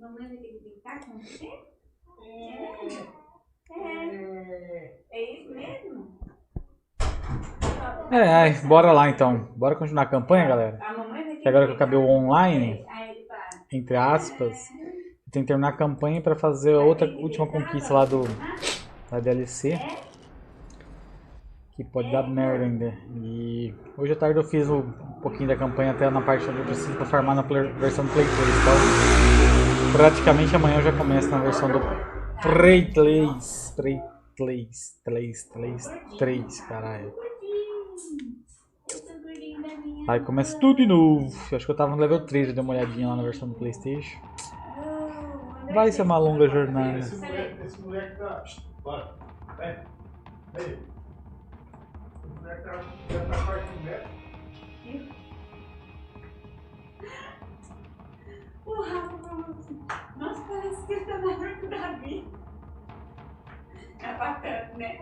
Mamãe vai ter que brincar com você? É isso mesmo? Bora lá então. Bora continuar a campanha, galera. Agora que acabei o online, entre aspas, eu tenho que terminar a campanha para fazer a outra última conquista lá da DLC. Que pode dar merda ainda. E hoje à tarde eu fiz um pouquinho da campanha até na parte onde eu preciso para farmar na versão do Play 3. Então, praticamente amanhã eu já começo na versão do Play 3, caralho. Aí começa tudo de novo. Eu acho que eu tava no level 3, eu dei uma olhadinha lá na versão do PlayStation. Vai ser uma longa jornada. Esse moleque tá. Bora. Vem. Vem. Esse moleque já tá quarto de metro. O Rafa falou assim: nossa, parece que ele tá na frente do Davi. É bacana, né?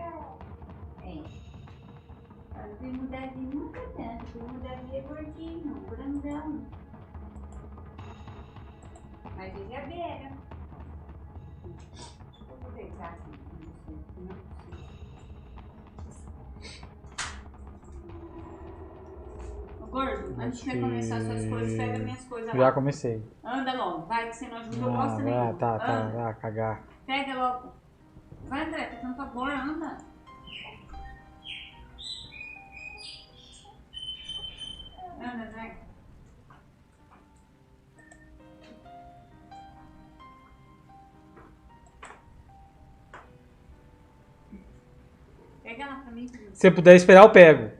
O primo Davi nunca tanto. O primo Davi é gordinho, grandão. Mas ele é beira. Deixa eu deitar assim. Gordo, antes de você começar suas coisas, pega minhas coisas lá. Já comecei. Anda logo, vai que você não ajuda, eu gosto mesmo. Vai cagar. Pega logo. Vai, André, tá fazendo favor, anda. Anda, André. Pega lá pra mim. Se você puder esperar, eu pego.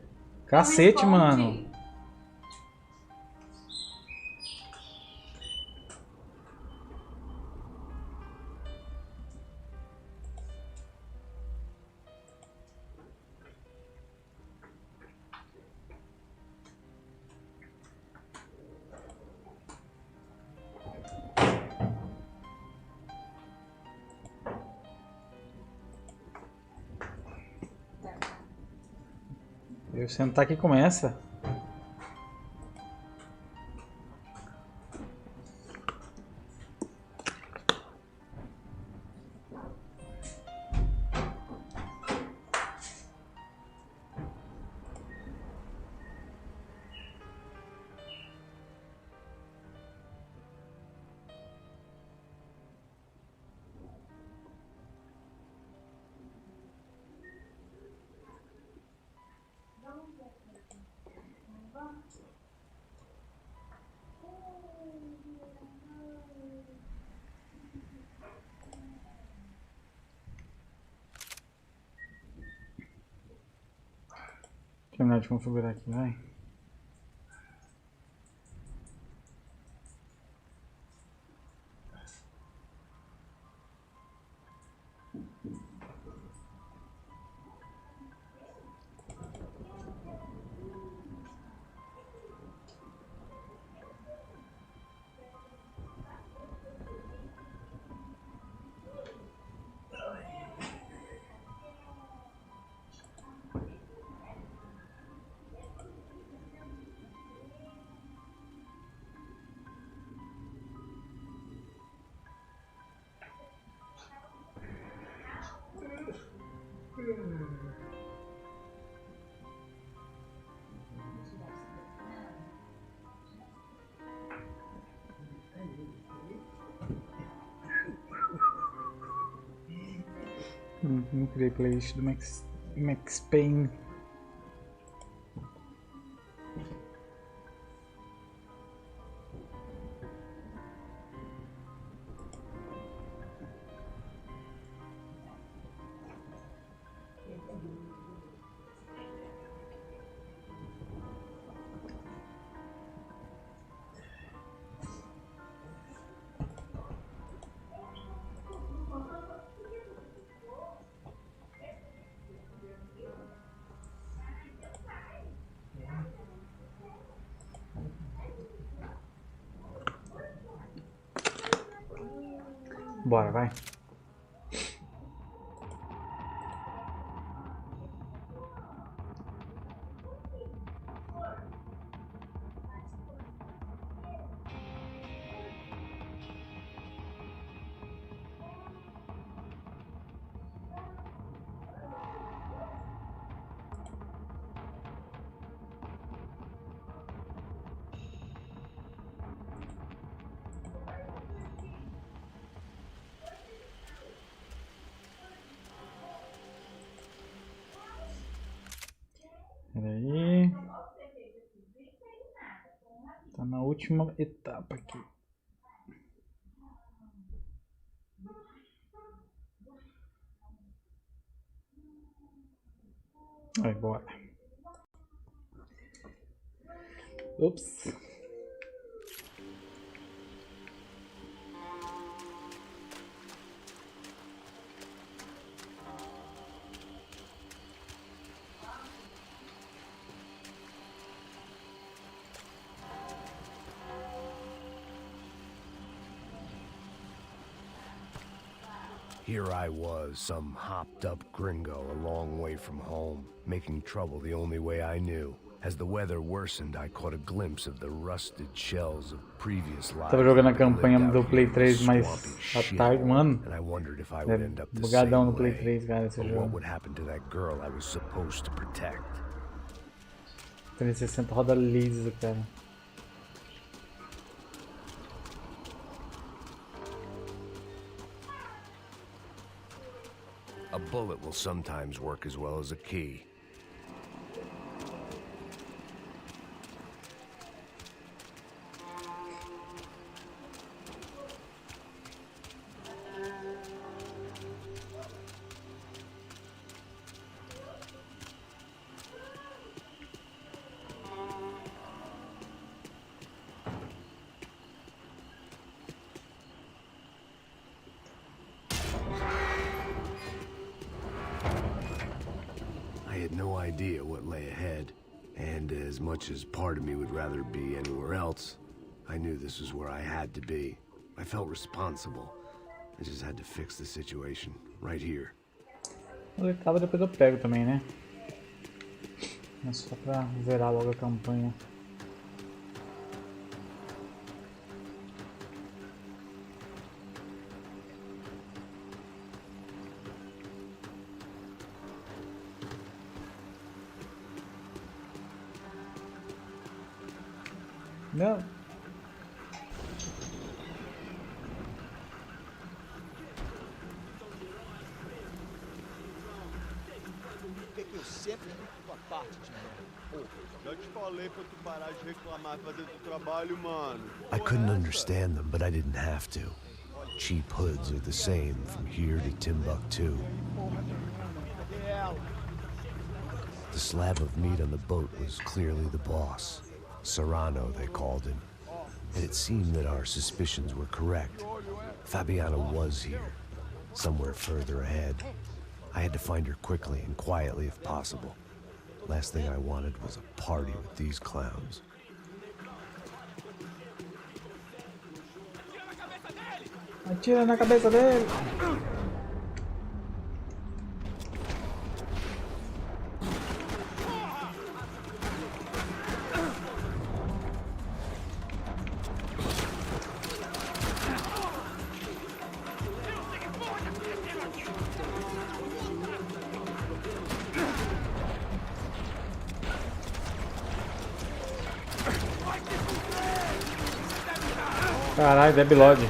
Cacete, mano. Eu sentar aqui e começa. Terminar de configurar aqui, vai. Não criei playlist do Max Payne. Bora, vai. Peraí. Tá na última etapa aqui. Vai, bora. Ups. Here I was, some hopped-up gringo a long way from home, making trouble the only way I knew. As the weather worsened, I caught a glimpse of the rusted shells of previous lives. Tava jogando a campanha do Play 3 mais à tarde, mano. And I wondered if I would end up the Bugadão no same Play way. 3, cara, esse Or jogo. what would happen to that girl I was supposed to protect? 360 roda liso, cara. A bullet will sometimes work as well as a key. I had no idea what lay ahead, and as much as part of me would rather be anywhere else, I knew this was where I had to be. I felt responsible. I just had to fix the situation, right here. Acaba depois eu pego também, né? É só pra zerar logo a campanha. Não. Que eu sempre fico com a parte de mim. Já te falei pra tu parar de reclamar pra dentro do trabalho, mano. I couldn't understand them, but I didn't have to. Cheap hoods are the same from here to Timbuktu. The slab of meat on the boat was clearly the boss. Serrano, they called him. And it seemed that our suspicions were correct. Fabiana was here, somewhere further ahead. I had to find her quickly and quietly if possible. Last thing I wanted was a party with these clowns. Atira na cabeça dele! Caralho, Debilode.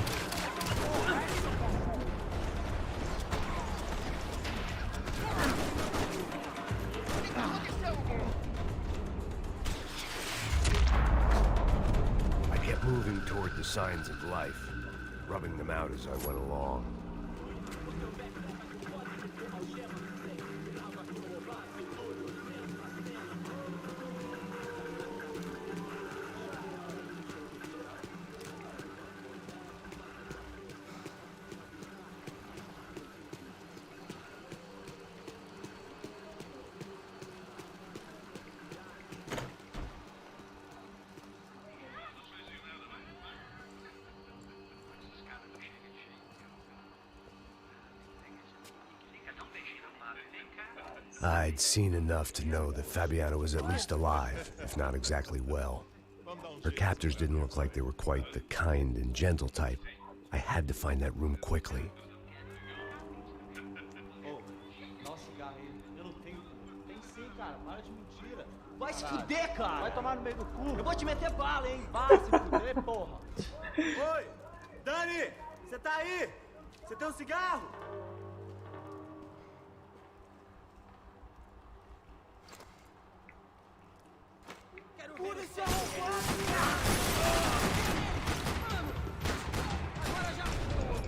I kept moving toward the signs of life, rubbing them out as I went along. I'd seen enough to know that Fabiana was at least alive, if not exactly well. Her captors didn't look like they were quite the kind and gentle type. I had to find that room quickly. Dá cigarro aí. Eu não tenho. Tem sim, cara. Para de mentira. Vai se fuder, cara. Vai tomar no meio do cu. Eu vou te meter bala, hein. Vai se fuder, porra. Oi! Dani! Você tá aí? Você tem um cigarro? Segura esse arrombado! Agora já foi!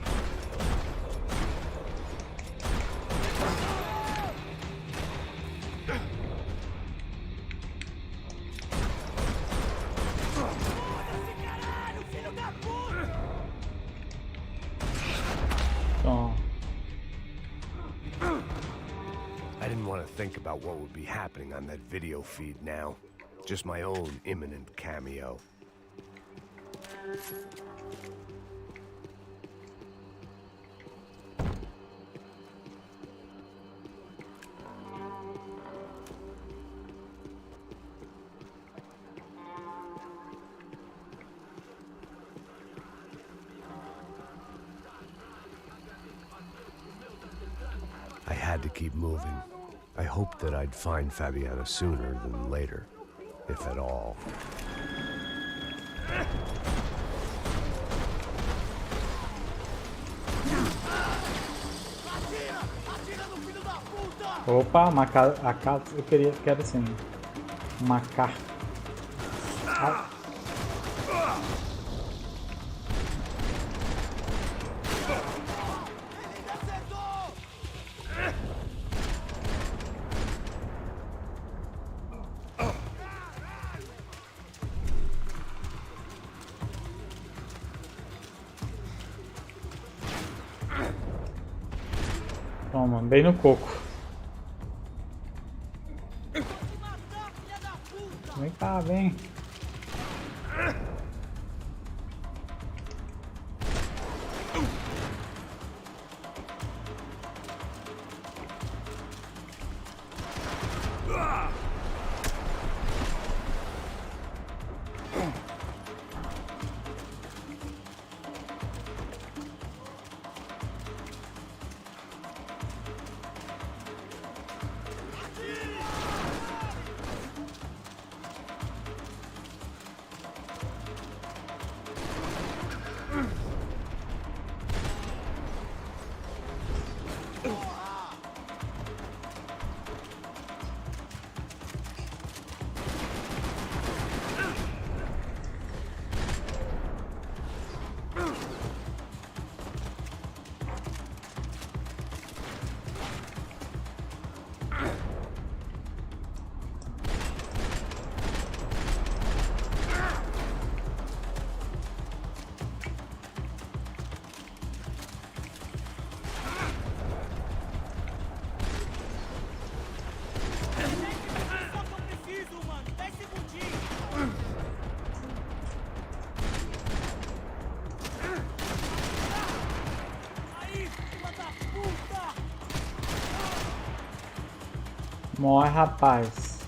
Foda-se, caralho, filho da puta! Então, I didn't want to think about what would be happening on that video feed now. Just my own imminent cameo. I had to keep moving. I hoped that I'd find Fabiana sooner than later, if at all. Atira! Atira no filho da puta! opa, uma casa. Eu quero assim. Uma carta. Ele me acertou! Toma, bem no coco. Vou te matar, filha da puta! Vem cá, vem. Só que eu preciso, mano! 10 segundinhos! Aí, filha da puta! Morre, rapaz.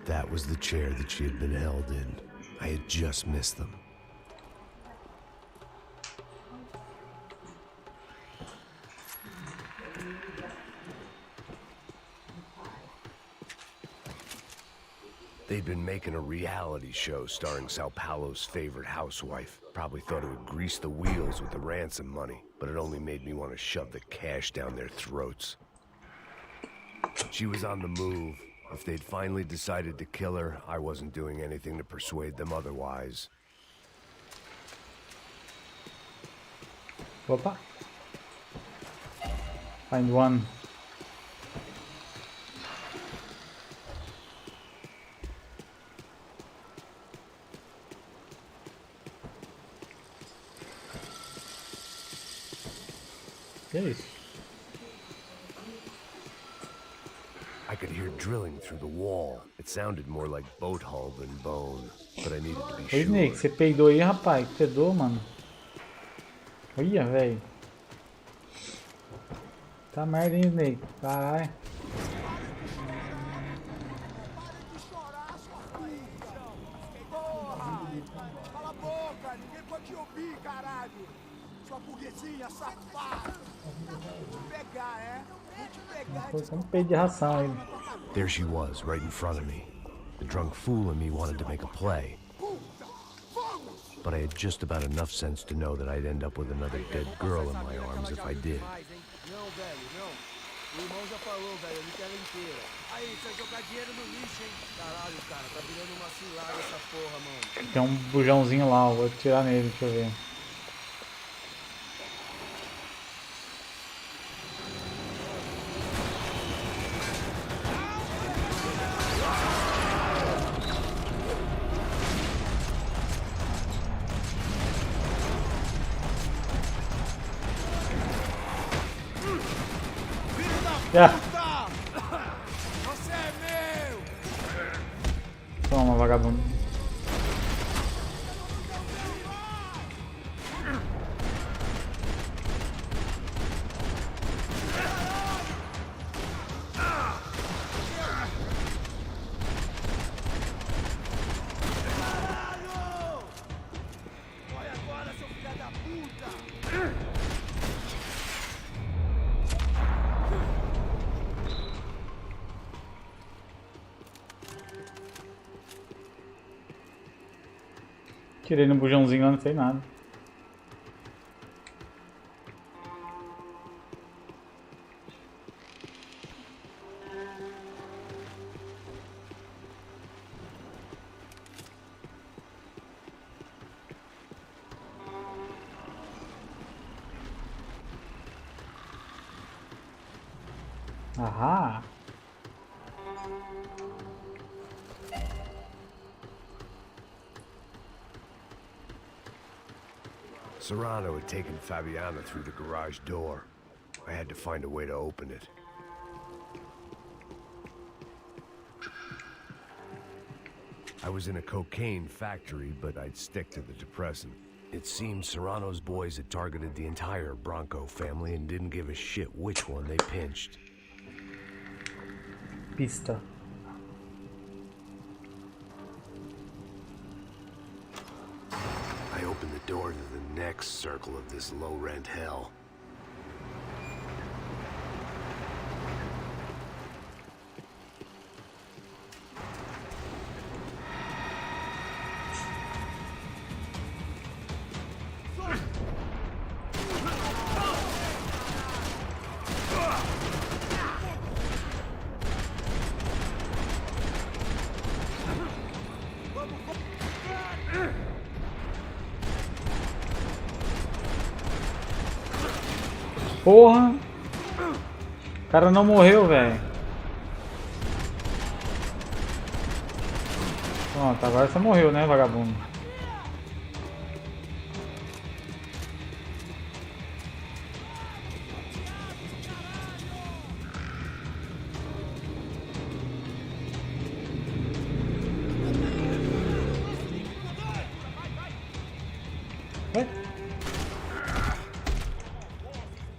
That was the chair that she had been held in. I had just missed them. They'd been making a reality show starring Sao Paulo's favorite housewife. Probably thought it would grease the wheels with the ransom money, but it only made me want to shove the cash down their throats. She was on the move. If they'd finally decided to kill her, I wasn't doing anything to persuade them otherwise. Opa. Find one. Que é isso? I could hear drilling through the wall. It sounded more like boat hull than bone, but I needed to be Ô, Snake, sure. você peidou aí, rapaz? Que fedor, mano. Olha, velho. Tá merda, hein, Snake? Caralho. Cala a boca, ninguém pode te ouvir, caralho. Sua burguesinha safada. Vou te pegar, é? Vou te pegar. Foi só um peito de ração aí. There she was, right in front of me. The drunk fool in me wanted to make a play. But I had just about enough sense to know that I'd end up with another dead girl in my arms if I did. Não, velho, não. O irmão já falou, velho, ele quer ela inteira. Aí, você vai jogar dinheiro no lixo, hein? Caralho, cara, tá virando uma cilada essa porra, mano. Tem um bujãozinho lá, eu vou atirar nele, deixa eu ver. Você é meu! Toma, vagabundo. Olha agora, seu filho da puta! Tirei no bujãozinho lá, não sei nada. Ahá! Serrano had taken Fabiana through the garage door. I had to find a way to open it. I was in a cocaine factory, but I'd stick to the depressant. It seemed Serrano's boys had targeted the entire Bronco family and didn't give a shit which one they pinched. Pista. I opened the door to the next circle of this low-rent hell. Porra! O cara não morreu, velho. Pronto, agora você morreu, né, vagabundo?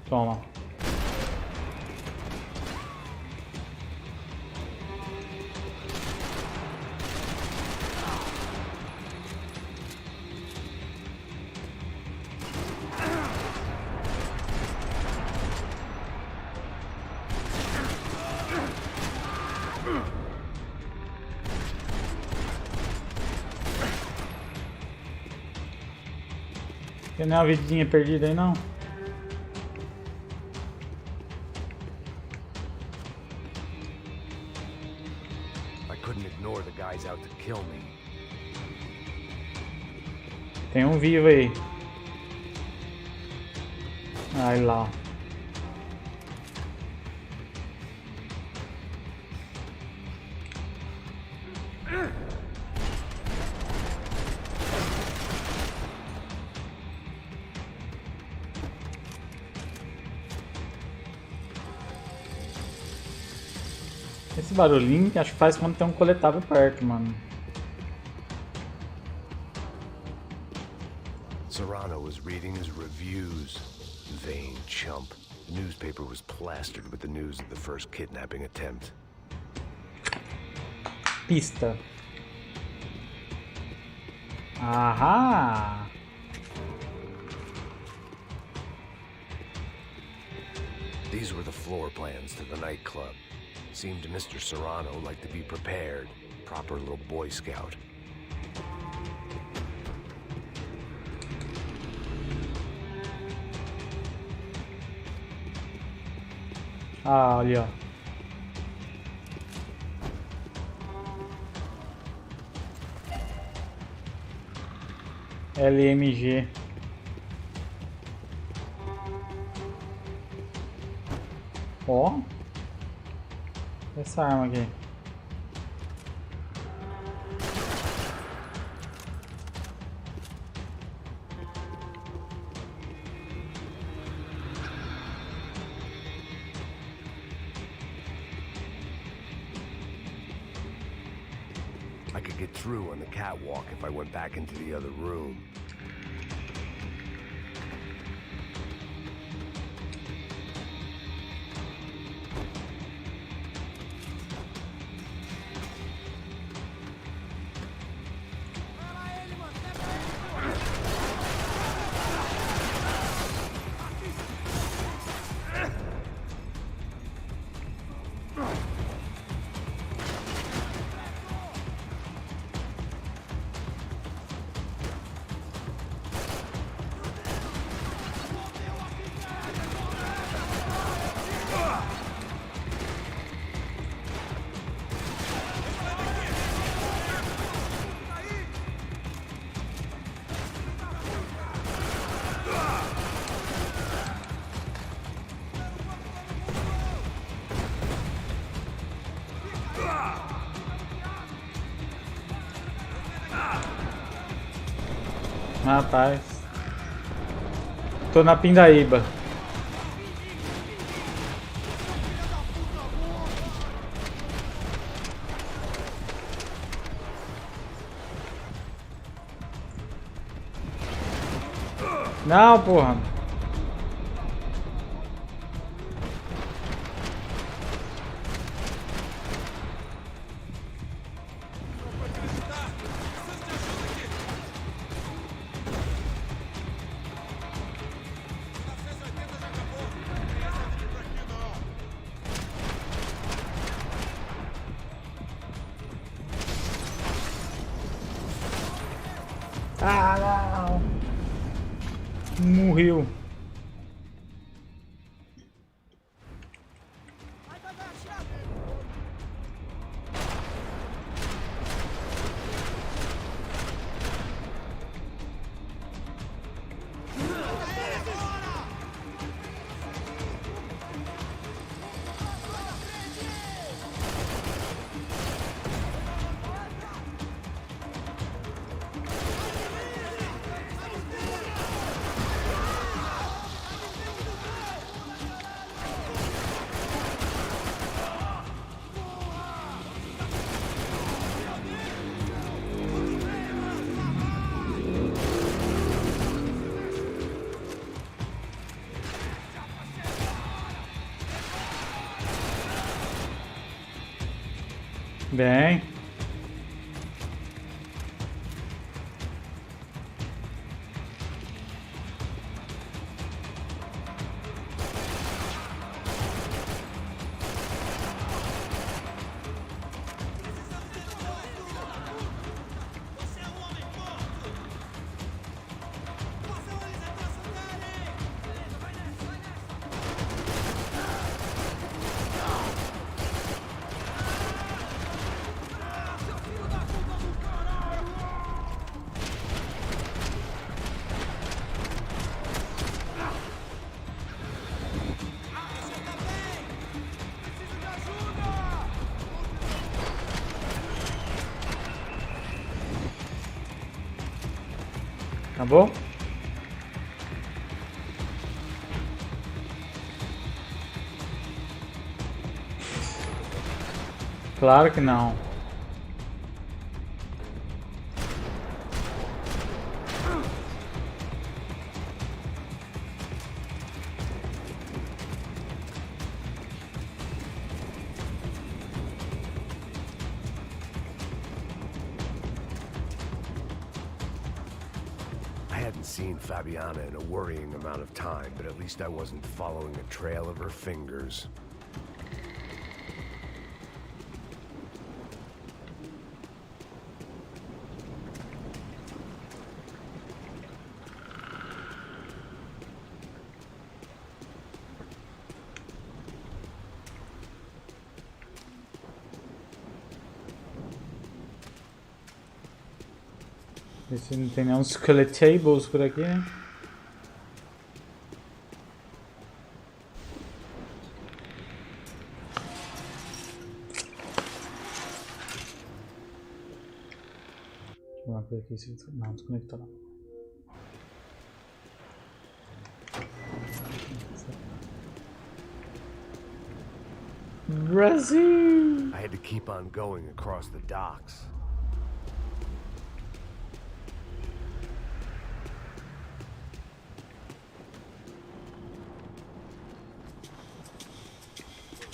Toma. Tem uma vidinha perdida aí, não? Tem um vivo aí. Aí lá. Esse barulhinho acho que faz quando tem um coletável perto, mano. Serrano was reading his reviews. Vain chump. The newspaper was plastered with the news of the first kidnapping attempt. Pista. Ahá! These were the floor plans to the nightclub. Seemed Mr. Serrano like to be prepared. Proper little Boy Scout. Ah, ali, ó. LMG. Ó. Essa arma aqui. I could get through on the catwalk if I went back into the other room. Rapaz. Tô na pindaíba. Não, porra. Ah, não. Morreu. Bem. Acabou? Claro que não. seen Fabiana in a worrying amount of time, but at least I wasn't following a trail of her fingers. Ver se não tem nenhum skeletables por aqui, né? Vamos ver aqui se... Não, desconectou não. Brasil! I had to keep on going across the docks.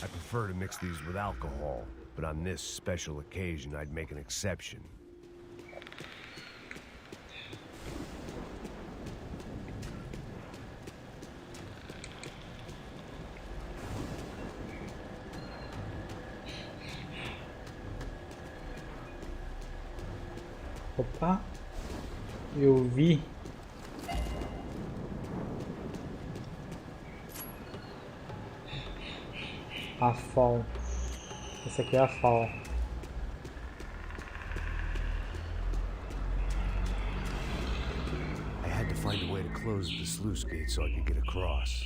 I prefer to mix these with alcohol, but on this special occasion, I'd make an exception. Opa, eu vi. A fall. Essa aqui é a fall. I had to find a way to close the sluice gate so I could get across.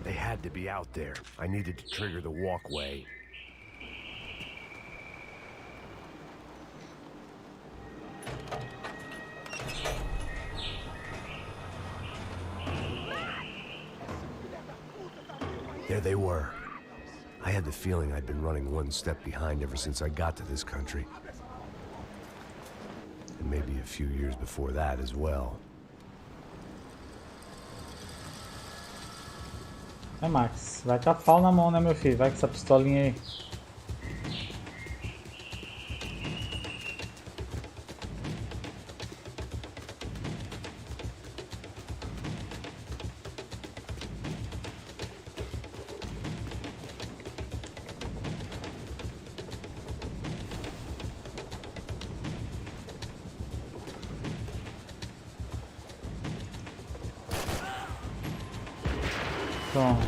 They had to be out there. I needed to trigger the walkway. There they were. I had the feeling I'd been running one step behind ever since I got to this country. And maybe a few years before that as well. É, Max, vai com a pau na mão, né, meu filho? Vai com essa pistolinha aí. Pronto.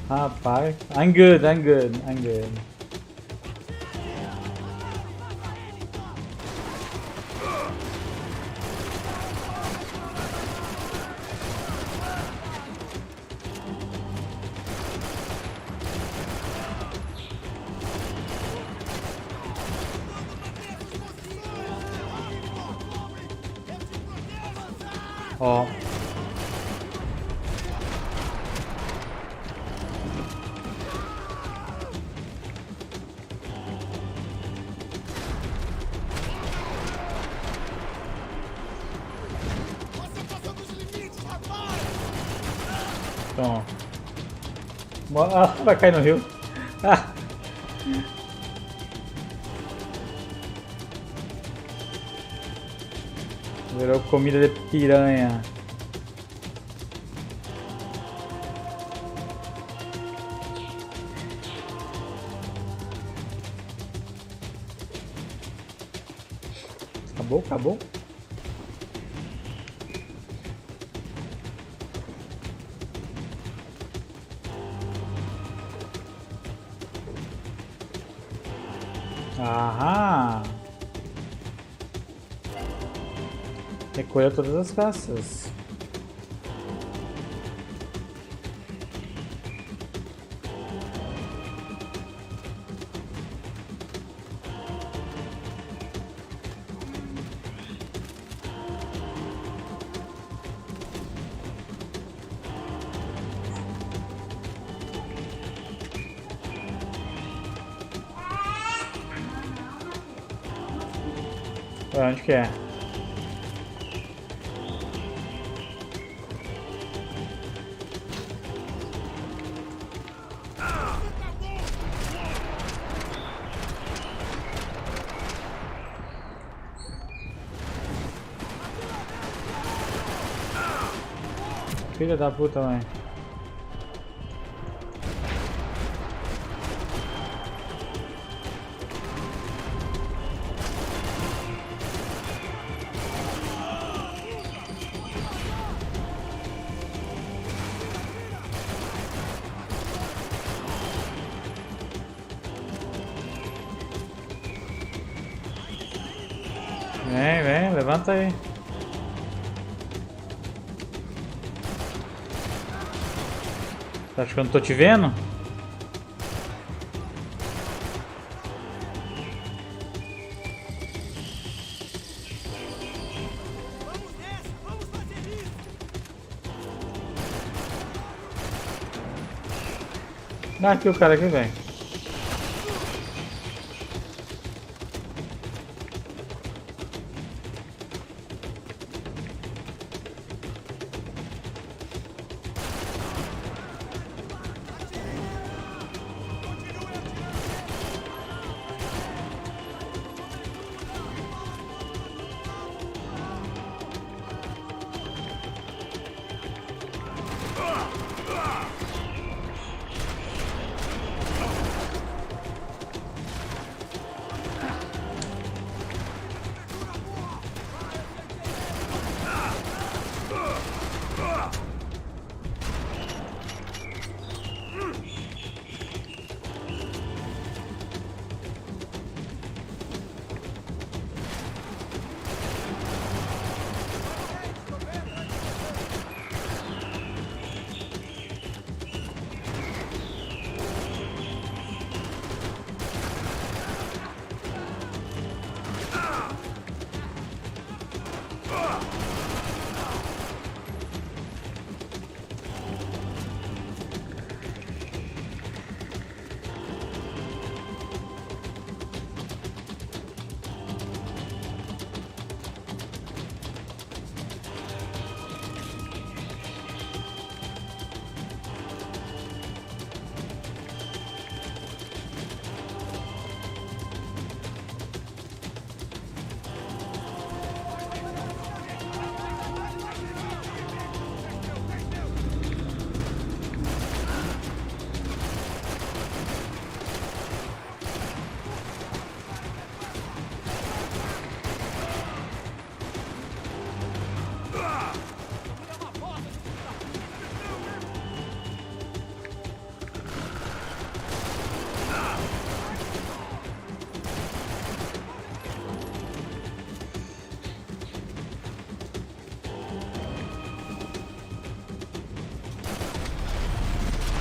Rapaz, I'm good. Ó. Então. Ah, vai cair no rio. Ah. Virou comida de piranha. Acabou? Aham! Recolha todas as caças. Ué, onde que é? Filha da puta, mãe. Vem, levanta aí. Você acha que eu não tô te vendo? Dá aqui o cara aqui, velho.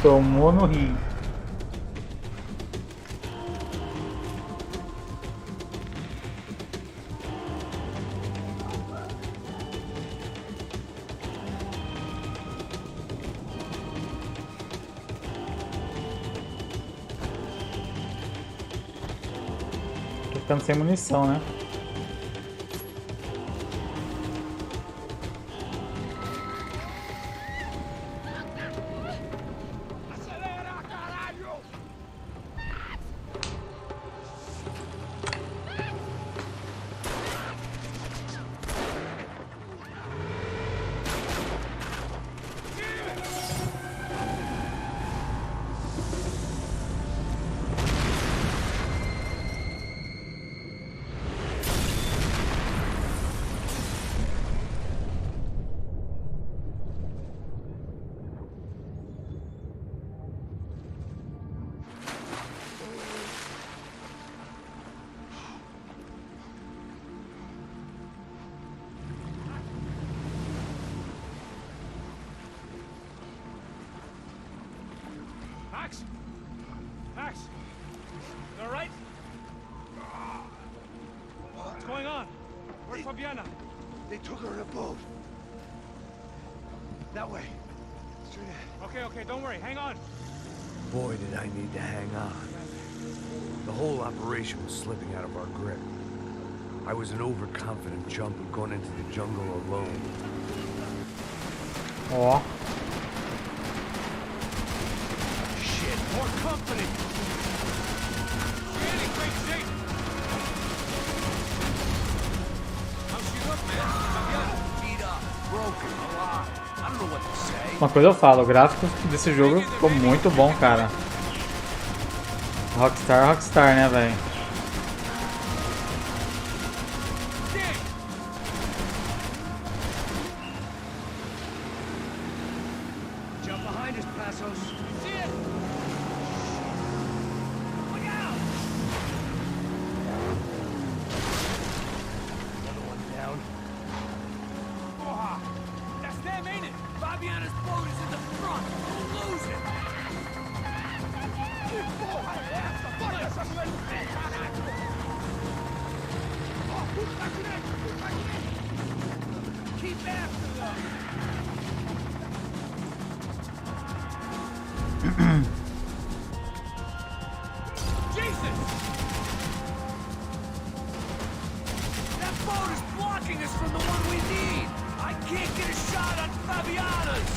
Tomou no rim. Tô ficando sem munição, né? Max! You alright? What's going on? Where's Fabiana? They took her in a boat. That way. Straight ahead. Okay, don't worry. Hang on. Boy, did I need to hang on. The whole operation was slipping out of our grip. I was an overconfident chump going into the jungle alone. Ó. Shit, more company. You're in great shape. How's she look, man? Beat up, broken, alive. I don't know what to say. Uma coisa eu falo, o gráfico desse jogo ficou muito bom, cara. Rockstar, né, velho? Jump behind us, Passos. See it? Look out! Another one down. Oh, that's them, ain't it? Fabiana's boat is in the front. Don't lose it. Keep after them. Jesus! That boat is blocking us from the one we need. I can't get a shot on Fabiana's.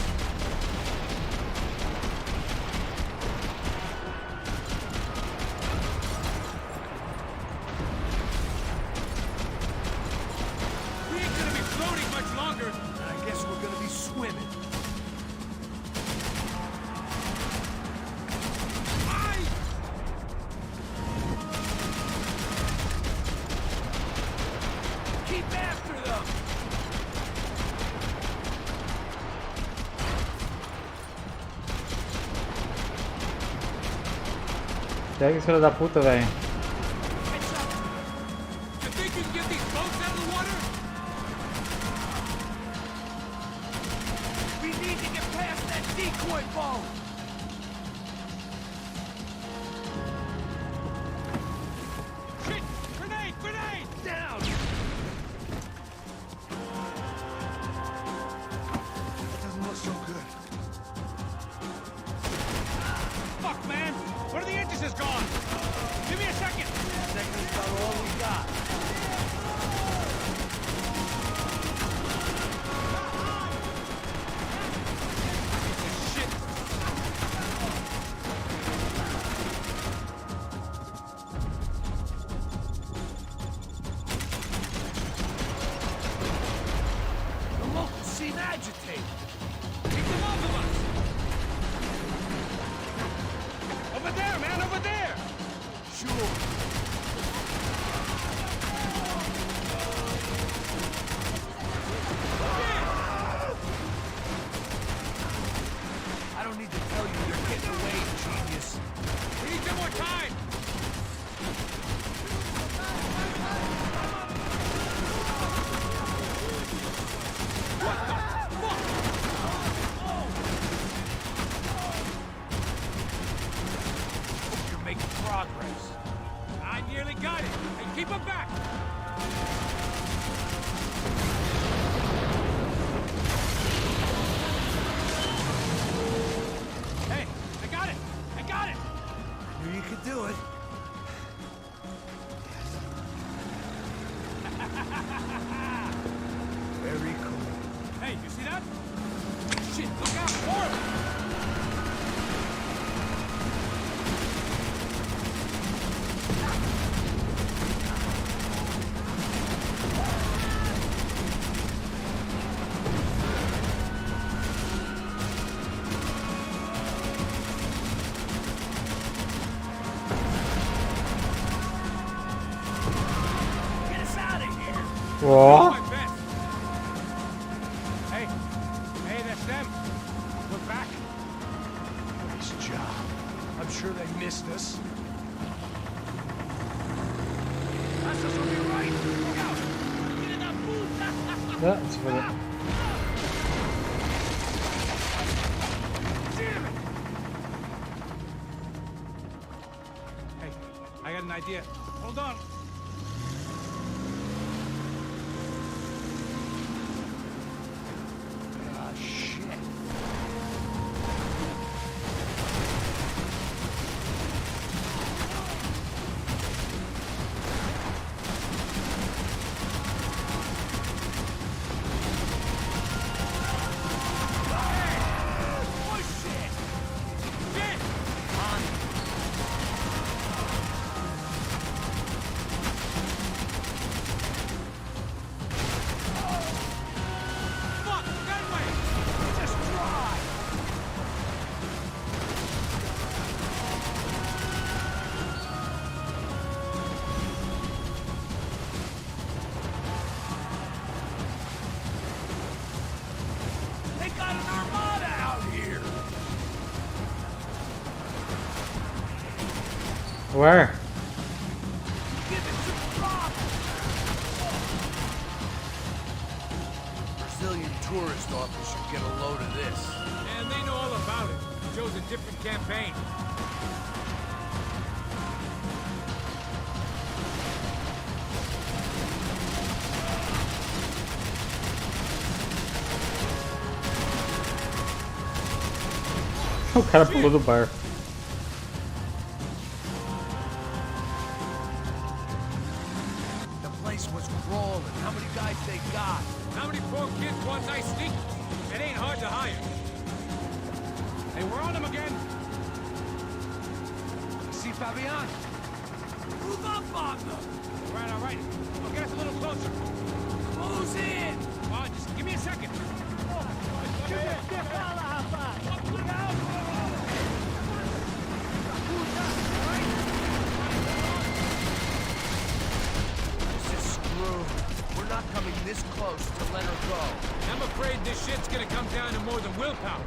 We ain't gonna be floating much longer. I guess we're gonna be swimming. Keep after them! Pega esse filho da puta, velho. Catch up! You think you can get these boats out of the water? We need to get past that decoy boat! Shit! Grenade! Grenade! Down! That doesn't look so good. Fuck, man! One of the engines is gone! Give me a second! Second's about all we got. Shit! The locals seem agitated. Keep them off of us! Over there, man, over there! Sure. I don't need to tell you you're getting away, genius. We need some more time! What the fuck? Hope you're making progress. I nearly got it. Hey, keep him back! Hey, I got it! I got it! I knew you could do it. Very cool. Hey, you see that? Shit, look out! More of them! Get us out of here! Ó. My best. Hey, hey, that's them. Look back. Nice job. I'm sure they missed us. That's us on your right. Look out! Get in that boot! Ah, se fodeu. Damn it! Hey, I got an idea. Hold on. Ah, shit. Where? Brazilian tourist office should get a load of this. And they know all about it. Chose a different campaign. O cara pulou do bar. The place was crawling. How many guys they got? How many poor kids want nice sneakers? It ain't hard to hire. Hey, we're on them again. See Fabian? Move up on them. All right. I'll get us a little closer. Close in. Just give me a second. This is screwed. We're not coming this close to let her go. I'm afraid this shit's gonna come down to more than willpower.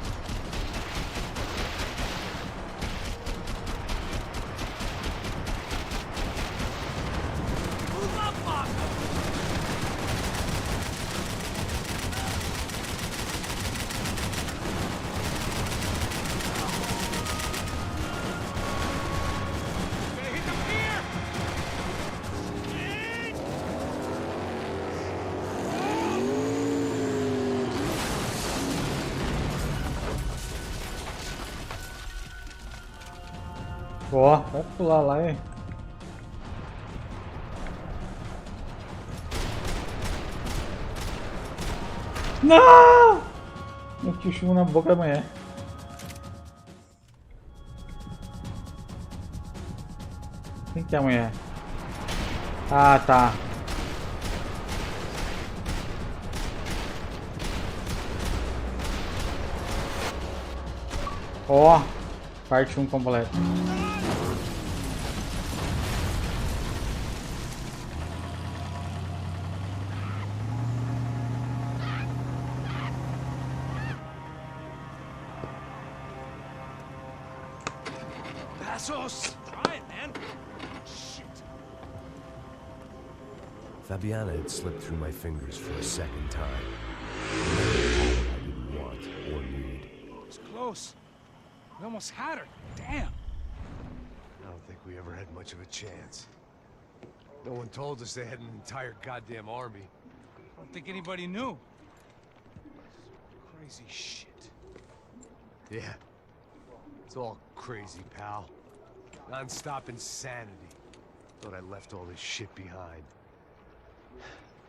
Move up on them. Gonna hit them here! Ó, vai pular lá, hein? Não! Meti o chumbo na boca da mulher. Quem que é a mulher? Ah, tá. Ó, parte 1 completa. Passos! Try it, man. Shit. Fabiana had slipped through my fingers for a second time. I didn't want or need. It's close. We almost had her. Damn. I don't think we ever had much of a chance. No one told us they had an entire goddamn army. I don't think anybody knew. Crazy shit. Yeah. It's all crazy, pal. Non-stop insanity. Thought I left all this shit behind.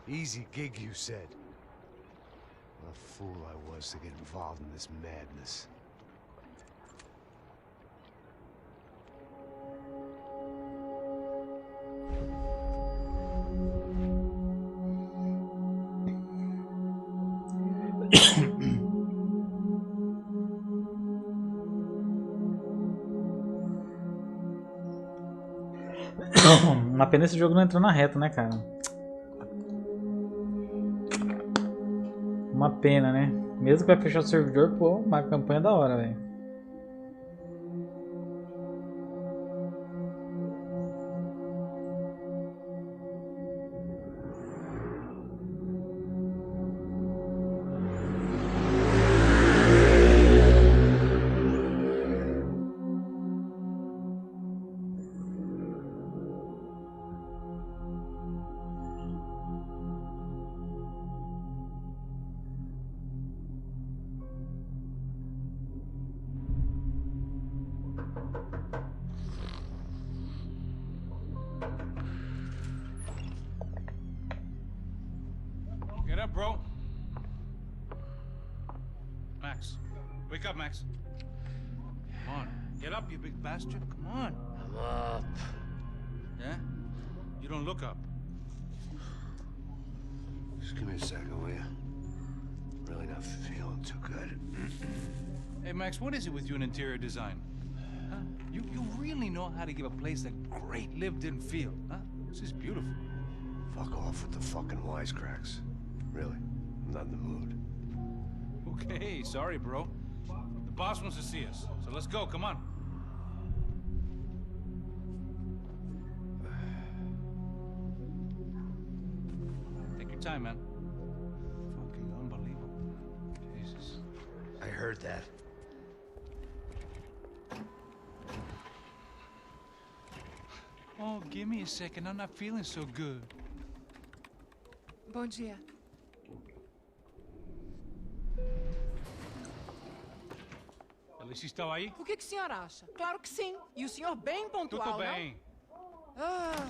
Easy gig, you said. What a fool I was to get involved in this madness. Uma pena esse jogo não entrou na reta, né, cara? Uma pena, né? Mesmo que vai fechar o servidor, pô, uma campanha da hora, velho. Get up, bro. Max. Wake up, Max. Come on. Get up, you big bastard. Come on. I'm up. Yeah? You don't look up. Just give me a second, will you? Really not feeling too good. Hey, Max, what is it with you in interior design? Huh? You really know how to give a place a great lived-in feel, huh? This is beautiful. Fuck off with the fucking wisecracks. Really, I'm not in the mood. Okay, sorry, bro. The boss wants to see us, so let's go, come on. time, man. Fucking unbelievable. Jesus. I heard that. Oh, give me a second. I'm not feeling so good. Bom dia. Alice estão aí? O que o senhor acha? Claro que sim. E o senhor bem pontual, Tudo bem. não? Ah,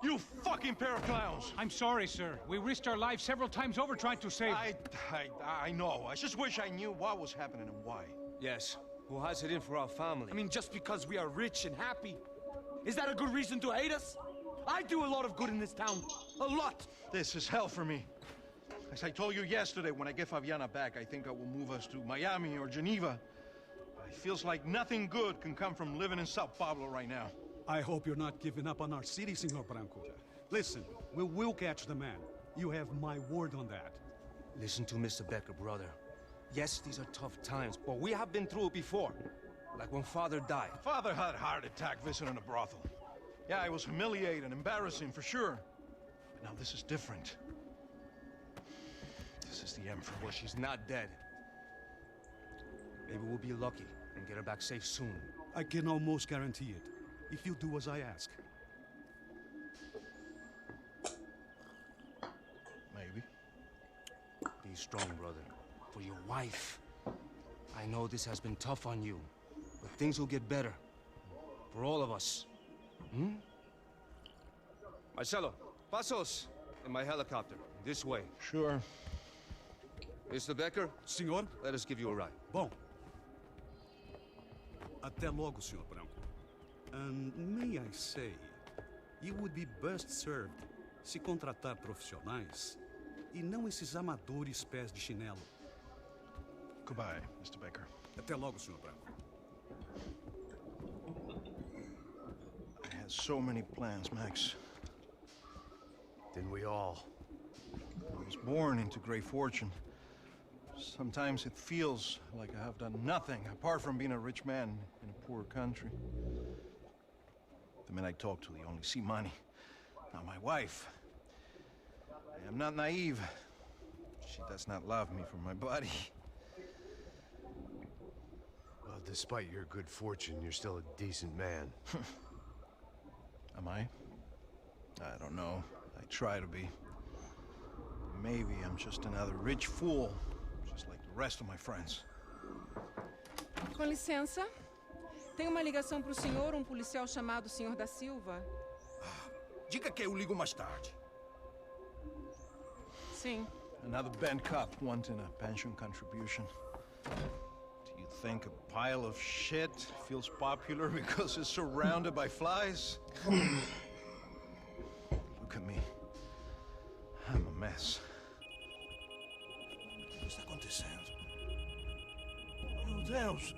You fucking pair of clowns! I'm sorry, sir. We risked our lives several times over trying to save... I know. I just wish I knew what was happening and why. Yes. Who has it in for our family? I mean, just because we are rich and happy, is that a good reason to hate us? I do a lot of good in this town. A lot. This is hell for me. As I told you yesterday, when I get Fabiana back, I think I will move us to Miami or Geneva. It feels like nothing good can come from living in Sao Paulo right now. I hope you're not giving up on our city, Senor Branco. Listen, we will catch the man. You have my word on that. Listen to Mr. Becker, brother. Yes, these are tough times, but we have been through it before. Like when Father died. Father had a heart attack visiting a brothel. Yeah, it was humiliating, embarrassing, for sure. But now this is different. This is the Emperor. Well, she's not dead. Maybe we'll be lucky and get her back safe soon. I can almost guarantee it, if you do as I ask. Maybe. Be strong, brother. For your wife. I know this has been tough on you, but things will get better. For all of us. Hmm? Marcelo, pasos in my helicopter. This way. Sure. Mr. Becker, Senhor? let us give you a ride. Bom. Até logo, Senhor Branco. And may I say, you would be best served se contratar profissionais e não esses amadores pés de chinelo. Goodbye, Mr. Becker. Até logo, Senhor Branco. I had so many plans, Max. Didn't we all? I was born into great fortune. Sometimes it feels like I have done nothing apart from being a rich man in a poor country. The men I talk to, they only see money. Not my wife. I am not naive. She does not love me for my body. Well, despite your good fortune, you're still a decent man. Am I? I don't know. I try to be. Maybe I'm just another rich fool, just like the rest of my friends. com licença. Tem uma ligação para o senhor, policial chamado Senhor da Silva. Diga que eu ligo mais tarde. Sim. Another band cop wanting a pension contribution. Do you think a pile of shit feels popular because it's surrounded by flies? Look at me. I'm a mess. O que está acontecendo? Meu Deus!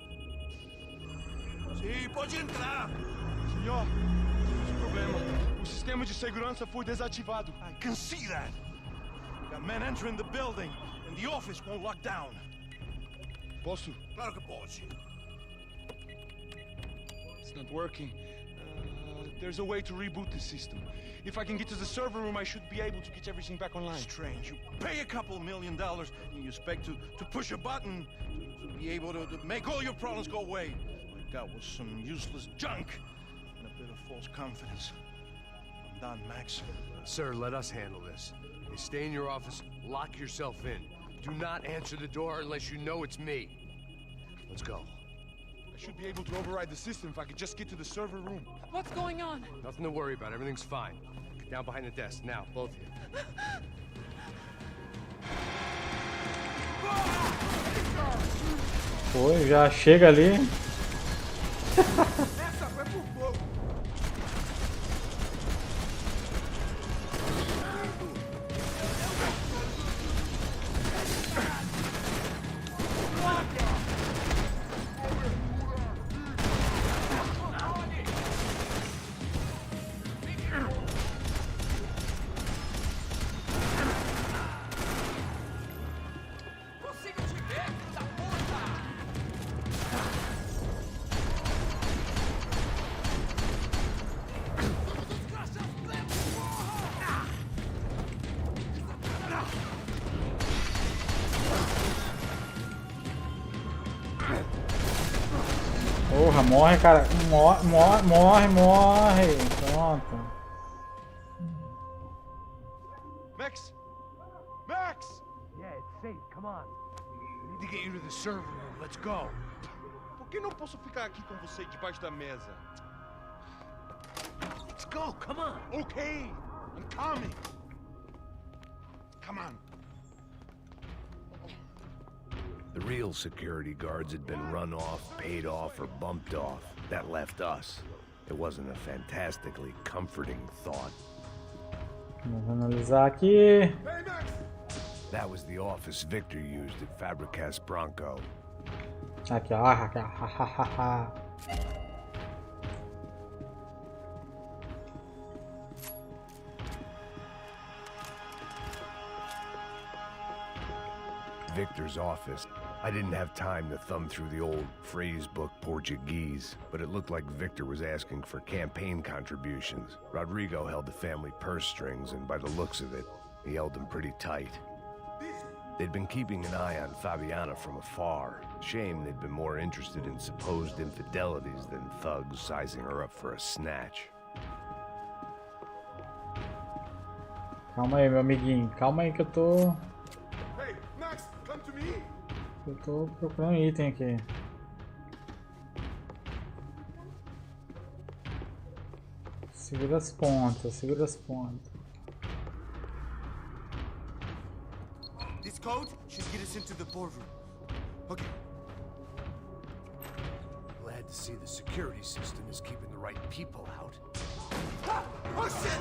Sim, pode entrar! Senhor, esse problema. O sistema de segurança foi desativado. I can see that! Got men entering the building, and the office won't lock down. Posso? Claro que pode. It's not working. There's a way to reboot the system. If I can get to the server room, I should be able to get everything back online. Strange. You pay a couple $1 million, and you expect to push a button to be able to make all your problems go away. All I got was some useless junk and a bit of false confidence. I'm done, Max. Sir, let us handle this. You stay in your office, lock yourself in. Do not answer the door unless you know it's me. Let's go. I should be able to override the system if I could just get to the server room. What's going on? Nothing to worry about. Everything's fine. Get down behind the desk. Now, both of you. Foi, já chega ali. Essa foi por pouco. Porra, morre, cara. Morre. Pronto. Max! Max! Yeah, it's safe. Come on. We need to get you to the server room. Let's go. Por que não posso ficar aqui com você debaixo da mesa? Let's go. Come on. Okay, I'm coming. Come on. The real security guards had been run off, paid off, or bumped off. That left us. It wasn't a fantastically comforting thought. Vamos analisar aqui. That was the office Victor used at Fabricas Bronco. Aqui, ó. Victor's office. I didn't have time to thumb through the old phrase book Portuguese, but it looked like Victor was asking for campaign contributions. Rodrigo held the family purse strings, and by the looks of it, he held them pretty tight. They'd been keeping an eye on Fabiana from afar. Shame they'd been more interested in supposed infidelities than thugs sizing her up for a snatch. Calma aí, meu amiguinho. Calma aí que eu tô... Hey, Max, come to me. Eu tô procurando item aqui. Segura as pontas, segura as pontas. This code should get us into the boardroom. Okay. Glad to see the security system is keeping the right people out. Oh shit!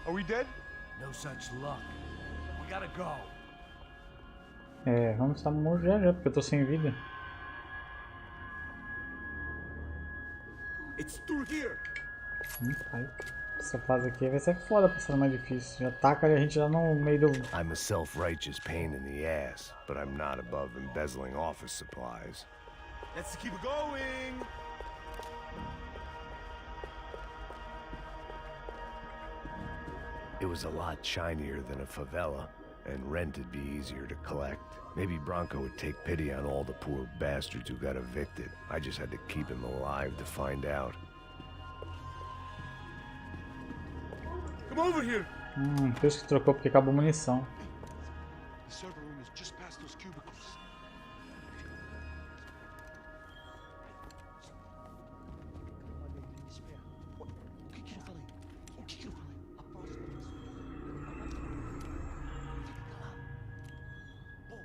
Are we dead? No such luck. We gotta go. É, vamos estar morto já, porque eu tô sem vida. It's through here. Ai, essa fase aqui vai ser foda pra ser mais difícil. Já taca a gente já no meio do... I'm a self-righteous pain in the ass, but I'm not above embezzling office supplies. Let's keep going. It was a lot shinier than a favela, and rent would be easier to collect. Maybe Bronco would take pity on all the poor bastards who got evicted. I just had to keep him alive to find out. Come over here. Por isso que trocou, porque acabou a munição. The server room is just past those cubicles. O que que eu falei? O que que eu falei? A próxima vez. Fica calado. Boa.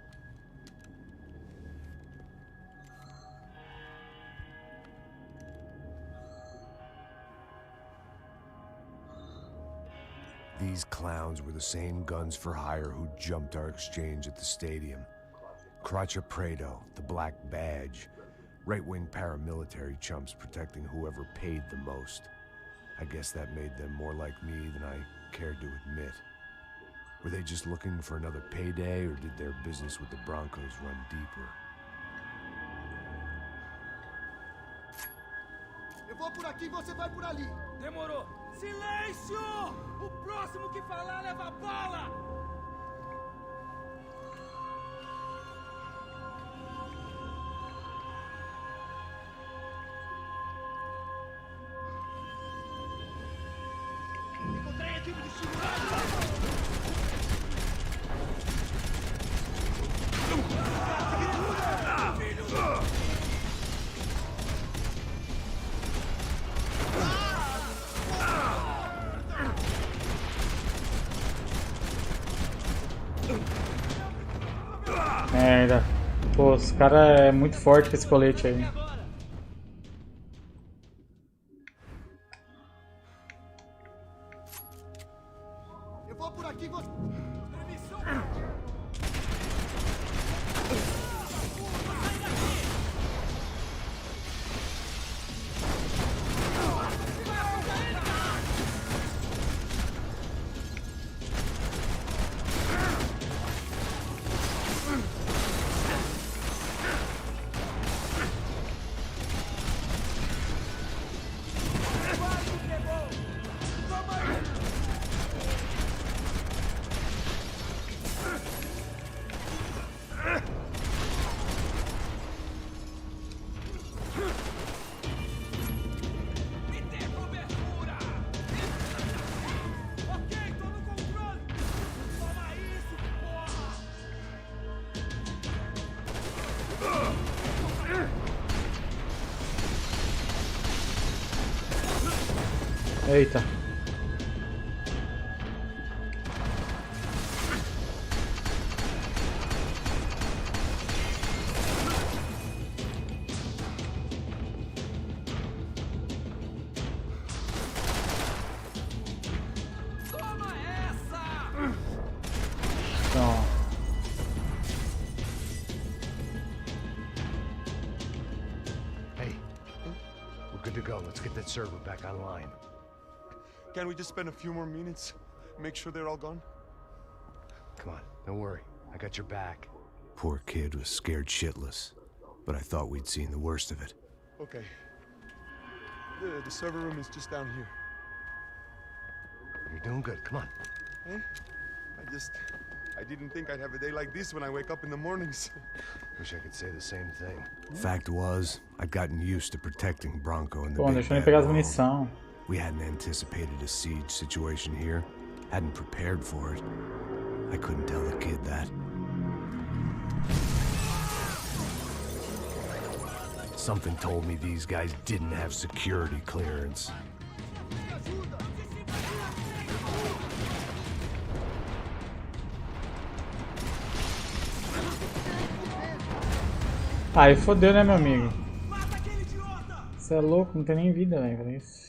These clowns were the same guns for hire who jumped our exchange at the stadium. Cracha Prado, the Black Badge. Right-wing paramilitary chumps protecting whoever paid the most. I guess that made them more like me than I cared to admit. Were they just looking for another payday, or did their business with the Broncos run deeper? Eu vou por aqui e você vai por ali. Demorou. Silêncio! O próximo que falar leva bala! Encontrei a equipe de segurança! Merda. Pô, esse cara é muito forte com esse colete aí. Eu vou por aqui e você... Eita. Server back online. Can we just spend a few more minutes? Make sure they're all gone? Come on, don't worry. I got your back. Poor kid was scared shitless, but I thought we'd seen the worst of it. Okay. The server room is just down here. You're doing good. Come on. Hey? I didn't think I'd have a day like this when I wake up in the mornings. Wish I could say the same thing. Fact was, I'd gotten used to protecting Bronco in the Bom, big deixa eu bad pegar as world. munição. We hadn't anticipated a siege situation here. Hadn't prepared for it. I couldn't tell the kid that. Something told me these guys didn't have security clearance. Aí fodeu, né, meu amigo? Você é louco, não tem nem vida, velho, pra isso.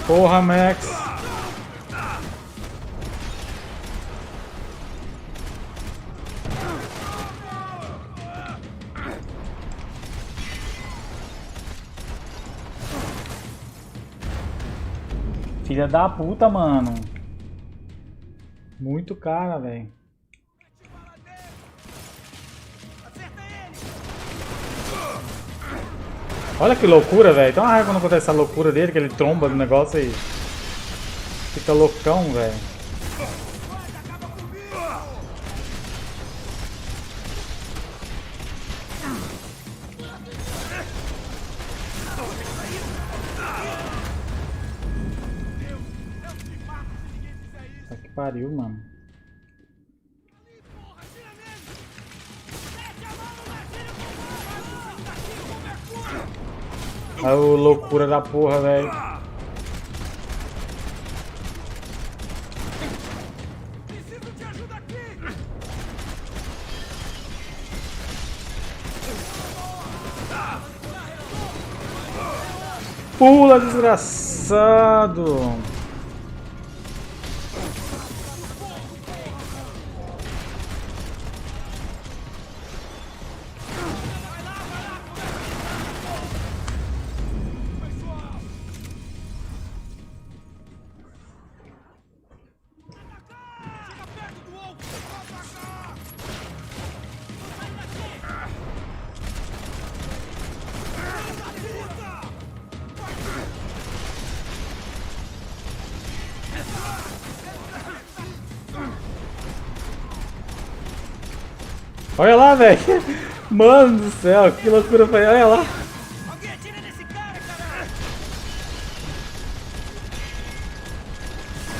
Porra, Max. Filha da puta, mano. Muito cara, velho. Olha que loucura, velho. Então uma raiva quando acontece essa loucura dele, que ele tromba no negócio e fica loucão, velho. Tá que pariu, mano. Olha a loucura da porra, velho. Pula, desgraçado. Olha lá, velho. Mano do céu, que loucura foi. Olha lá.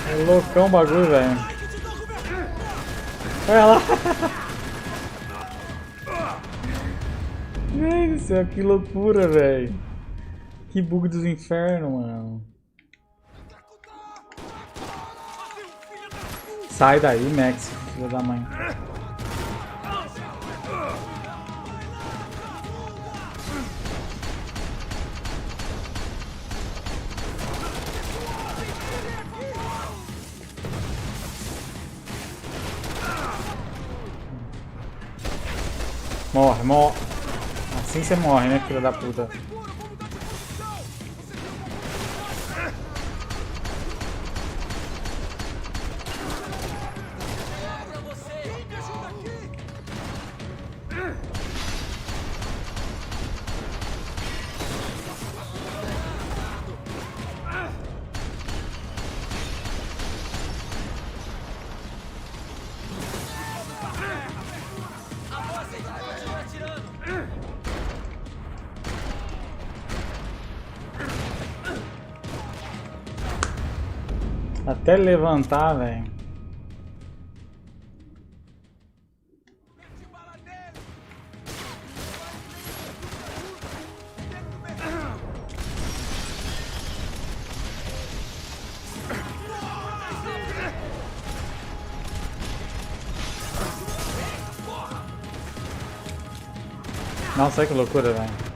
É loucão o bagulho, velho. Olha lá. Meu Deus do céu, que loucura, velho. Que bug dos infernos, mano. Sai daí, Max, filho da mãe. Morre, morre. Assim você morre, né, filho da puta. Até levantar, velho. Nossa, que loucura, velho.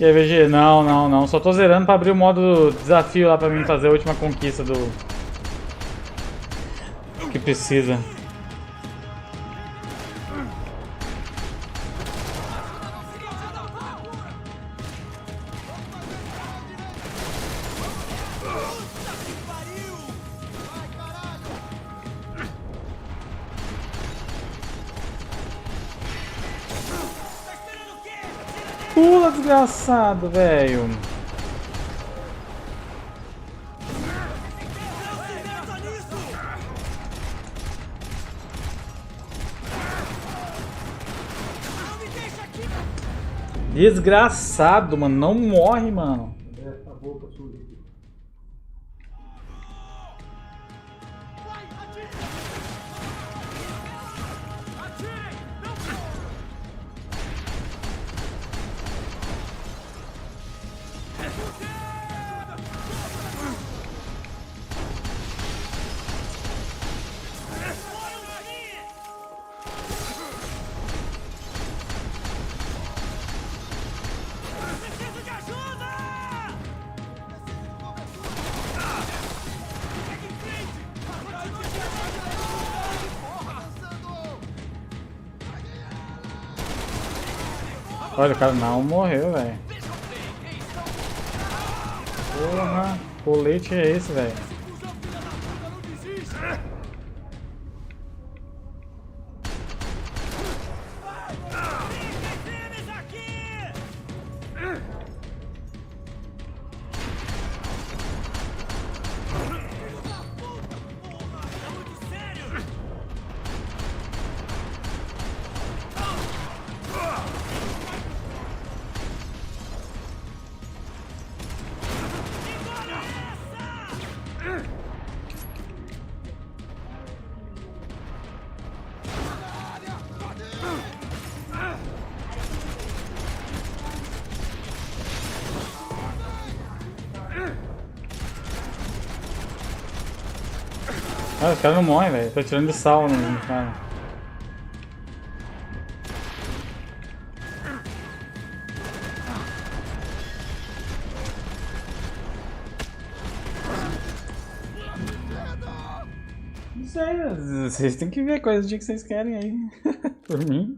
E aí, VG? Não. Só tô zerando pra abrir o modo desafio lá pra mim fazer a última conquista do... que precisa. Pula, desgraçado, velho. Desgraçado, mano. Não morre, mano. Essa boca suja aqui. Olha, o cara não morreu, velho. Porra, colete é esse, velho? Ah, os caras não morrem, velho. Tô tirando de sal no cara. Não sei, vocês têm que ver coisas do dia que vocês querem aí. Por mim.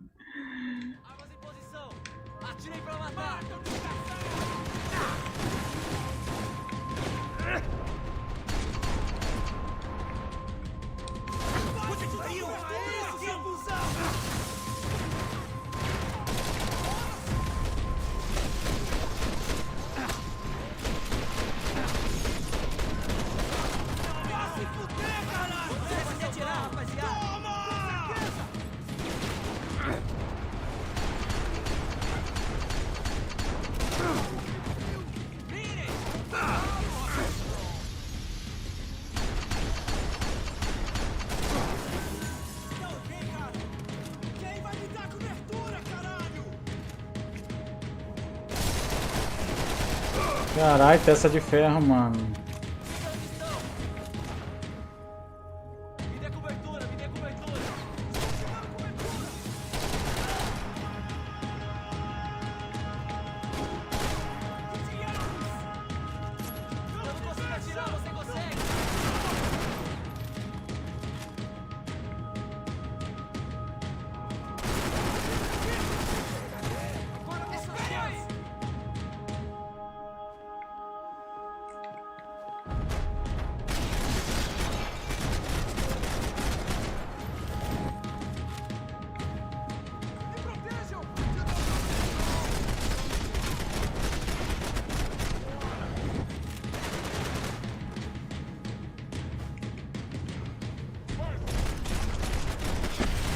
Caralho, testa de ferro, mano. Me dê cobertura, me dê cobertura. Eu não consigo atirar, você consegue?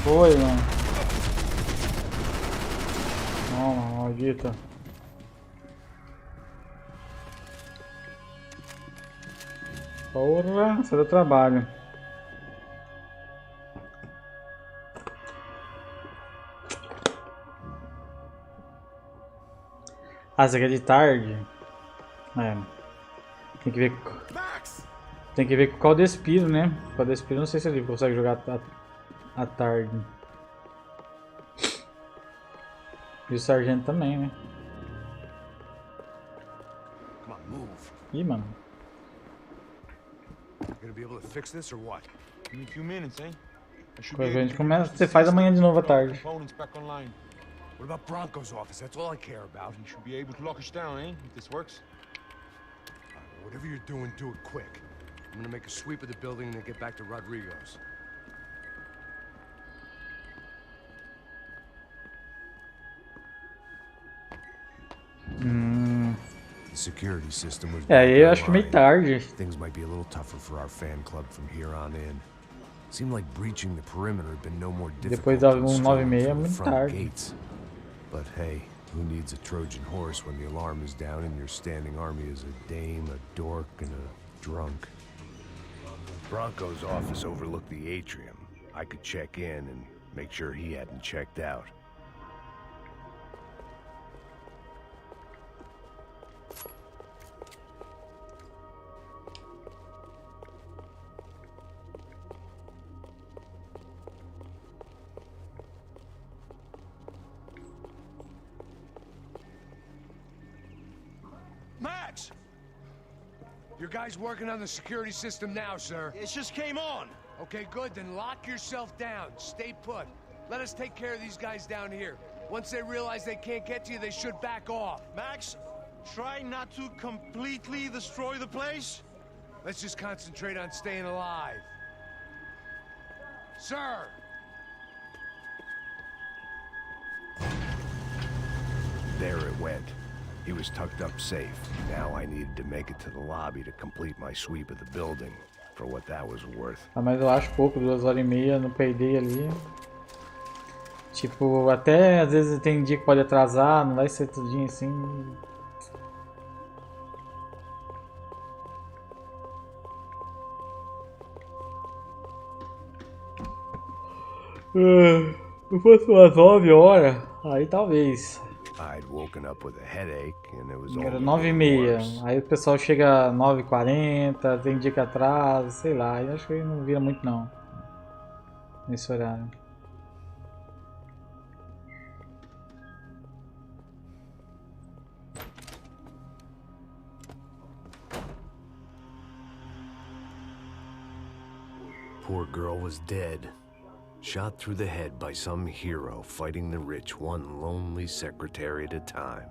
Foi, mano. Toma, maldita. Porra, você dá trabalho. Ah, você quer de tarde? É. Tem que ver. Tem que ver com qual despiro, né? Qual despiro, não sei se ele consegue jogar à tarde. E o sargento também, né? Ih, mano. Quando a gente começa, você faz amanhã de novo à tarde. What about Bronco's office? That's all I care about. You should be able to lock us down, eh? If this works. Whatever you're doing, do it quick. I'm gonna make a sweep of the building and then get back to Rodrigo's. The security system was eu acho que meio tarde. Things might be a little tougher for our fan club from here on in. Seemed like breaching the perimeter had been no more difficult. Depois da 9h30 é muito tarde. But hey, who needs a Trojan horse when the alarm is down and your standing army is a dame, a dork, and a drunk? Bronco's office overlooked the atrium. I could check in and make sure he hadn't checked out. Max! Your guy's working on the security system now, sir. It just came on. Okay, good. Then lock yourself down. Stay put. Let us take care of these guys down here. Once they realize they can't get to you, they should back off. Max, try not to completely destroy the place. Let's just concentrate on staying alive. Sir! There it went. He was tucked up safe. Now I needed to make it to the lobby to complete my sweep of the building, for what that was worth. Ah, mas eu acho pouco, 2h30 no Payday ali. Tipo, até às vezes tem dia que pode atrasar, não vai ser tudinho assim. Se fosse umas 9 horas, aí talvez. I'd woken up with a headache and it was Era all 9h30, aí o pessoal chega 9h40, tem dia que atrasa, sei lá, eu acho que não vira muito não, nesse horário. Poor girl was dead. Shot through the head by some hero fighting the rich one lonely secretary at a time.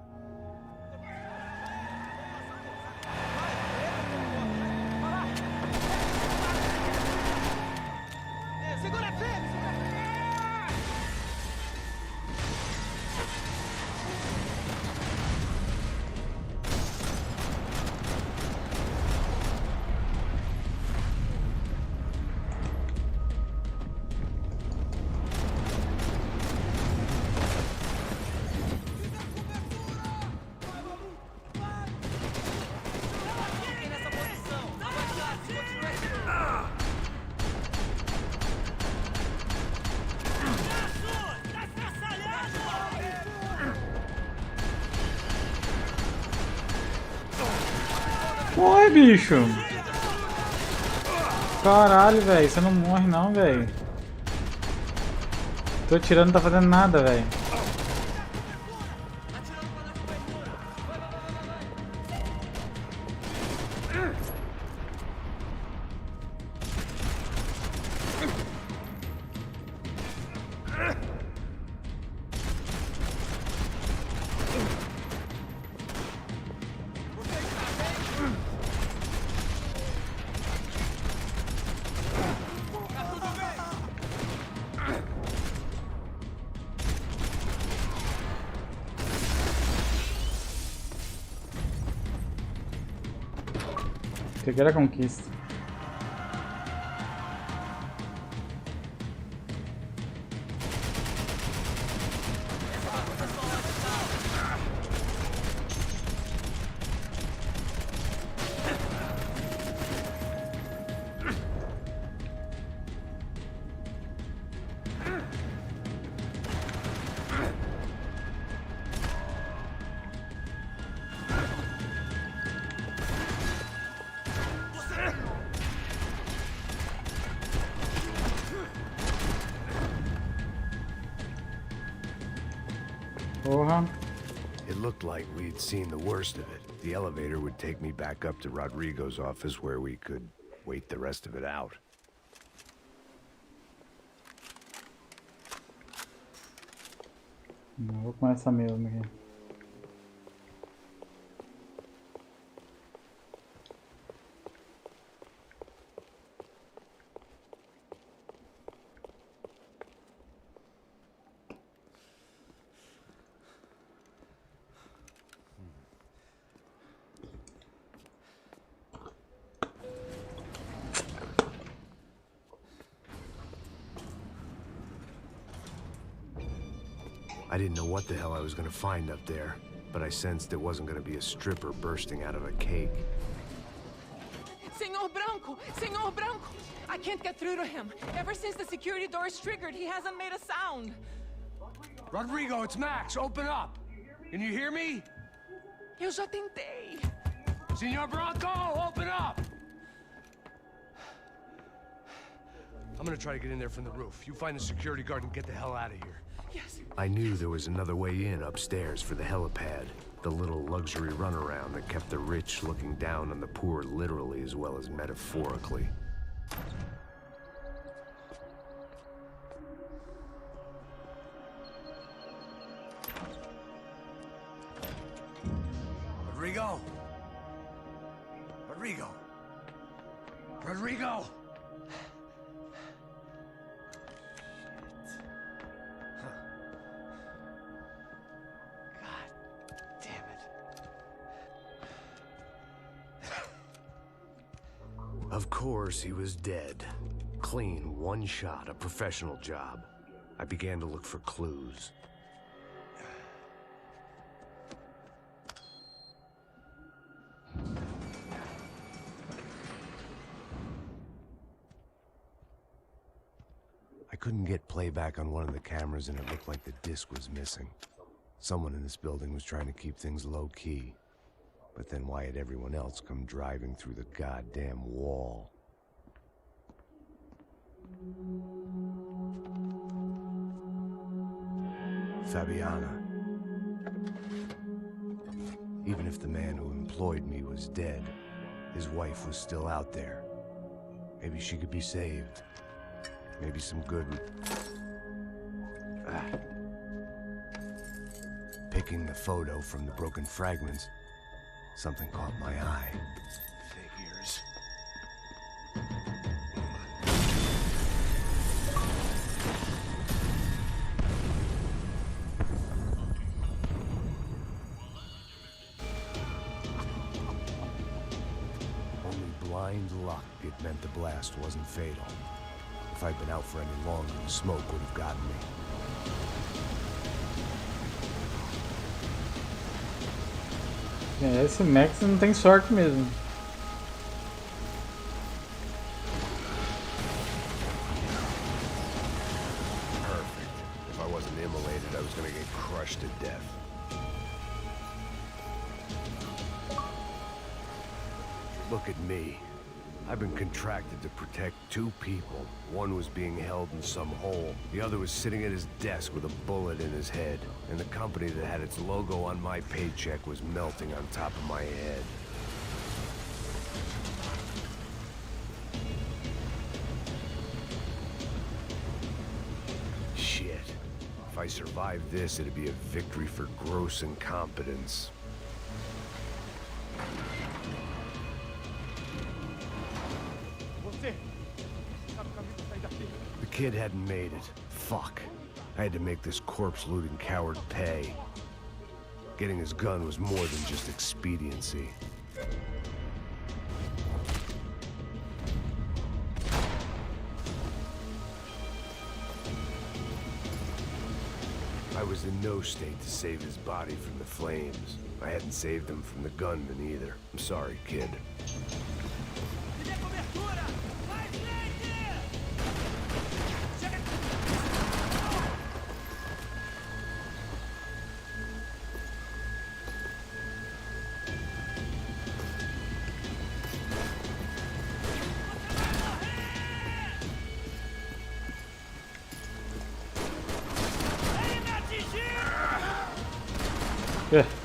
Morre, bicho. Caralho, velho. Você não morre não, velho. Tô atirando, não tá fazendo nada, velho. Pegar a conquista. It looked like we'd seen the worst of it. The elevator would take me back up to Rodrigo's office where we could wait the rest of it out. Vou com essa mesmo aqui. I didn't know what the hell I was gonna find up there, but I sensed it wasn't gonna be a stripper bursting out of a cake. Senor Branco! Senor Branco! I can't get through to him. Ever since the security door is triggered, he hasn't made a sound. Rodrigo, it's Max. Open up. Can you hear me? Eu já tentei. Senor Branco, open up! I'm gonna try to get in there from the roof. You find the security guard and get the hell out of here. Yes. I knew there was another way in upstairs for the helipad, the little luxury runaround that kept the rich looking down on the poor literally as well as metaphorically. Rodrigo! Rodrigo! Rodrigo! Of course, he was dead. Clean, one shot, a professional job. I began to look for clues. I couldn't get playback on one of the cameras and it looked like the disc was missing. Someone in this building was trying to keep things low-key. But then why had everyone else come driving through the goddamn wall? Fabiana. Even if the man who employed me was dead, his wife was still out there. Maybe she could be saved. Maybe some good would... Picking the photo from the broken fragments, something caught my eye. Figures. Only blind luck it meant the blast wasn't fatal. If I'd been out for any longer, the smoke would have gotten me. Esse Max não tem sorte mesmo. Perfect. If I wasn't immolated, I was gonna get crushed to death. Look at me. I've been contracted to protect two people. One was being held in some hole. The other was sitting at his desk with a bullet in his head. And the company that had its logo on my paycheck was melting on top of my head. Shit. If I survived this, it'd be a victory for gross incompetence. The kid hadn't made it. Fuck. I had to make this corpse-looting coward pay. Getting his gun was more than just expediency. I was in no state to save his body from the flames. I hadn't saved him from the gunman either. I'm sorry, kid.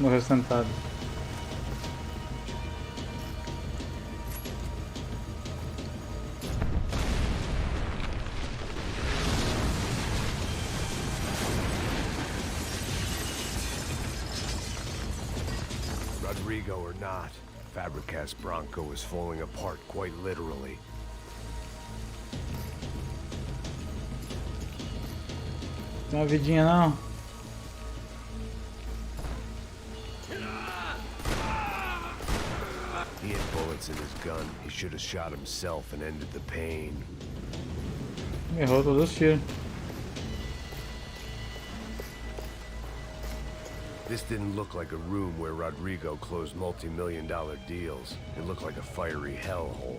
Morreu sentado. Rodrigo or not, Fabricas Bronco was falling apart quite literally. Tem uma vidinha não? He had bullets in his gun. He should have shot himself and ended the pain. Errou todos os tiros. This didn't look like a room where Rodrigo closed multi-million-dollar deals. It looked like a fiery hellhole.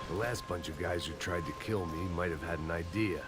The last bunch of guys who tried to kill me might have had an idea.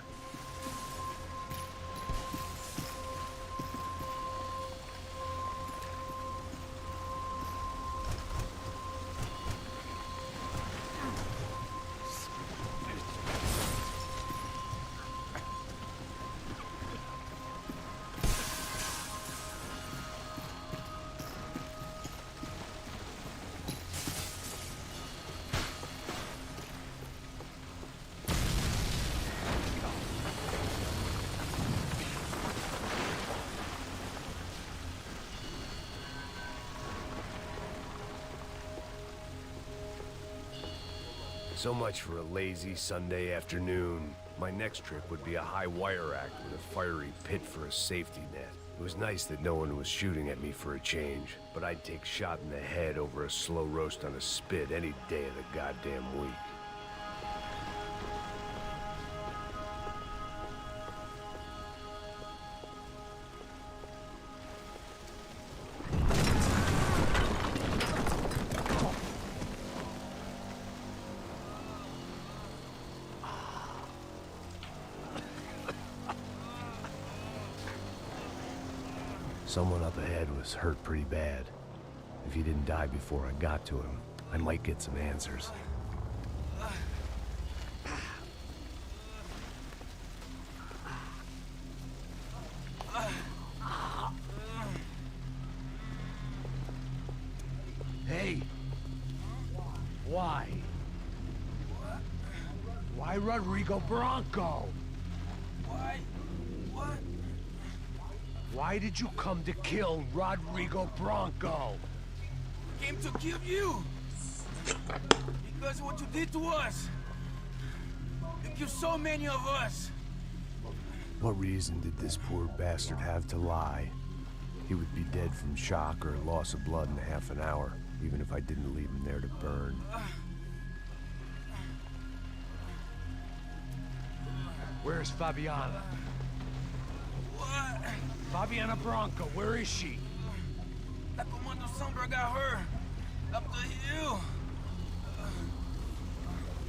So much for a lazy Sunday afternoon. My next trip would be a high wire act with a fiery pit for a safety net. It was nice that no one was shooting at me for a change, but I'd take shot in the head over a slow roast on a spit any day of the goddamn week. Someone up ahead was hurt pretty bad. If he didn't die before I got to him, I might get some answers. Hey! Why? Why Rodrigo Bronco? Why? What? Why did you come to kill Rodrigo Bronco? Came to kill you. Because what you did to us. You killed so many of us. What reason did this poor bastard have to lie? He would be dead from shock or loss of blood in half an hour. even if I didn't leave him there to burn. Where's Fabiana? What? Fabiana Branco, where is she? That Comando Sombra got her. Up the hill.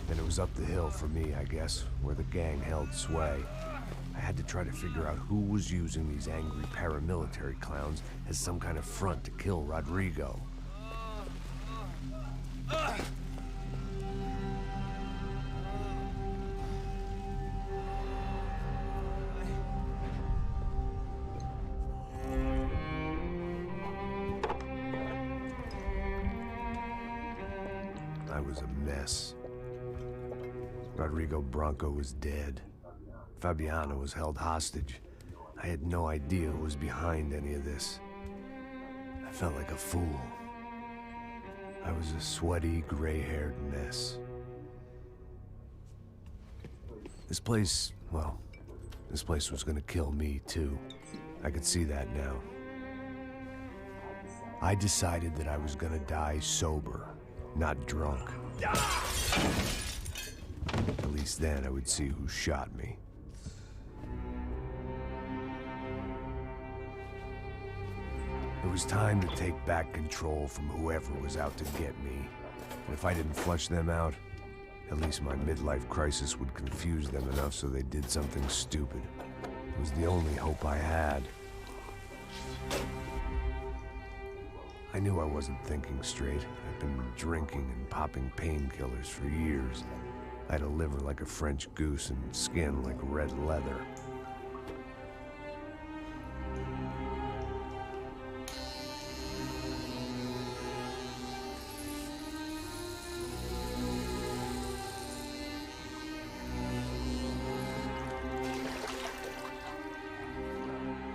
And it was up the hill for me, I guess, where the gang held sway. I had to try to figure out who was using these angry paramilitary clowns as some kind of front to kill Rodrigo. I was a mess. Rodrigo Branco was dead. Fabiana was held hostage. I had no idea who was behind any of this. I felt like a fool. I was a sweaty, gray-haired mess. This place, well, this place was gonna kill me too. I could see that now. I decided that I was gonna die sober, not drunk. At least then I would see who shot me. It was time to take back control from whoever was out to get me. And if I didn't flush them out, at least my midlife crisis would confuse them enough so they did something stupid. It was the only hope I had. I knew I wasn't thinking straight. I'd been drinking and popping painkillers for years. I had a liver like a French goose and skin like red leather.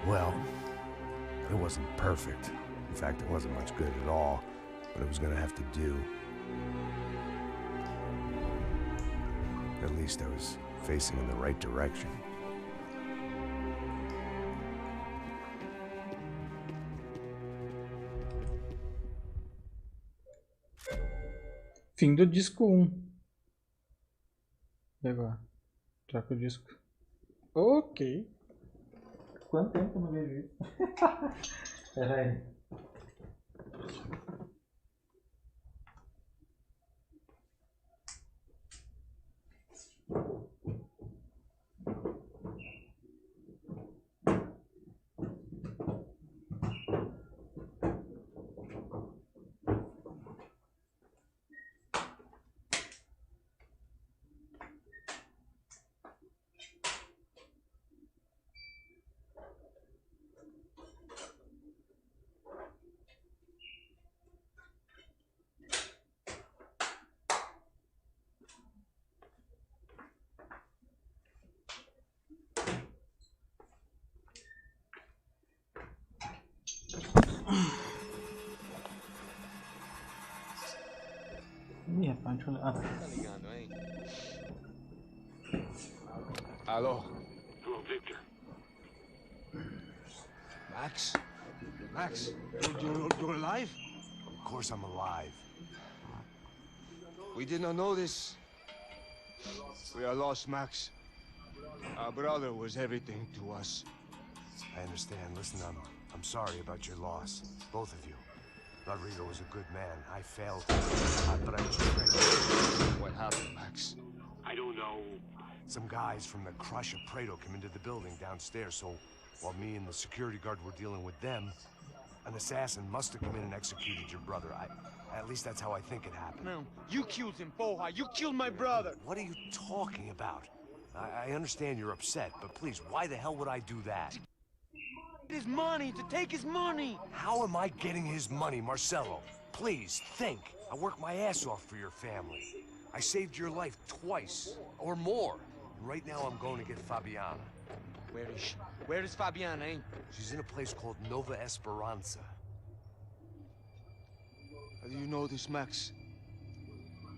Well, it wasn't perfect. In fact, it wasn't much good at all, but it was gonna have to do. At least I was facing in the right direction. Fim do disco 1. E agora? Troca o disco. Ok. Quanto tempo eu não vejo isso? Pera aí. Ih, rapaz, deixa eu olhar. Tá ligando, hein? Alô? Hello, Victor. Max? Max, you're alive? Of course I'm alive. We did not know this. We are lost, Max. Our brother was everything to us. I understand. Listen, I'm sorry about your loss. Both of you. Rodrigo was a good man. I failed. But I was great. What happened, Max? I don't know. Some guys from the Crush of Prado came into the building downstairs, so while me and the security guard were dealing with them, an assassin must have come in and executed your brother. At least that's how I think it happened. No, you killed him, Boha. You killed my brother. What are you talking about? I understand you're upset, but please, why the hell would I do that? His money, to take his money. How am I getting his money, Marcelo? Please, think. I worked my ass off for your family. I saved your life twice, or more. And right now I'm going to get Fabiana. Where is she? Where is Fabiana, eh? She's in a place called Nova Esperanza. How do you know this, Max?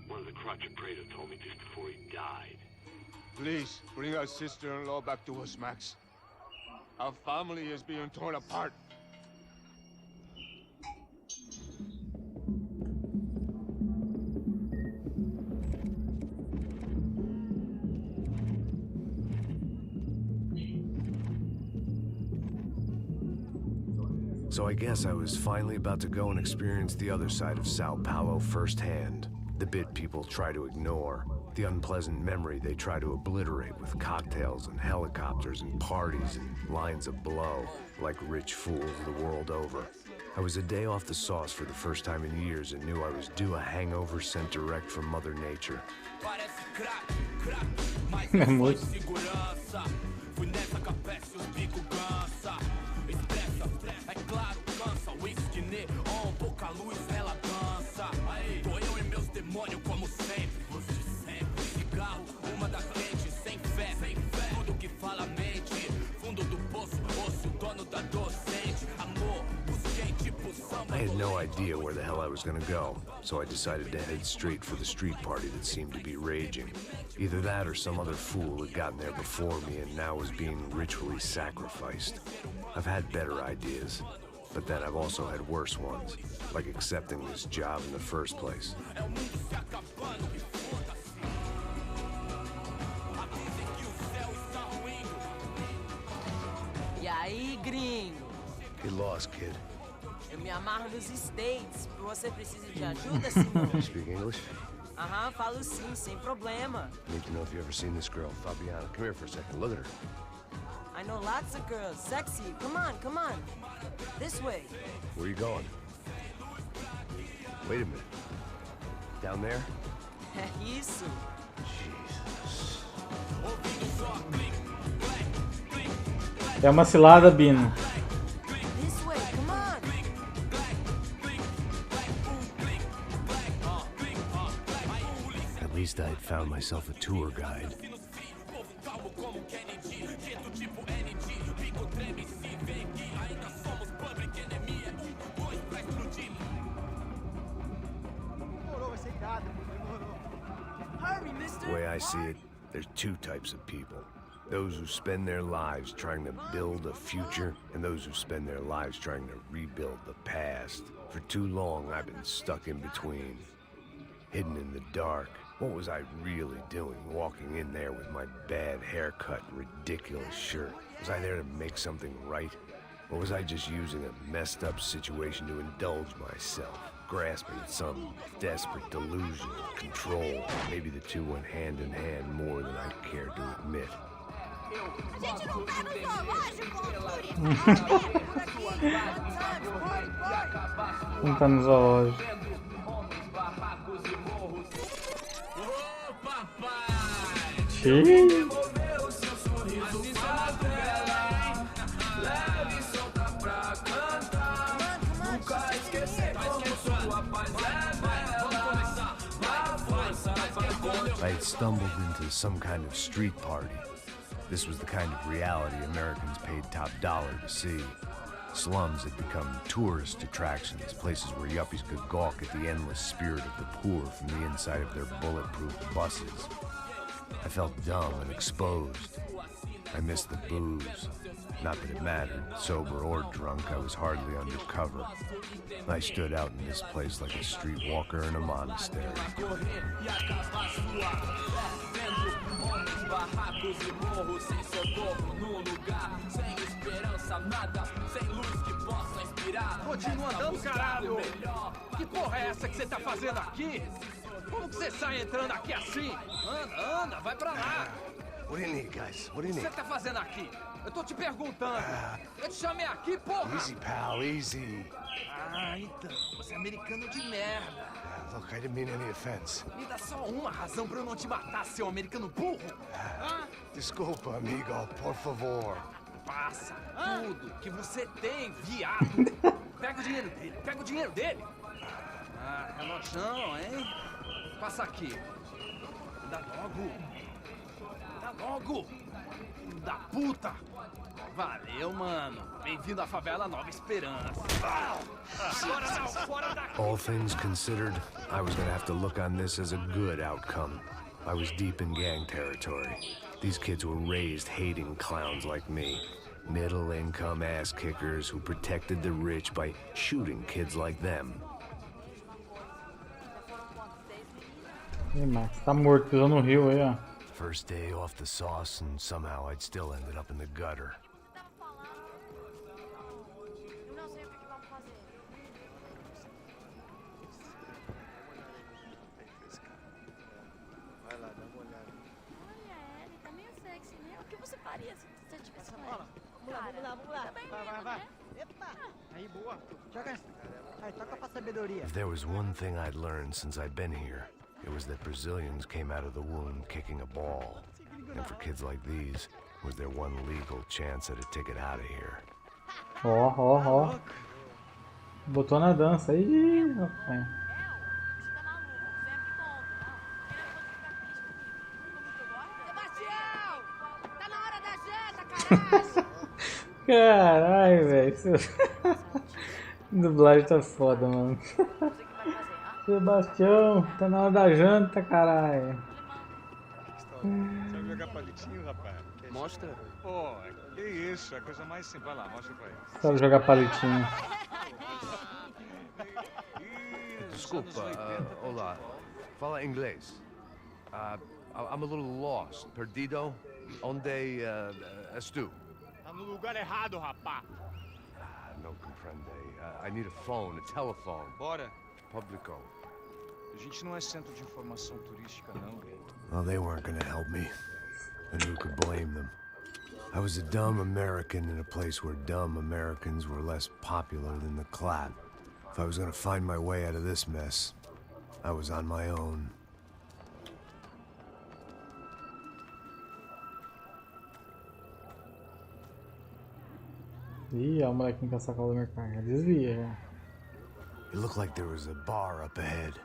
One of the Crotch of Prado told me just before he died. Please, bring our sister-in-law back to us, Max. Our family is being torn apart. So I guess I was finally about to go and experience the other side of Sao Paulo firsthand. The bit people try to ignore. The unpleasant memory they try to obliterate with cocktails and helicopters and parties and lines of blow, like rich fools the world over. I was a day off the sauce for the first time in years and knew I was due a hangover sent direct from Mother Nature. I had no idea where the hell I was gonna go, so I decided to head straight for the street party that seemed to be raging. Either that or some other fool had gotten there before me and now was being ritually sacrificed. I've had better ideas, but then I've also had worse ones, like accepting this job in the first place. E aí, gringo? Get lost, kid. Eu me amarro nos States. Você precisa de ajuda, Simão? You speak English? Aham, falo sim, sem problema. Need to know if you ever seen this girl, Fabiana. Come here for a second. Look at her. I know lots of girls. Sexy. Come on, come on. This way. Where are you going? Wait a minute. Down there? É isso. Jesus. É uma cilada, Bino. This way, come on. At least I had found myself a tour guide. The way I see it, there's two types of people. Those who spend their lives trying to build a future, and those who spend their lives trying to rebuild the past. For too long, I've been stuck in between. Hidden in the dark. What was I really doing, walking in there with my bad haircut and ridiculous shirt? Was I there to make something right? Or was I just using a messed up situation to indulge myself, grasping at some desperate delusion of control? Maybe the two went hand in hand more than I cared to admit. A gente não tá no zoológico, Não tá no zoológico. Xiii. I had stumbled into some kind of street party. This was the kind of reality Americans paid top dollar to see. Slums had become tourist attractions, places where yuppies could gawk at the endless spirit of the poor from the inside of their bulletproof buses. I felt dumb and exposed. I missed the booze. Not that it mattered, sober or drunk, I was hardly undercover. I stood out in this place like a streetwalker in a monastery. Continua andando, caralho! Que porra é essa que você tá fazendo aqui? Como que você sai entrando aqui assim? Anda, anda, vai pra lá! What do you need, guys? What do you O que need? você tá fazendo aqui? Eu tô te perguntando. Eu te chamei aqui, porra! Easy, pal, easy. Ah, então. Você é americano de merda. Look, I didn't mean any offense. Me dá só uma razão pra eu não te matar, seu americano burro. Desculpa, amigo, por favor. Passa tudo que você tem, viado. Pega o dinheiro dele, pega o dinheiro dele. Ah, relojão, hein? Passa aqui. Dá logo. Dá logo. Da puta. Valeu, mano. Bem-vindo à favela Nova Esperança. Agora não, fora daqui. All things considered, I was gonna have to look on this as a good outcome. I was deep in gang territory. These kids were raised hating clowns like me. Middle-income ass-kickers who protected the rich by shooting kids like them. Ih, Max, tá morto, pisou no rio aí, ó. First day off the sauce, and somehow I'd still ended up in the gutter. vamos lá. Vai. Epa. Aí, boa. Joga. Aí, toca pra sabedoria. If there was one thing I'd learned since I'd been here, it was that Brazilians came out of the womb kicking a ball. And for kids like these, was their one legal chance at a ticket out of here. Ó. Botou na dança. Ih, rapaz. Caralho, velho. Dublagem tá foda, mano. Sebastião, tá na hora da janta, caralho. Sabe jogar palitinho, rapaz? Mostra. Pô, que isso, é a coisa mais simples. Vai lá, mostra pra ele. Sabe jogar palitinho. Desculpa, olá. Fala inglês. I'm a little lost. Perdido? Onde estou? Tá no lugar errado, rapaz. Não compreende. I need a phone, a telephone. Bora. Publico. A gente não é centro de informação turística, não, velho. Well, they weren't gonna help me. And who could blame them? I was a dumb American in a place where dumb Americans were less popular than the clap. If I was gonna find my way out of this mess, I was on my own. Ih, ó, o molequinho com a sacola do mercado. Desvia, já. It looked like there was a bar up ahead.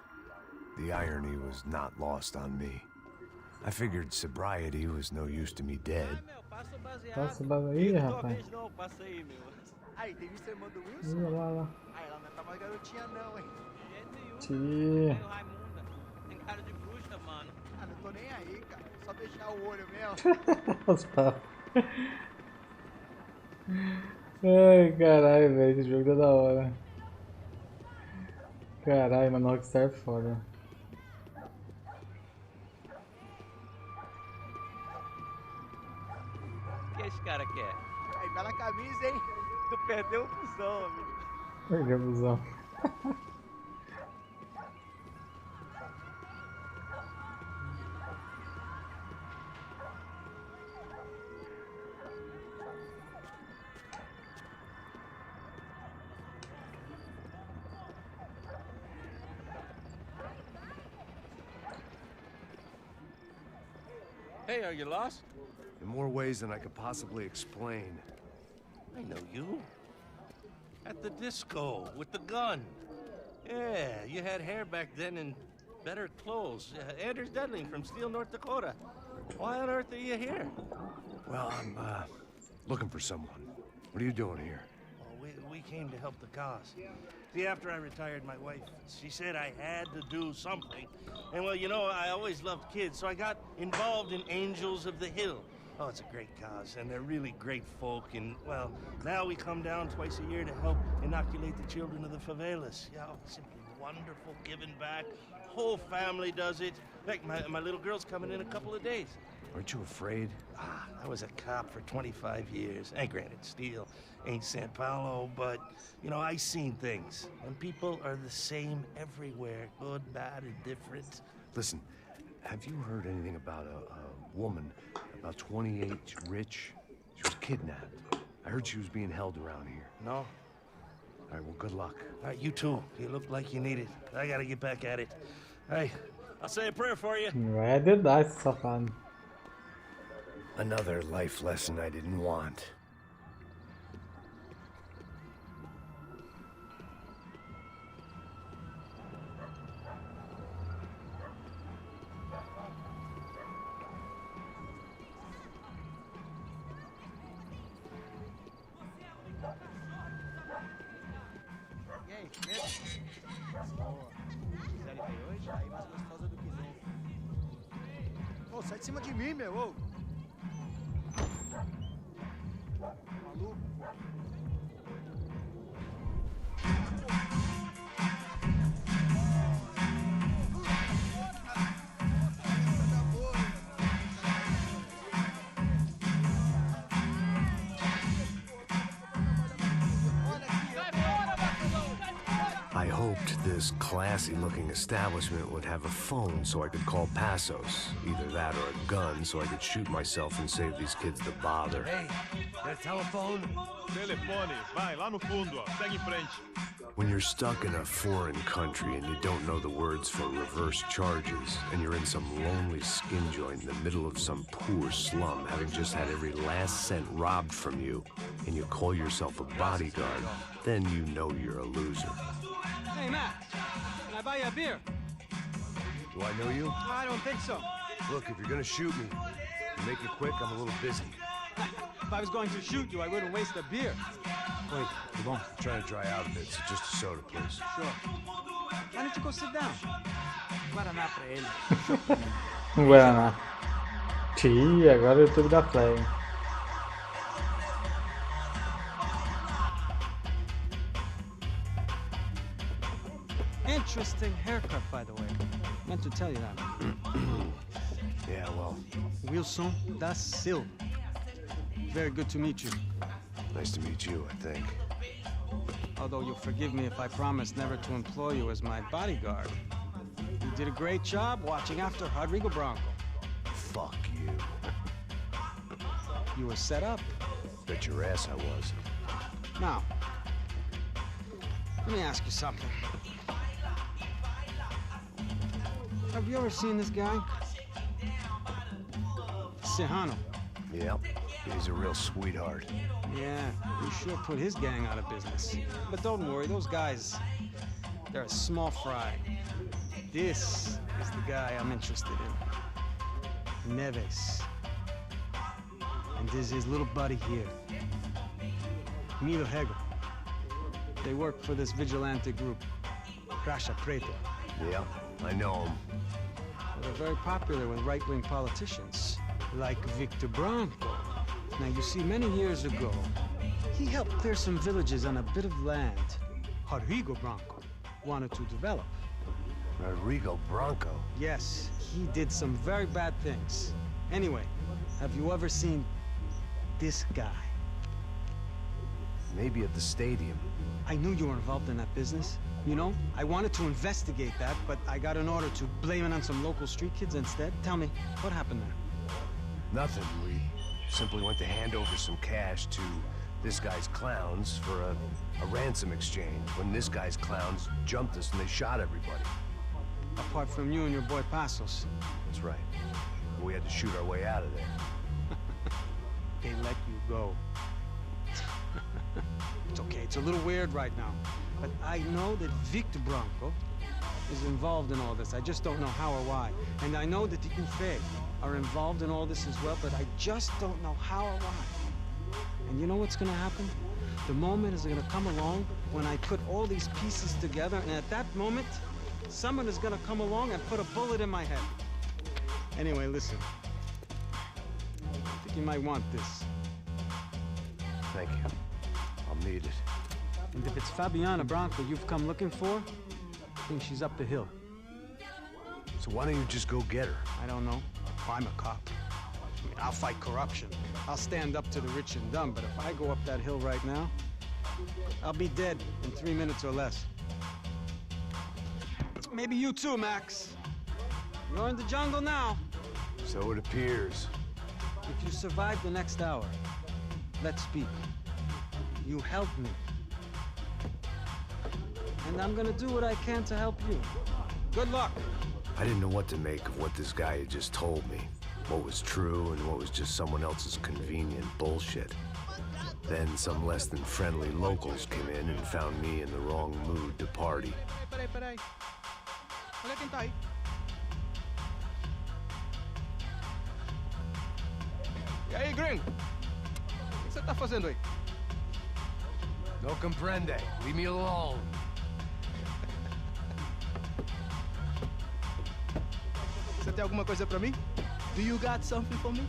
The irony was not lost on me. I figured sobriety was no use to me dead. Passa o bagulho aí, rapaz. Aí, tem visto a irmã do Wilson? Ih, lá. Aí, ela não tá mais garotinha não, hein? Tia. Tem cara de bruxa, mano. Ah, não tô nem aí, cara. Só deixar o olho mesmo. Os papos. Ai, caralho, velho. Esse jogo tá da hora. Caralho, mano, Rockstar é foda. O que esse cara quer? Aí, bela camisa, hein? Tu perdeu o busão, amigo. Perdeu o busão. Hey, are you lost? In more ways than I could possibly explain. I know you. At the disco, with the gun. Yeah, you had hair back then and better clothes. Anders Dudling from Steele, North Dakota. Why on earth are you here? Well, I'm, looking for someone. What are you doing here? Well, we came to help the cause. See, after I retired, my wife, she said I had to do something. And, well, you know, I always loved kids, so I got involved in Angels of the Hill. Oh, it's a great cause, and they're really great folk. And, well, now we come down twice a year to help inoculate the children of the favelas. Yeah, simply wonderful, giving back. Whole family does it. In fact, my little girl's coming in a couple of days. Aren't you afraid? I was a cop for 25 years. And granted, Steele ain't San Paulo, but, you know, I seen things. And people are the same everywhere. Good, bad, and different. Listen, have you heard anything about a woman, about 28, rich? She was kidnapped. I heard she was being held around here. No? All right, well, good luck. All right, you too. You look like you need it. I gotta get back at it. Hey, I'll say a prayer for you. Vai dedar esse safado. Another life lesson I didn't want. E aí, beleza? Boa. Série tem hoje? Aí mais gostosa do que nunca. Ô, sai de cima de mim, meu, ô. Maluco. I hoped this classy-looking establishment would have a phone so I could call Passos. Either that or a gun so I could shoot myself and save these kids the bother. Hey, got a telephone? Telefone, vai, lá no fundo, ó. Segue em frente. When you're stuck in a foreign country and you don't know the words for reverse charges, and you're in some lonely skin joint in the middle of some poor slum, having just had every last cent robbed from you, and you call yourself a bodyguard, then you know you're a loser. Hey, Matt, can I buy you a beer? Do I know you? I don't think so. Look, if you're gonna shoot me, make it quick, I'm a little busy. If I was going to shoot you, I wouldn't waste a beer. Wait, come on. I'm trying to dry out a bit, so just a soda, please. Sure. Why don't you go sit down? Guaraná pra ele. Guaraná. Ih, agora o YouTube dá play. Interesting haircut, by the way. Meant to tell you that. Yeah, well. Wilson da Silva. Very good to meet you. Nice to meet you, I think. Although you'll forgive me if I promise never to employ you as my bodyguard. You did a great job watching after Rodrigo Branco. Fuck you. You were set up. Bet your ass I was. Now, let me ask you something. Have you ever seen this guy? Serrano. Yep. He's a real sweetheart. Yeah, he sure put his gang out of business. But don't worry, those guys, they're a small fry. This is the guy I'm interested in. Neves. And this is his little buddy here. Milo Hegel. They work for this vigilante group, Crasha Preto. Yeah, I know him. Well, they're very popular with right-wing politicians, like Victor Branco. Now, you see, many years ago, he helped clear some villages on a bit of land Rodrigo Branco wanted to develop. Rodrigo Branco? Yes, he did some very bad things. Anyway, have you ever seen this guy? Maybe at the stadium. I knew you were involved in that business. You know, I wanted to investigate that, but I got an order to blame it on some local street kids instead. Tell me, what happened there? Nothing. We simply went to hand over some cash to this guy's clowns for a ransom exchange when this guy's clowns jumped us and they shot everybody. Apart from you and your boy Passos. That's right. We had to shoot our way out of there. They let you go. It's okay, it's a little weird right now. But I know that Victor Branco is involved in all this. I just don't know how or why. And I know that the UFE are involved in all this as well, but I just don't know how or why. And you know what's gonna happen? The moment is gonna come along when I put all these pieces together, and at that moment, someone is gonna come along and put a bullet in my head. Anyway, listen. I think you might want this. Thank you. I'll need it. And if it's Fabiana Branco you've come looking for, I think she's up the hill. So why don't you just go get her? I don't know. I'm a cop. I mean, I'll fight corruption. I'll stand up to the rich and dumb, but if I go up that hill right now, I'll be dead in 3 minutes or less. Maybe you too, Max. You're in the jungle now. So it appears. If you survive the next hour, let's speak. You help me. And I'm gonna do what I can to help you. Good luck. I didn't know what to make of what this guy had just told me. What was true and what was just someone else's convenient bullshit. Then some less than friendly locals came in and found me in the wrong mood to party. Peraí. Olha quem tá aí. E aí, gringo? O que você tá fazendo aí? No comprende. Leave me alone. Você tem alguma coisa pra mim? Do you got something for me?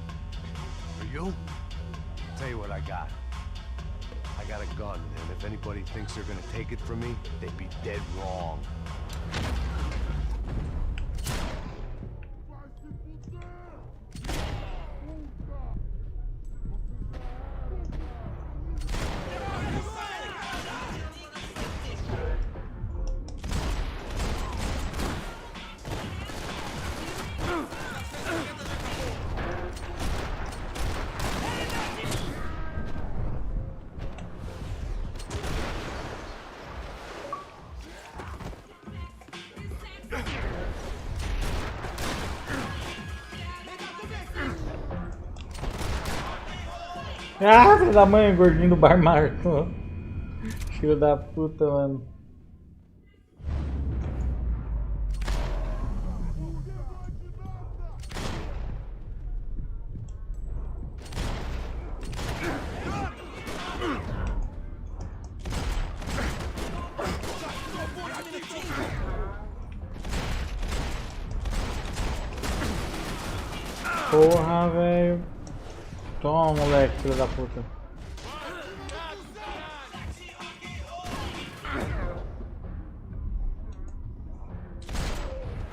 For you? I'll tell you what I got. I got a gun, and if anybody thinks they're gonna take it from me, they'd be dead wrong. Ah, filho da mãe, gordinho do bar marcou. Filho da puta, mano. Porra, velho. Toma, moleque, filho da puta.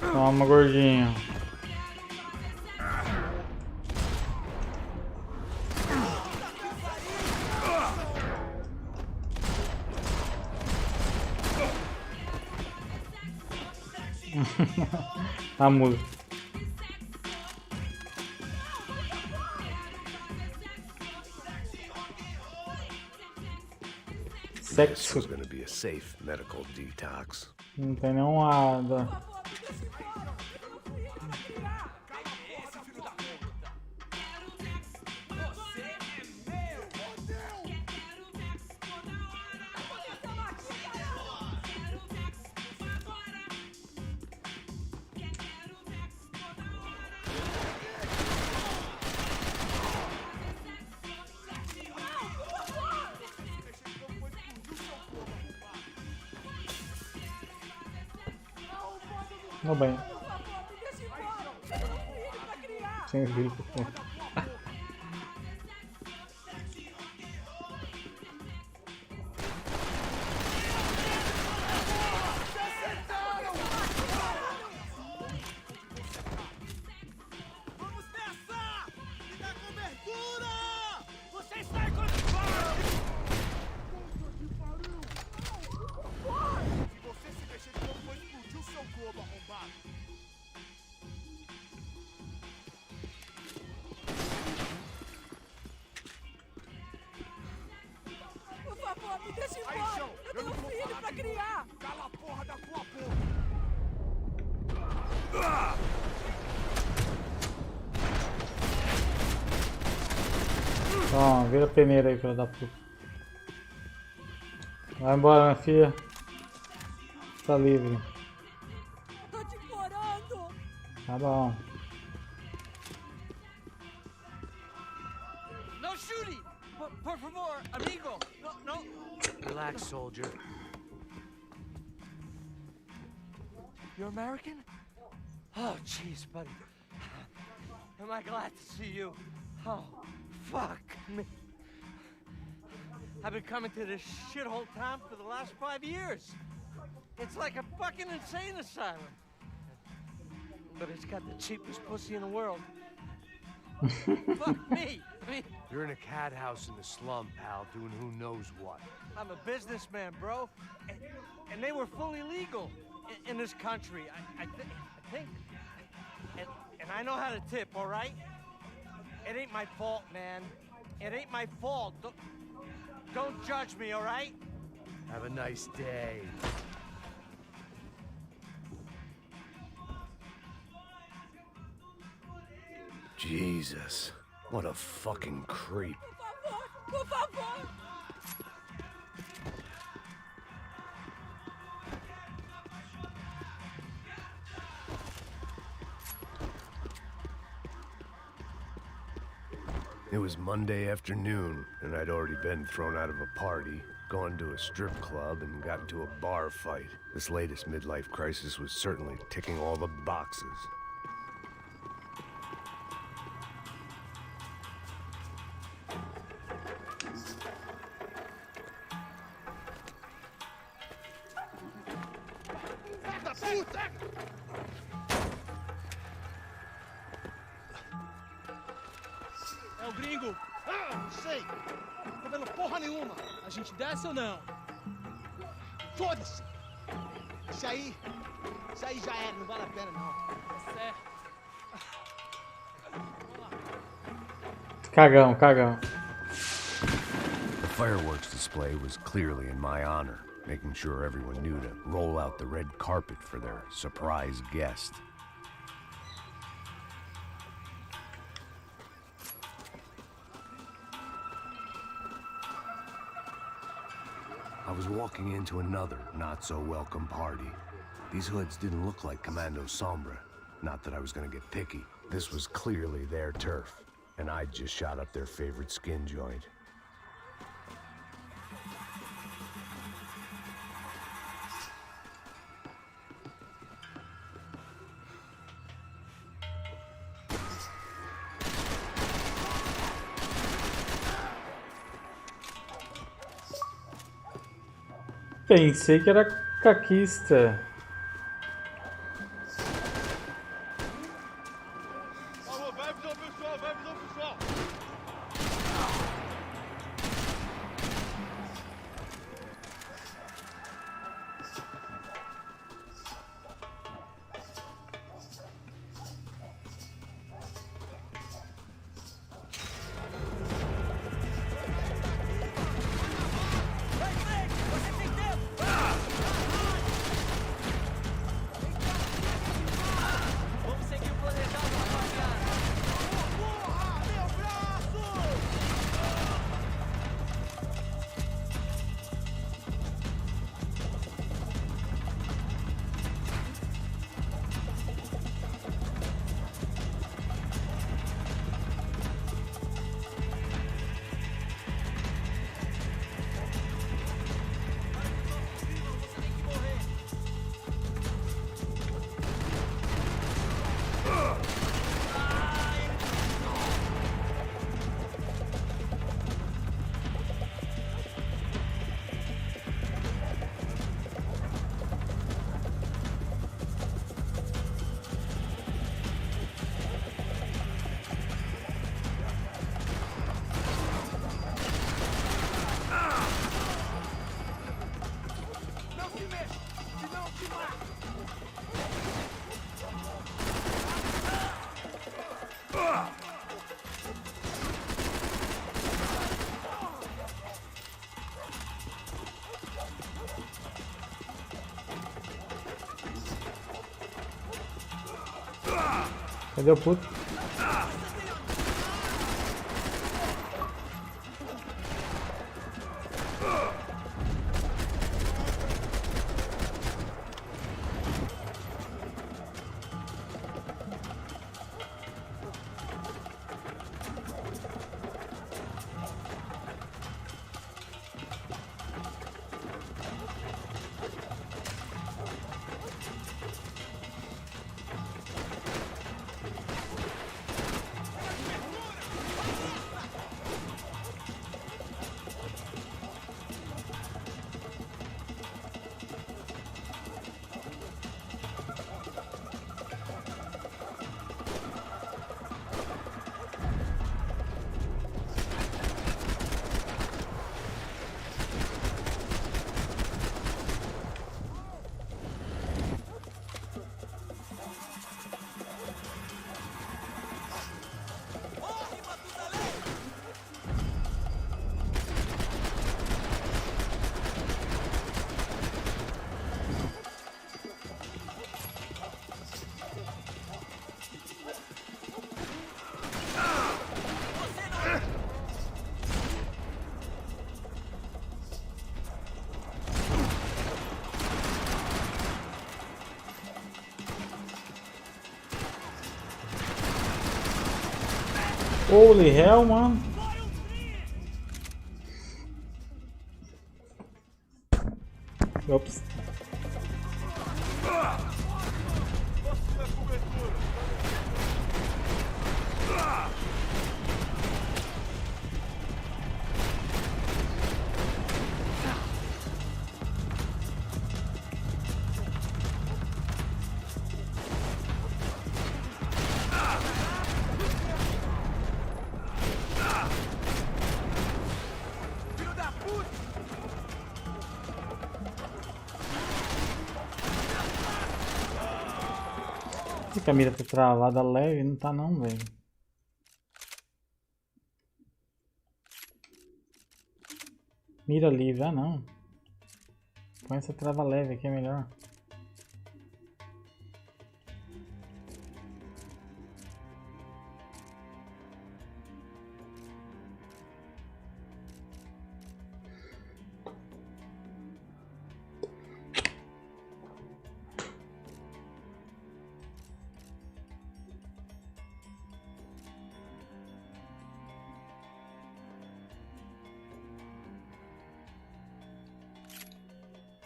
Toma, gordinho. A música. This was going to be a safe medical detox. Não tem nenhuma. No banho. Sem grito. Ó, vira a peneira aí, filho da puta. Vai embora, minha filha. Tá livre. Tô te implorando. Tá bom. No shooting! Por favor, amigo! No. Relax, soldier. You're American? Oh, jeez, buddy. Am I glad to see you? Oh, fuck me. I've been coming to this shithole town for the last 5 years. It's like a fucking insane asylum. But it's got the cheapest pussy in the world. Fuck me. I mean, You're in a cat house in the slum, pal, doing who knows what. I'm a businessman, bro. And they were fully legal in this country. I think. And I know how to tip, all right? It ain't my fault, man. It ain't my fault. Don't judge me, all right? Have a nice day. Jesus, what a fucking creep. Por favor. It was Monday afternoon, and I'd already been thrown out of a party, gone to a strip club, and got into a bar fight. This latest midlife crisis was certainly ticking all the boxes. É o gringo. Ah, não sei. Não tô vendo porra nenhuma. A gente desce ou não? Foda-se. Isso aí já era, não vale a pena não. Tá certo. Cagão, cagão. The fireworks display was clearly in my honor, making sure everyone knew to roll out the red carpet for their surprise guest. I was walking into another not-so-welcome party. These hoods didn't look like Commando Sombra. Not that I was gonna get picky. This was clearly their turf, and I'd just shot up their favorite skin joint. Pensei que era caquista. Vai avisar o pessoal, vai avisar o pessoal. Cadê o puto? Holy hell, mano. Ops. A mira tá travada leve, não tá não, velho. Mira livre, ah não. Põe essa trava leve aqui, é melhor.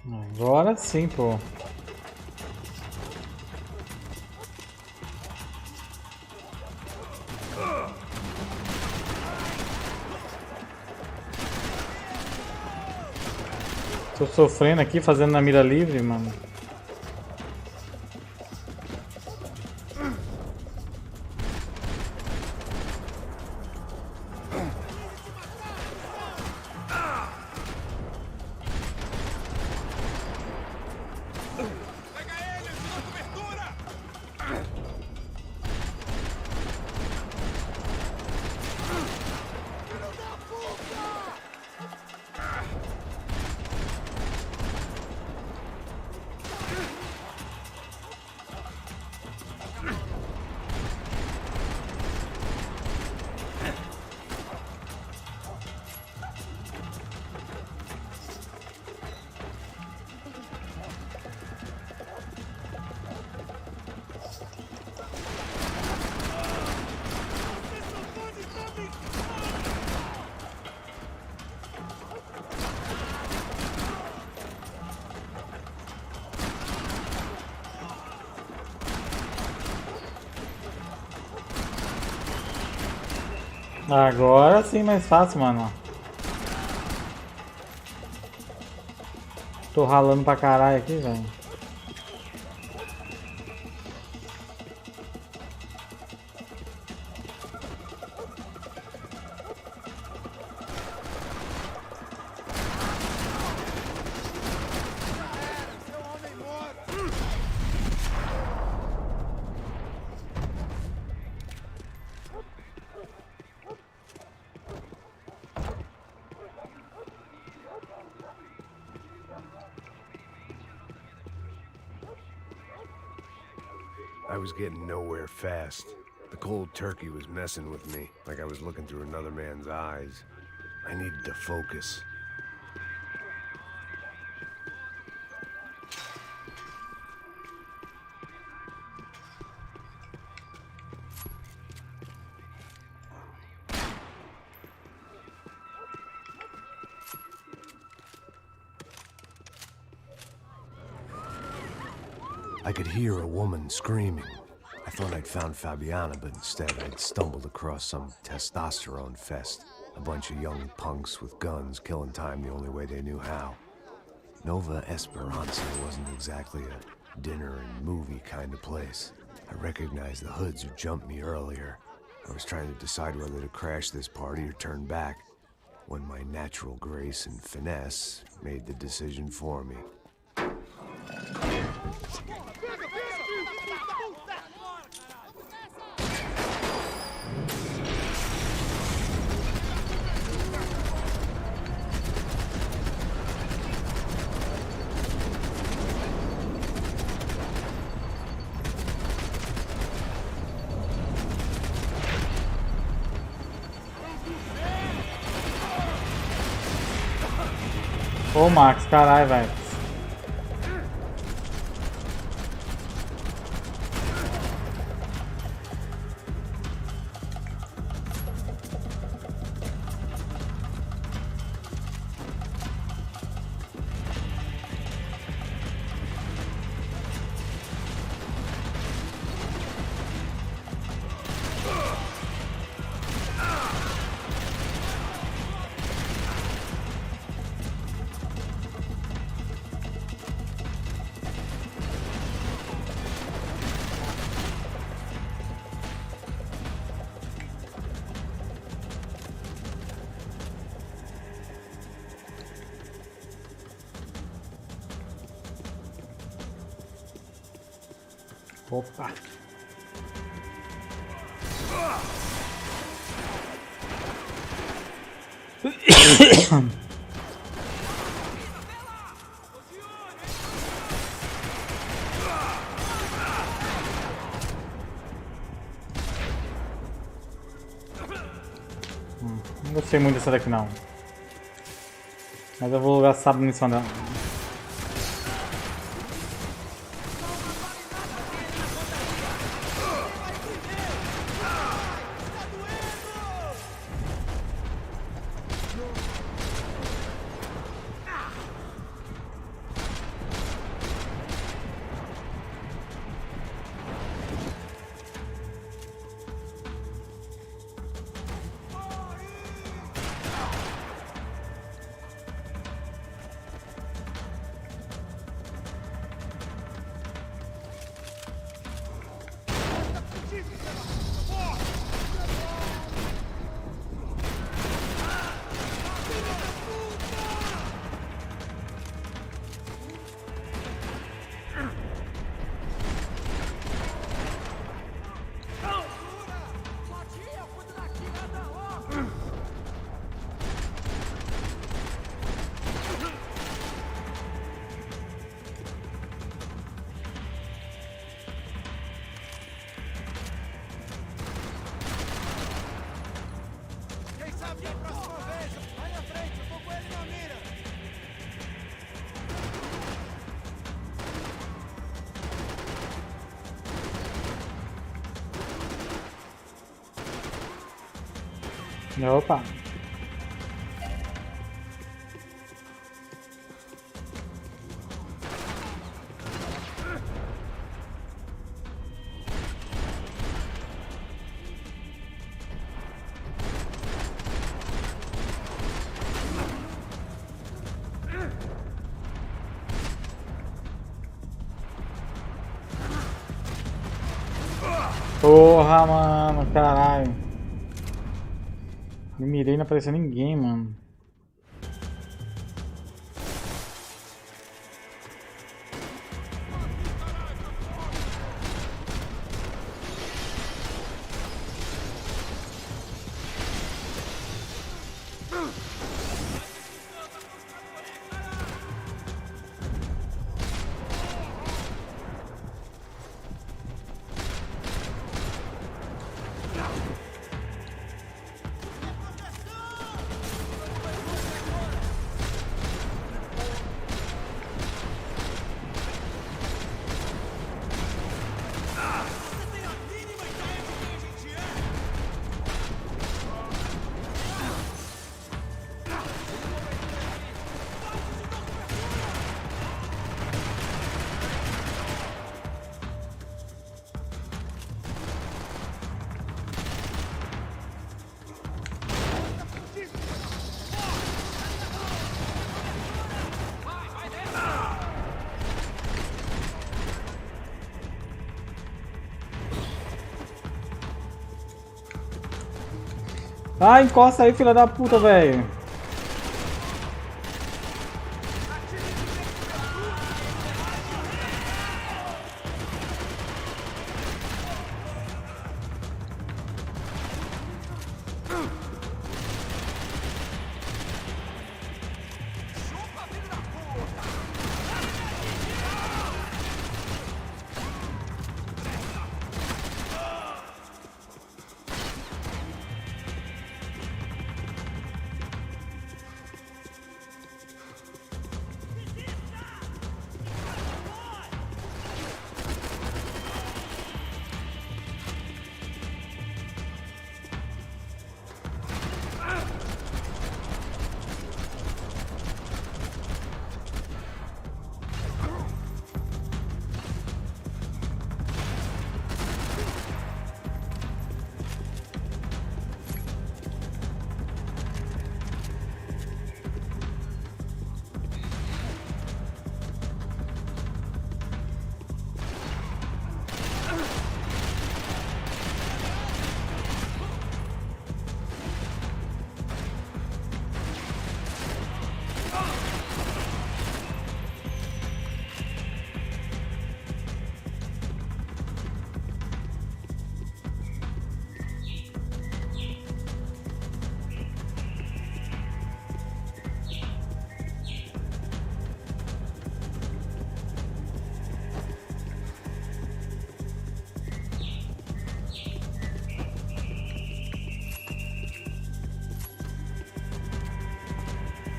Agora sim, pô. Tô sofrendo aqui, fazendo na mira livre, mano. Agora sim, mais fácil, mano. Tô ralando pra caralho aqui, velho. I was getting nowhere fast. The cold turkey was messing with me, like I was looking through another man's eyes. I needed to focus. I could hear a woman screaming. I thought I'd found Fabiana, but instead I'd stumbled across some testosterone fest. A bunch of young punks with guns killing time the only way they knew how. Nova Esperanza wasn't exactly a dinner and movie kind of place. I recognized the hoods who jumped me earlier. I was trying to decide whether to crash this party or turn back, when my natural grace and finesse made the decision for me. Ô Max, caralho, velho. Opa. Não gostei muito dessa daqui não. Mas eu vou gastar a munição dela. Opa. Porra, mano, caralho. Me mirei e não apareceu ninguém, mano. Ah, encosta aí, filha da puta, velho.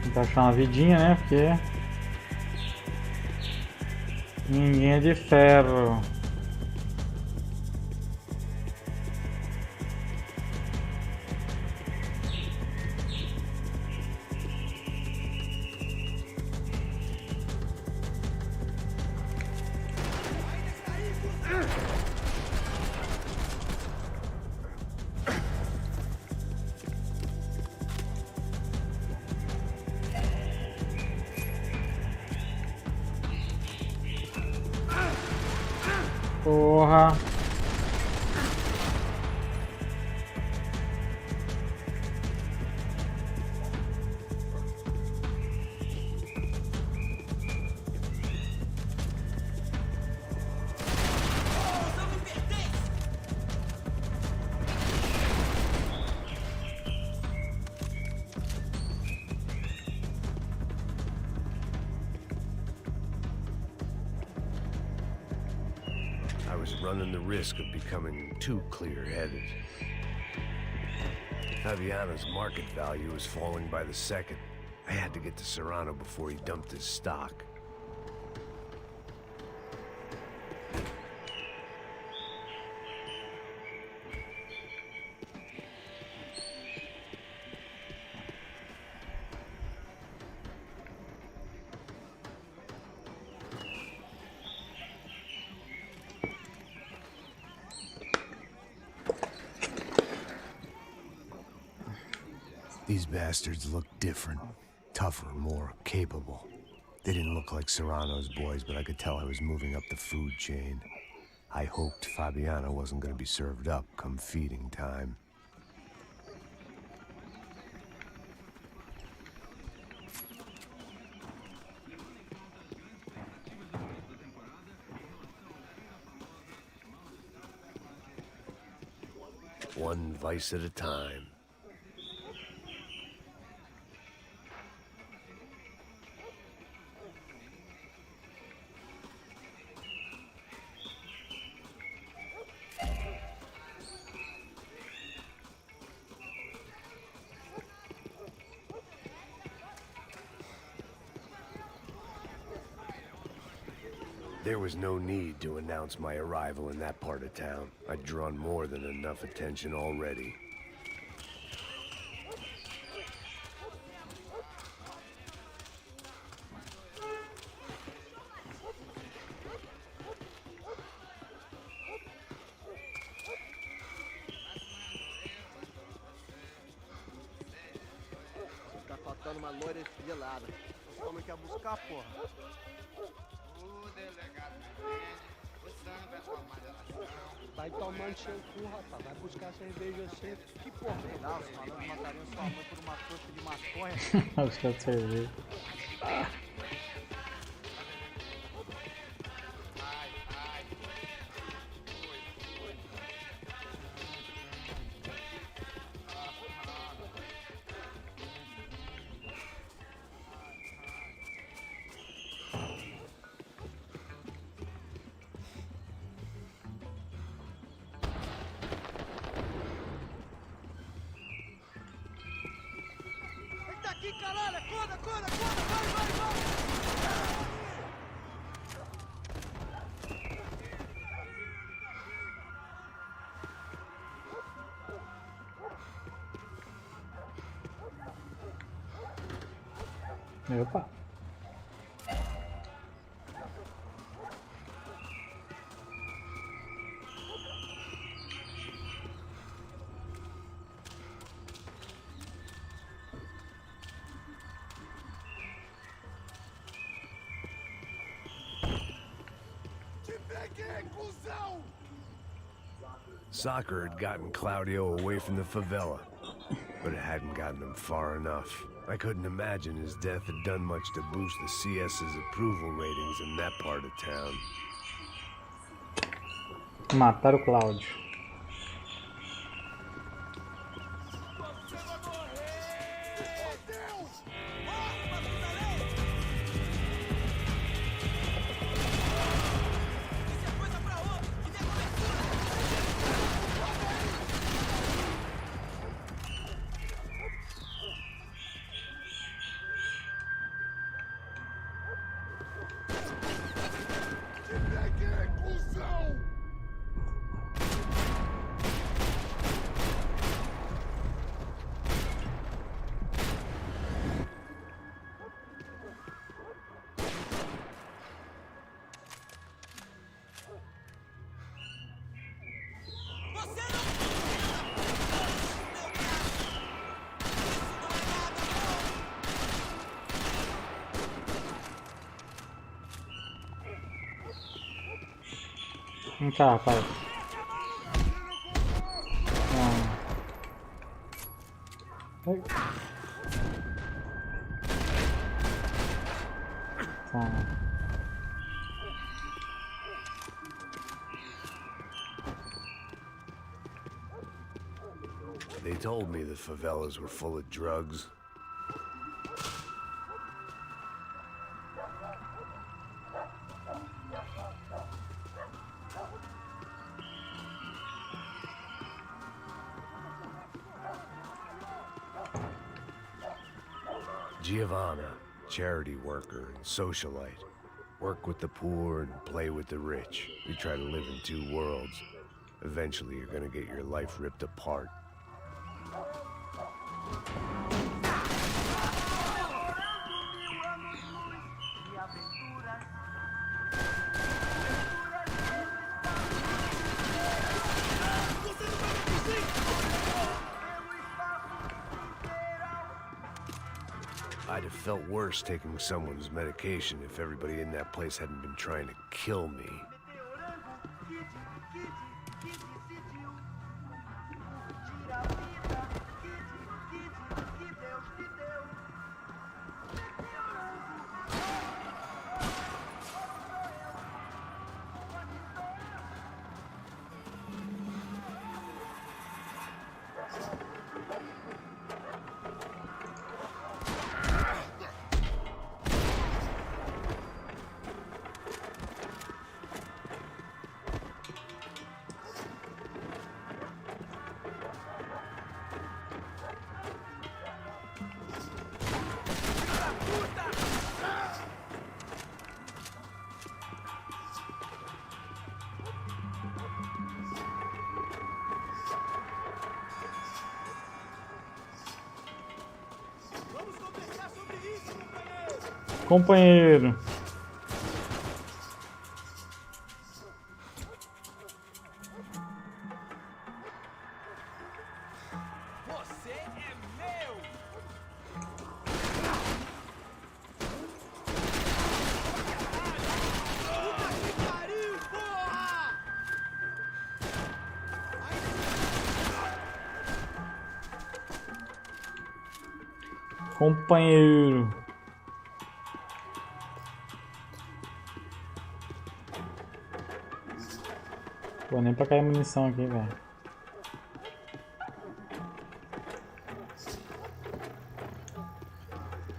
Tentar achar uma vidinha, né? Porque ninguém é de ferro. Porra. I was running the risk of becoming too clear-headed. Fabiano's market value was falling by the second. I had to get to Serrano before he dumped his stock. These bastards looked different, tougher, more capable. They didn't look like Serrano's boys, but I could tell I was moving up the food chain. I hoped Fabiano wasn't going to be served up come feeding time. One vice at a time. There was no need to announce my arrival in that part of town. I'd drawn more than enough attention already. Tá faltando uma loira esfielada. Como é que é buscar, porra? Vai tomando seu cu, rapaz. Vai buscar cerveja sempre. Que porra? Sei lá, os malandros matariam sua mãe por uma trouxa de maconha. Os caras de cerveja. Aqui, caralho! Acorda, acorda, acorda! Vai, vai, vai! Opa! Soccer had gotten Claudio away from the favela, but it hadn't gotten him far enough. I couldn't imagine his death had done much to boost the CS's approval ratings in that part of town. Matar o Cláudio. Vem cá, rapaz. Ai. They told me the favelas were full of drugs. Giovanna, charity worker and socialite. Work with the poor and play with the rich. You try to live in two worlds. Eventually, you're gonna get your life ripped apart. I'd have felt worse taking someone's medication if everybody in that place hadn't been trying to kill me. Companheiro. Você é meu! Puta que pariu, porra! Companheiro. Pô, nem pra cair munição aqui, velho.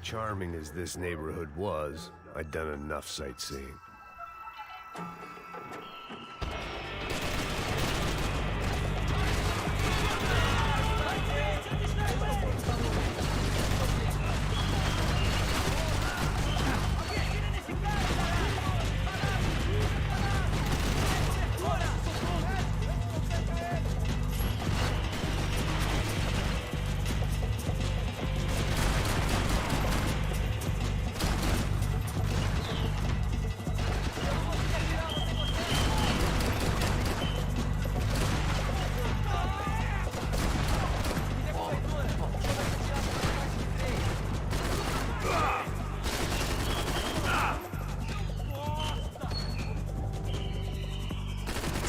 Charming as this neighborhood was, I'd done enough sightseeing.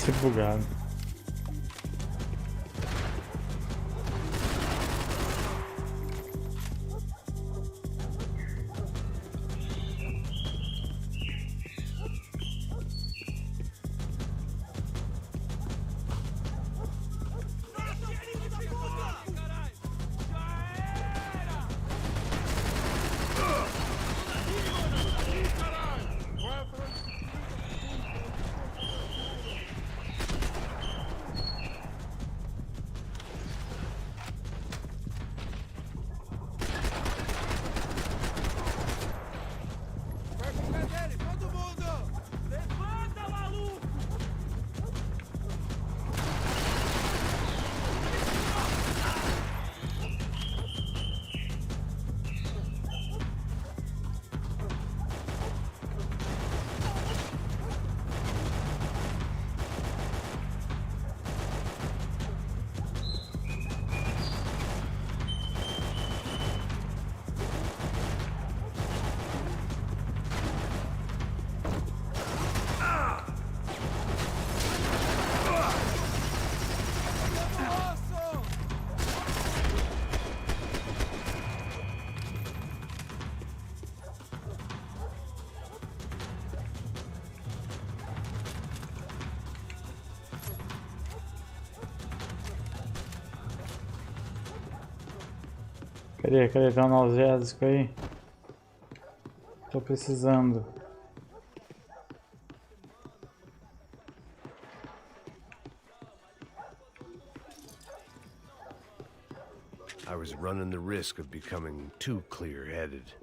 Se bugado. Cadê? Tá um analgésico aí? Tô precisando. I was running the risk of becoming too clear-headed.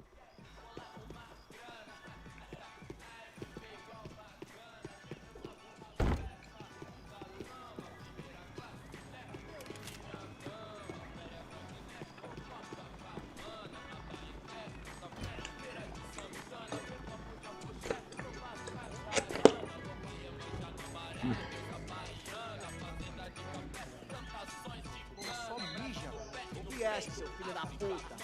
Seu filho da puta!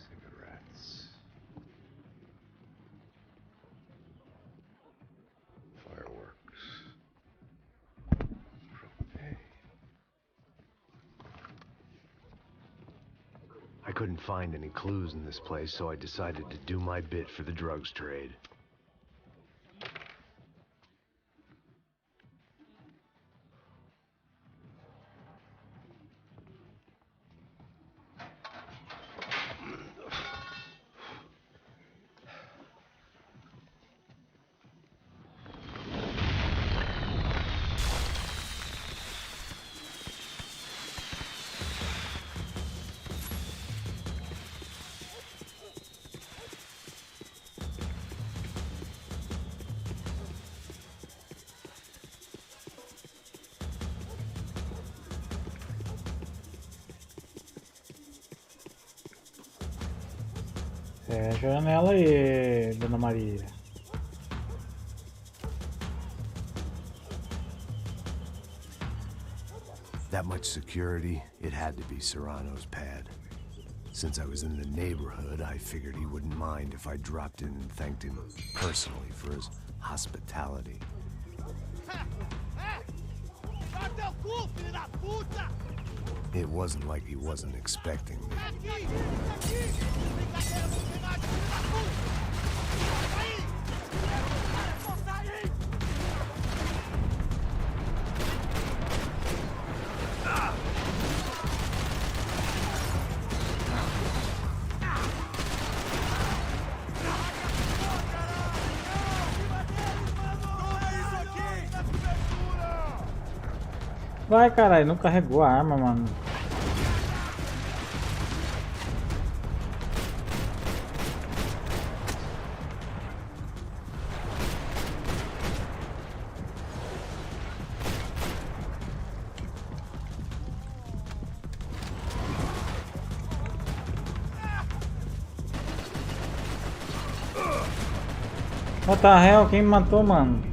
Cigarettes. Fireworks. Propane. I couldn't find any clues in this place, so I decided to do my bit for the drugs trade. Fecha a janela aí, Dona Maria. That much security, it had to be Serrano's pad. Since I was in the neighborhood, I figured he wouldn't mind if I dropped in and thanked him personally for his hospitality. It wasn't like he wasn't expecting me. Vai, caralho, não carregou a arma, mano. What the hell? Quem me matou, mano?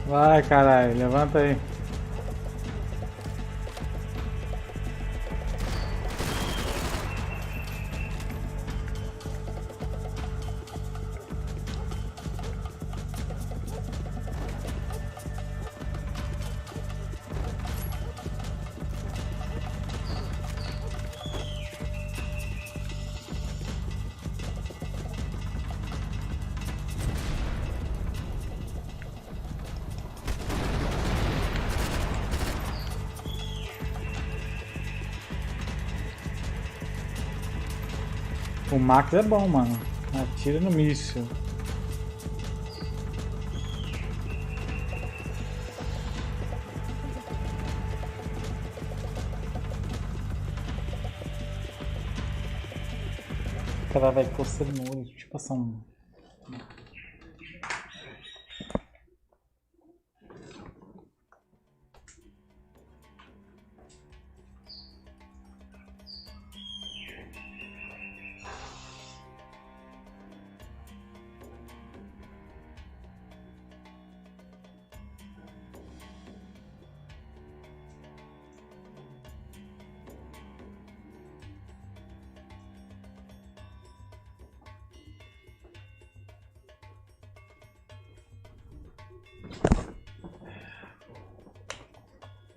Vai, caralho, levanta aí. O Max é bom, mano. Atira no míssil. Cara, vai coçando no olho. Deixa eu passar um.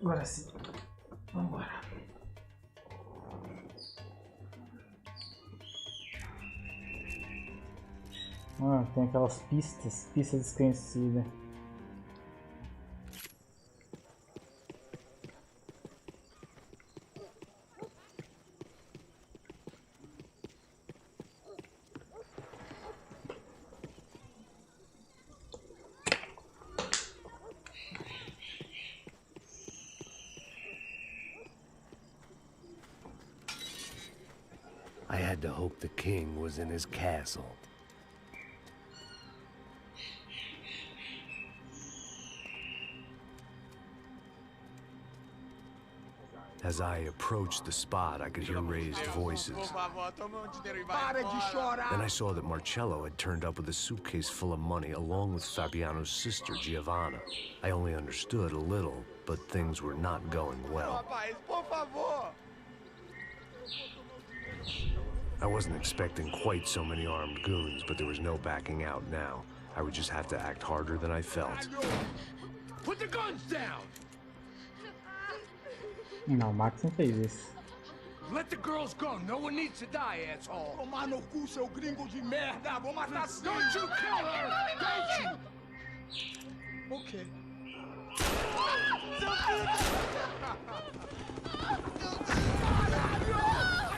Agora sim. Vamos embora. Ah, tem aquelas pistas desconhecidas. I had to hope the king was in his castle. As I approached the spot, I could hear raised voices. Then I saw that Marcello had turned up with a suitcase full of money along with Fabiano's sister, Giovanna. I only understood a little, but things were not going well. I wasn't expecting quite so many armed goons, but there was no backing out now. I would just have to act harder than I felt. Put the guns down! Não, o Max não fez isso. Let the girls go. No one needs to die, asshole. Tomar no cu, seu gringo de merda. Vou matar. Don't you kill her! Don't you? Ok.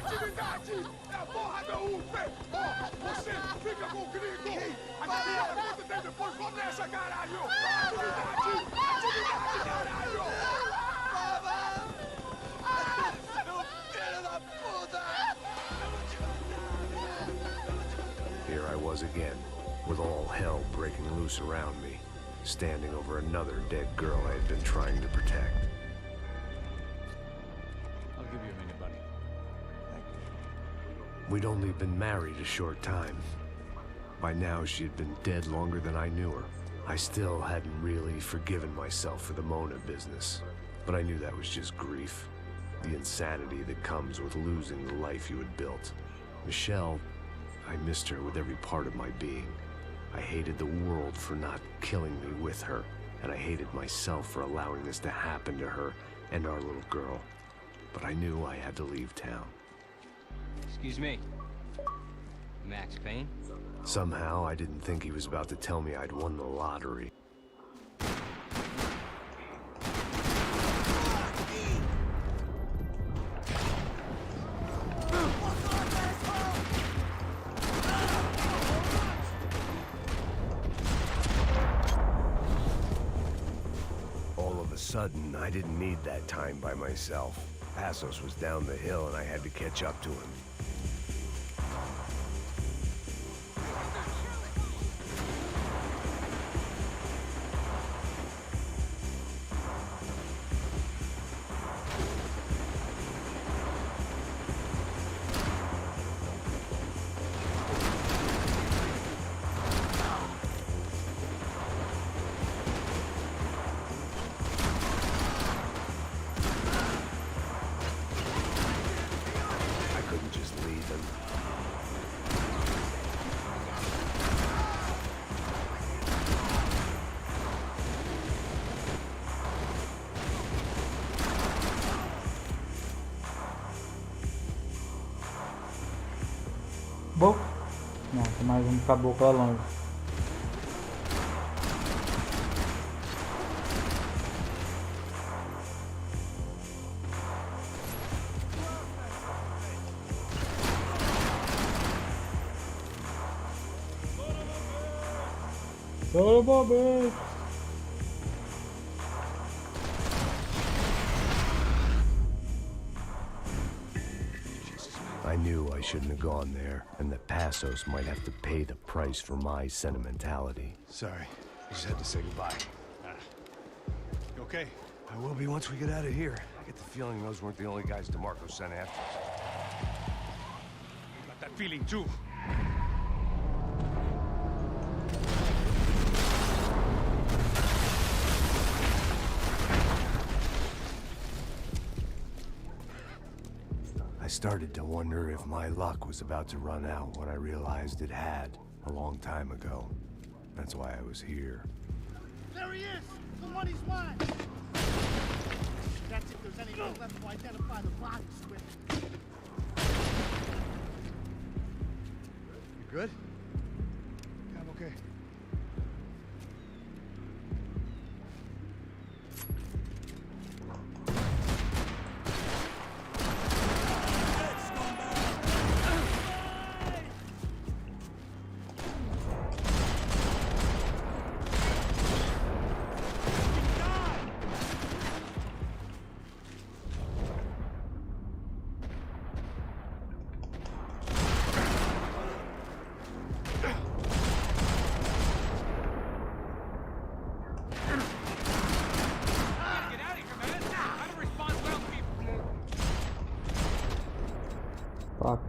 Atividade! É a porra da UFE! Ó, você fica com o gringo! A galera quando tem depois começa, caralho! Atividade! Atividade, caralho! Here I was again, with all hell breaking loose around me, standing over another dead girl I had been trying to protect. I'll give you a minute, buddy. We'd only been married a short time. By now, she had been dead longer than I knew her. I still hadn't really forgiven myself for the Mona business, but I knew that was just grief. The insanity that comes with losing the life you had built. Michelle, I missed her with every part of my being. I hated the world for not killing me with her, and I hated myself for allowing this to happen to her and our little girl. But I knew I had to leave town. Excuse me. Max Payne? Somehow, I didn't think he was about to tell me I'd won the lottery. Sudden, I didn't need that time by myself. Passos was down the hill and I had to catch up to him. Acabou? Não, tem mais um caboclo lá longe. Solo Bobby! I knew I shouldn't have gone there, and that Passos might have to pay the price for my sentimentality. Sorry, I just had to say goodbye. You okay? I will be once we get out of here. I get the feeling those weren't the only guys DeMarco sent after us. I got that feeling too. I started to wonder if my luck was about to run out when I realized it had a long time ago. That's why I was here. There he is! The money's mine! That's if there's any left to identify the bodies with. You good? Yeah, I'm okay. Fuck.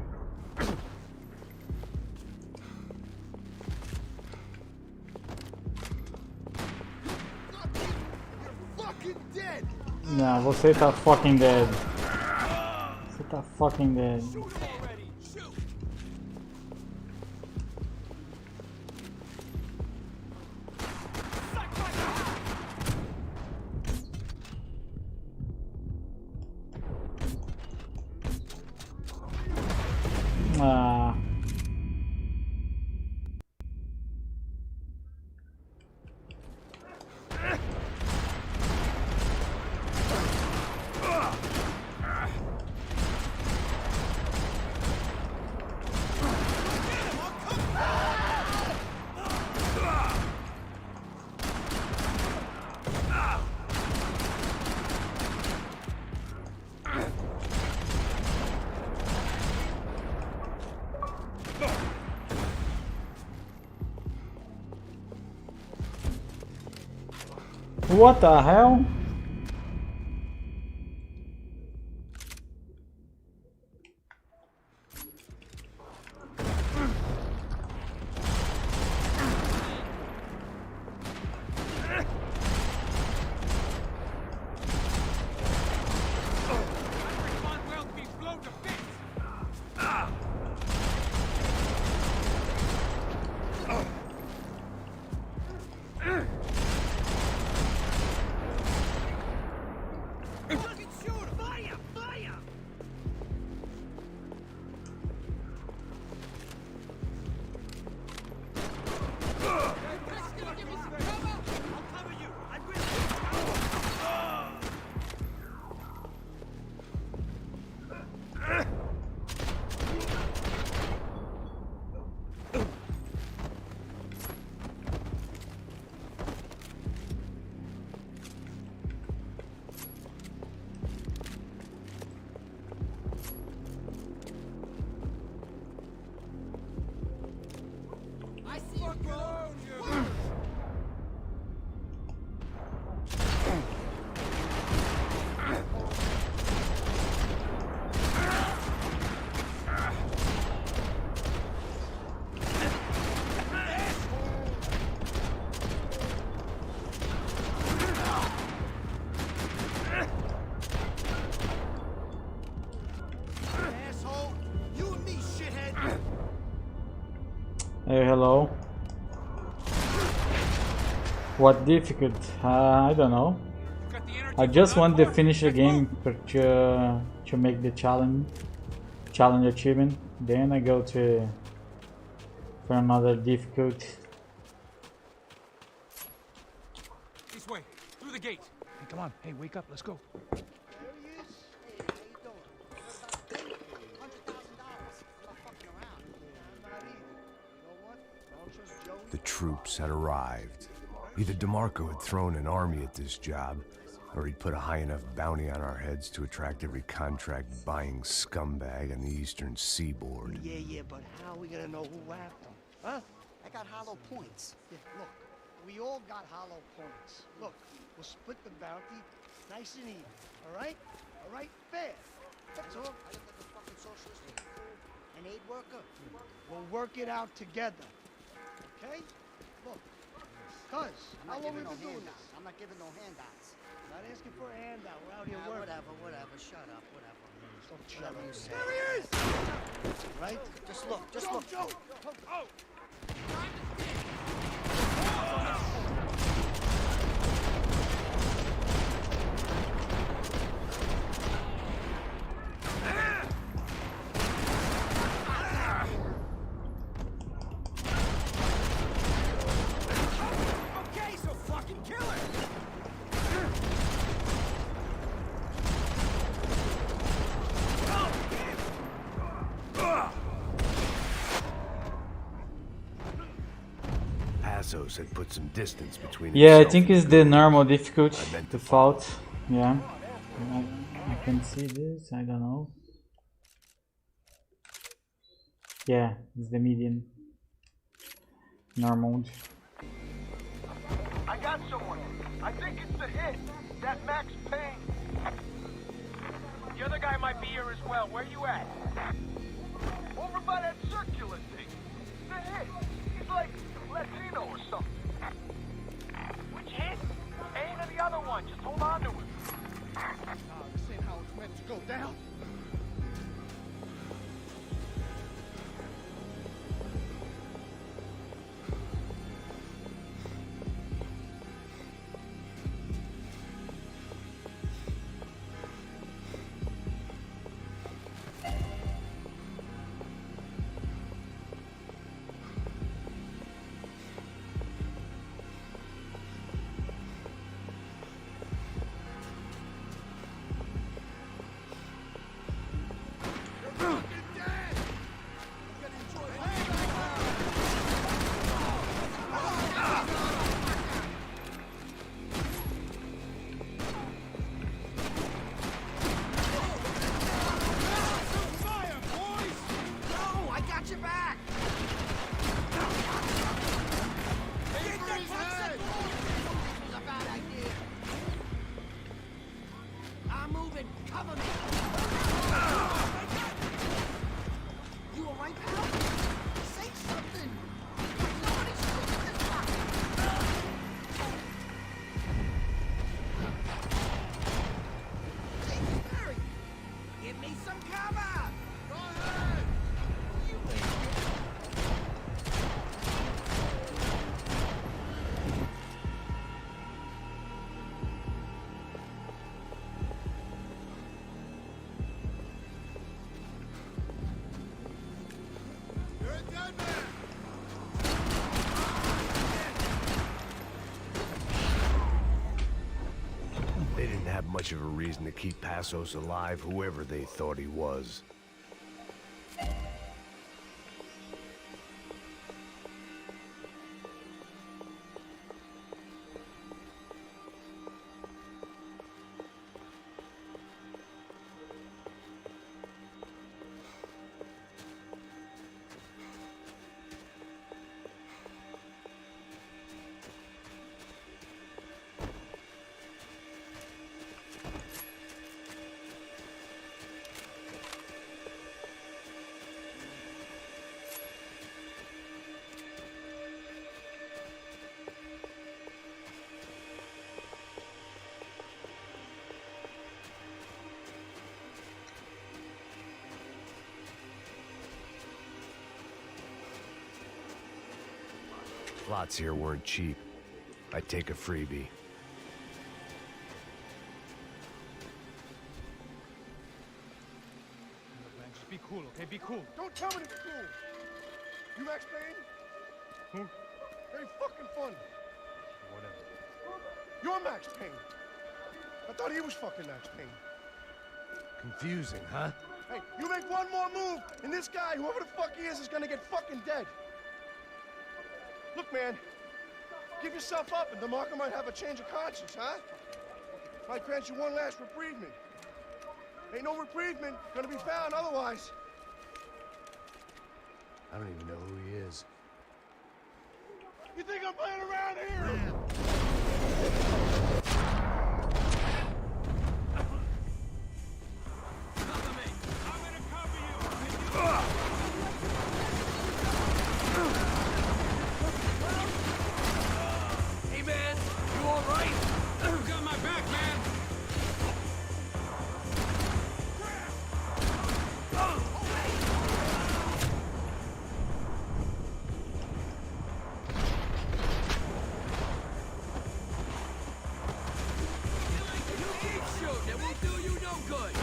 Não, você tá fucking dead. Você tá fucking dead. Ah. What the hell? Hey, hello. What difficult? I don't know. I just want to finish the game to make the challenge achievement. Then I go to for another difficult. This way, through the gate. Hey, come on. Hey, wake up. Let's go. The troops had arrived. Either DeMarco had thrown an army at this job, or he'd put a high enough bounty on our heads to attract every contract-buying scumbag on the eastern seaboard. Yeah, but how are we gonna know who whacked them? Huh? I got hollow points. Yeah, look, we all got hollow points. Look, we'll split the bounty nice and even, all right? All right, fair. That's all. I look like a fucking socialist, an aid worker. We'll work it out together, okay? Look, cuz, how long we been doing this? I'm not giving no handouts. Not asking for a handout. We're out here working. Whatever. Shut up. Whatever. Don't shut up. You say. There he is! Right? Just look. Joe. Oh! Okay, so fucking kill her. Passos had put some distance between Yeah, I himself think and it's the normal difficult default. Yeah, I can see this. I don't know. Yeah, it's the median. Normal. I got someone. I think it's the hit. That Max Payne. The other guy might be here as well. Where you at? Over by that circular thing. The hit. He's like Latino or something. Which hit? Payne or the other one? Just hold on to him. This ain't how it's meant to go down. They didn't have much of a reason to keep Passos alive, whoever they thought he was. Plots here weren't cheap. I'd take a freebie. Just be cool, okay? Be cool. Don't tell me to be cool. You Max Payne? Who? Very fucking funny. Whatever. You're Max Payne. I thought he was fucking Max Payne. Confusing, huh? Hey, you make one more move, and this guy, whoever the fuck he is gonna get fucking dead. Look, man, give yourself up, and DeMarco might have a change of conscience, huh? Might grant you one last reprievement. Ain't no reprievement gonna be found otherwise. I don't even know who he is. You think I'm playing around here? Hey, man, you all right? You got my back, man. Shoot, it won't do you no good.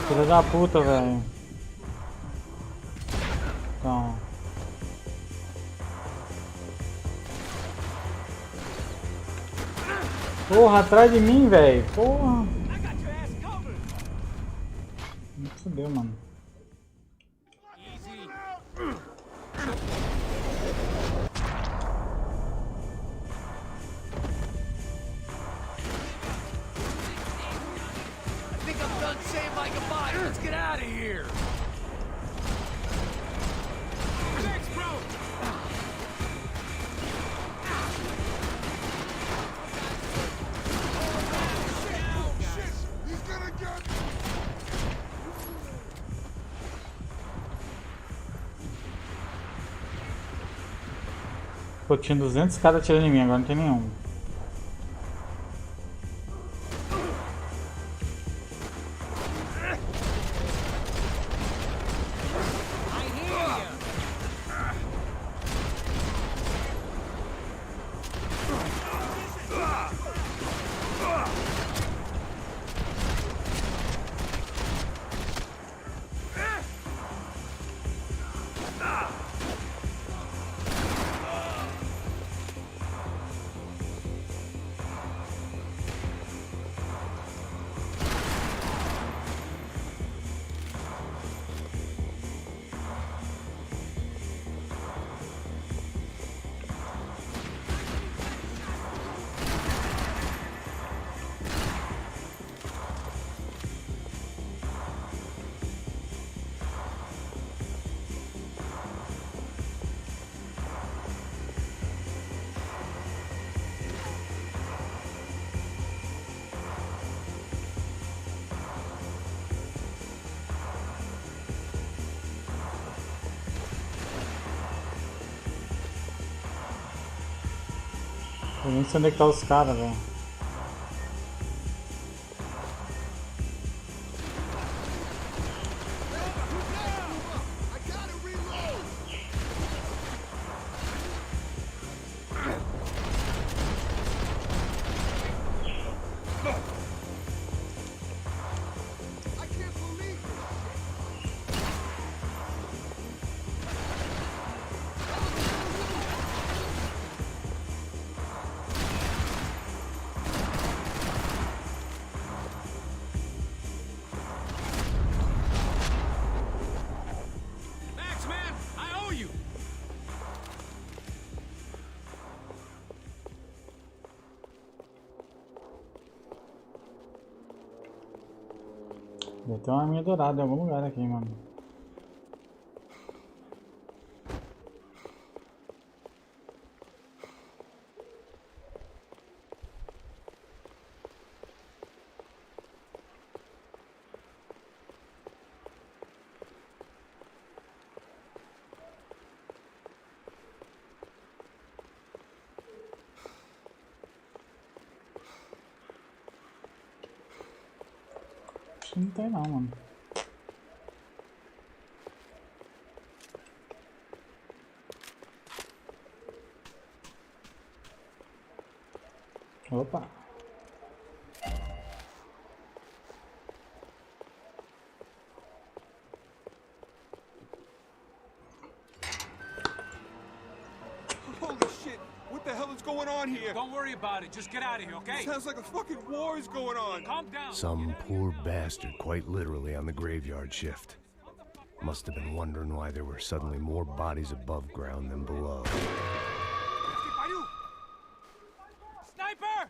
Filha da puta, velho. Então. Porra, atrás de mim, velho. Porra. Me fudeu, mano. I think I'm done saying my goodbye. Let's get out of here. Thanks, bro. He's gonna get... Pô, tinha 200 caras atirando em mim, agora não tem nenhum. Eu nem sei onde é que tá os caras, velho. Deve ter uma arminha dourada em algum lugar aqui, mano. Acho que não tem não, mano. Opa. on here? Don't worry about it. Just get out of here, okay? Sounds like a fucking war is going on. Calm down. Some poor bastard quite literally on the graveyard shift. Must have been wondering why there were suddenly more bodies above ground than below. Sniper!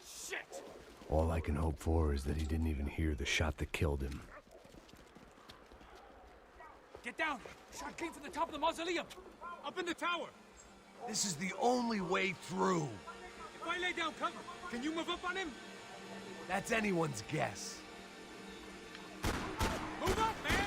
Shit! All I can hope for is that he didn't even hear the shot that killed him. Get down! Shot came from the top of the mausoleum! Up in the tower! This is the only way through. If I lay down cover, can you move up on him? That's anyone's guess. Move up, man!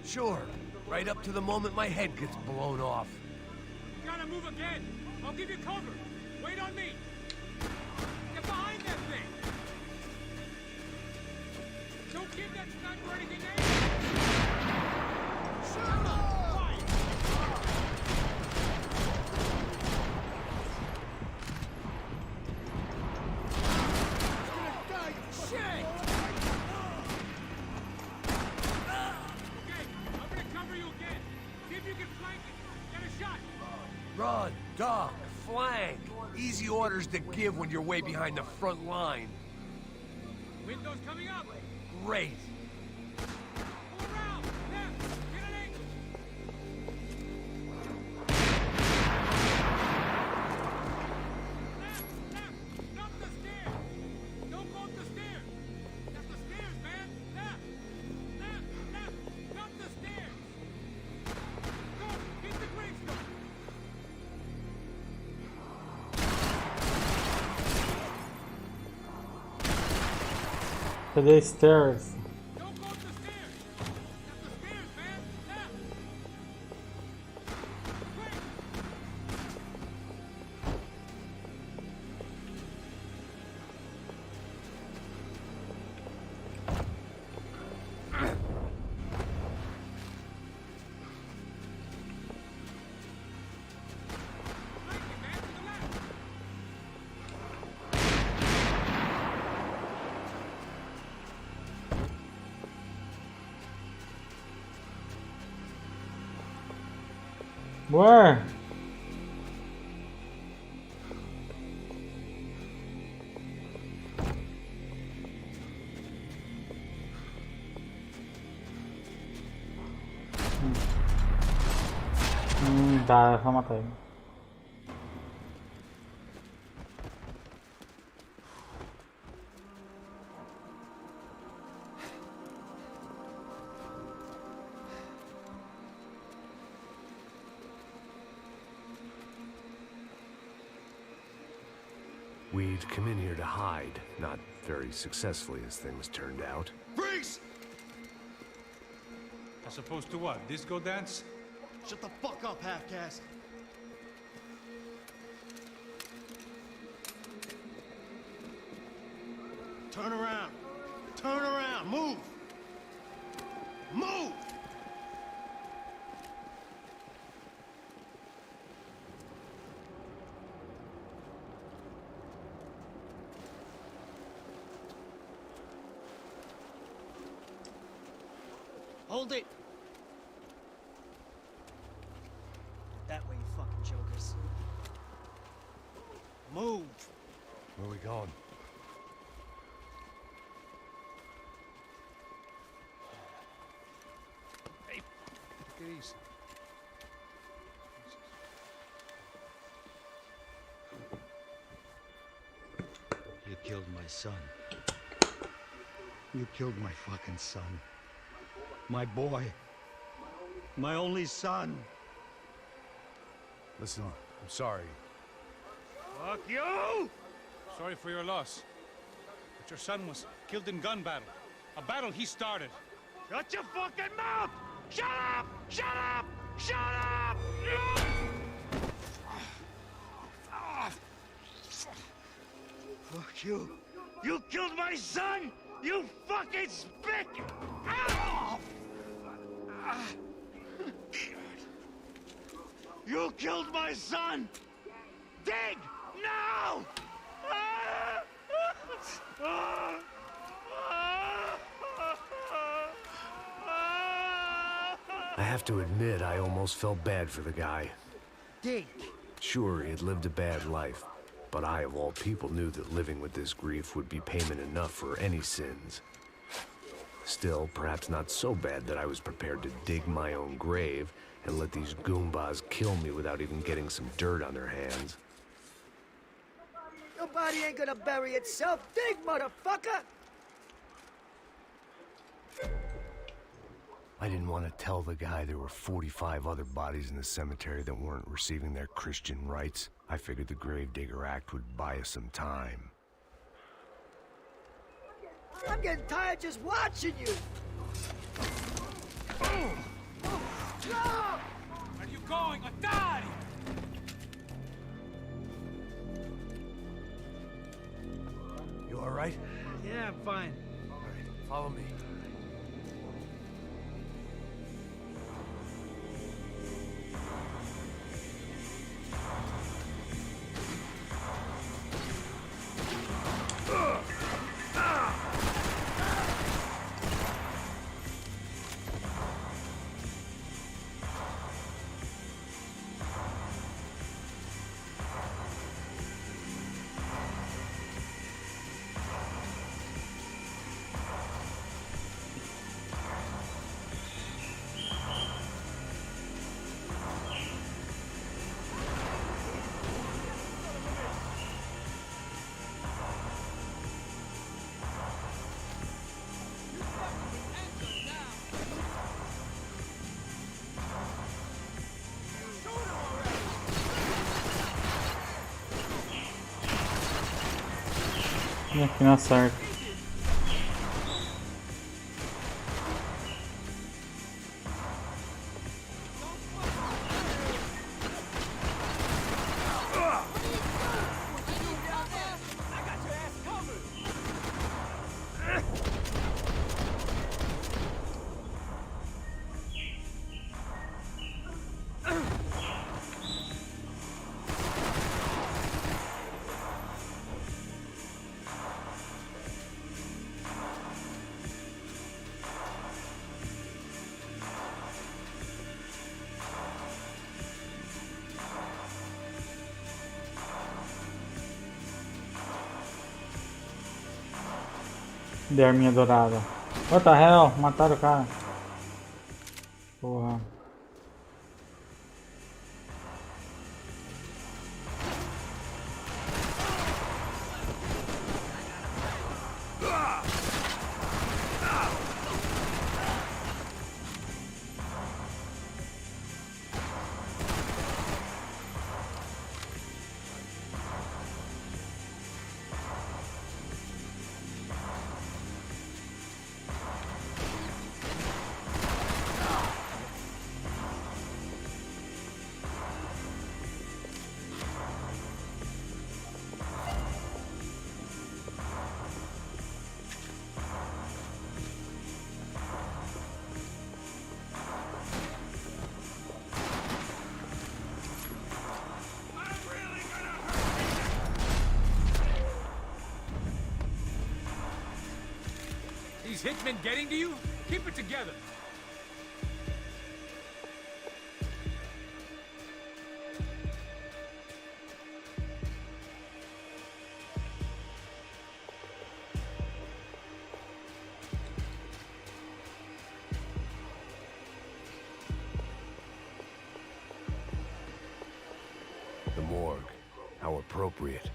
Sure, right up to the moment my head gets blown off. You gotta move again. I'll give you cover. Wait on me. Get behind that thing. Don't give that sniper anything to aim. Shut up! Run, duck, flank. Easy orders to give when you're way behind the front line. Windows coming up. Great. Pull around. Left. Get an angle. Left. Up the stairs. Don't go up the stairs. That's the stairs, man. Left. Up the stairs. Go. Hit the gravestone. To the stairs. Don't go up the stairs. That's the stairs, man. Left. Quick. Where? Tá, vou matar ele. We'd come in here to hide, not very successfully as things turned out. Freeze! As opposed to what? Disco dance? Shut the fuck up, half-caste. Turn around. Turn around. Move. Move! Hold it! That way, you fucking jokers. Move! Where are we going? Hey, take it easy. You killed my son. You killed my fucking son. My boy. My only son. Listen, I'm sorry. Fuck you! Sorry for your loss. But your son was killed in gun battle. A battle he started. Shut your fucking mouth! Shut up! Shut up! Shut up! Fuck you! You killed my son! You fucking spick! Ow! You killed my son! Dig! Now! I have to admit, I almost felt bad for the guy. Dig. Sure, he had lived a bad life, but I, of all people, knew that living with this grief would be payment enough for any sins. Still, perhaps not so bad that I was prepared to dig my own grave and let these goombas kill me without even getting some dirt on their hands. Your body ain't gonna bury itself. Dig, motherfucker! I didn't want to tell the guy there were 45 other bodies in the cemetery that weren't receiving their Christian rites. I figured the Gravedigger Act would buy us some time. I'm getting tired just watching you. Where are you going? Otário! You all right? Yeah, I'm fine. All right, follow me. E aqui na sarca. De arminha dourada. What the hell? Mataram o cara. Porra. These hitmen getting to you? Keep it together. The morgue. How appropriate.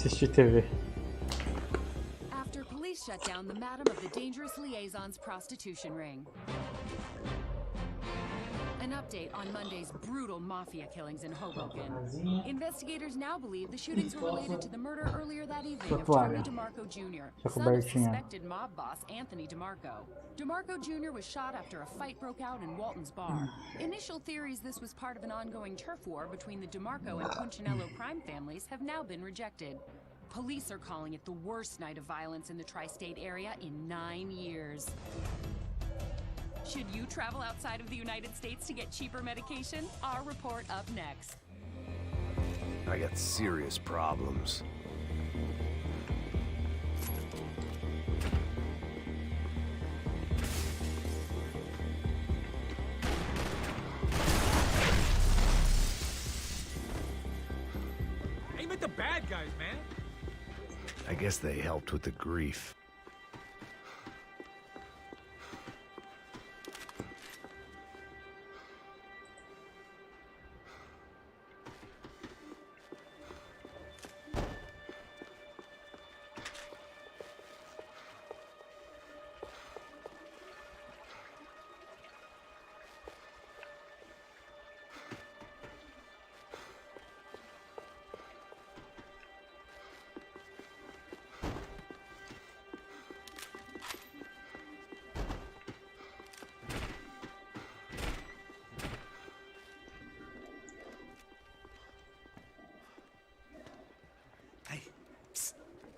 Assistir TV. After police shut down the Madam of the Dangerous Liaison's prostitution ring. An update on Monday's brutal mafia killings in Hoboken. Investigators now believe the shootings were related to the murder earlier that evening of Tony DeMarco Jr., son of suspected mob boss Anthony DeMarco. DeMarco Jr. was shot after a fight broke out in Walton's bar. Initial theories this was part of an ongoing turf war between the DeMarco and Punchinello crime families have now been rejected. Police are calling it the worst night of violence in the tri-state area in 9 years. Should you travel outside of the United States to get cheaper medication? Our report up next. I got serious problems. Aim at the bad guys, man. I guess they helped with the grief.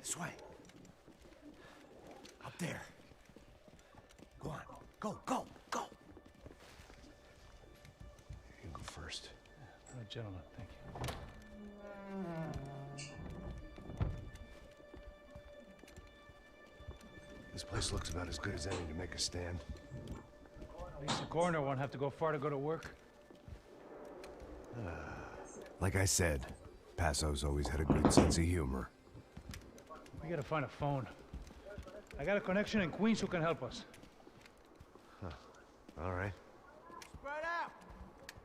This way. Up there. Go on. Go, go, go. You go first. Gentlemen, thank you. This place looks about as good as any to make a stand. At least the coroner won't have to go far to go to work. Like I said, Passo's always had a good sense of humor. We gotta find a phone. I got a connection in Queens who can help us. Huh. All right. Spread out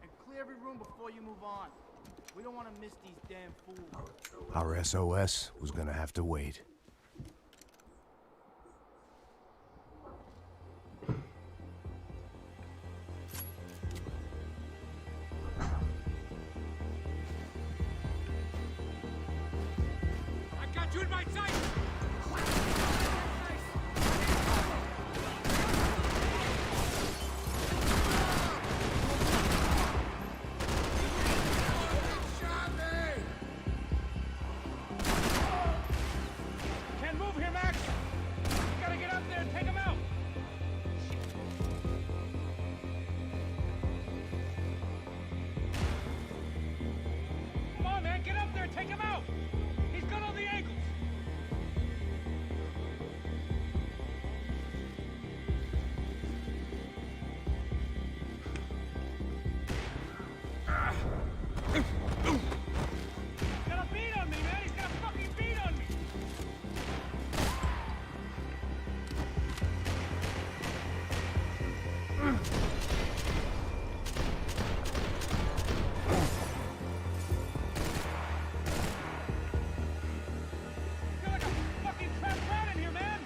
and clear every room before you move on. We don't want to miss these damn fools. Our SOS was gonna have to wait. I got you in my sight! Can't move here, Max! You gotta get up there and take him out! Come on, man, get up there and take him out! He's got all the angles! He's got a beat on me, man! He's got a fucking beat on me! You're like a fucking trapped rat in here, man!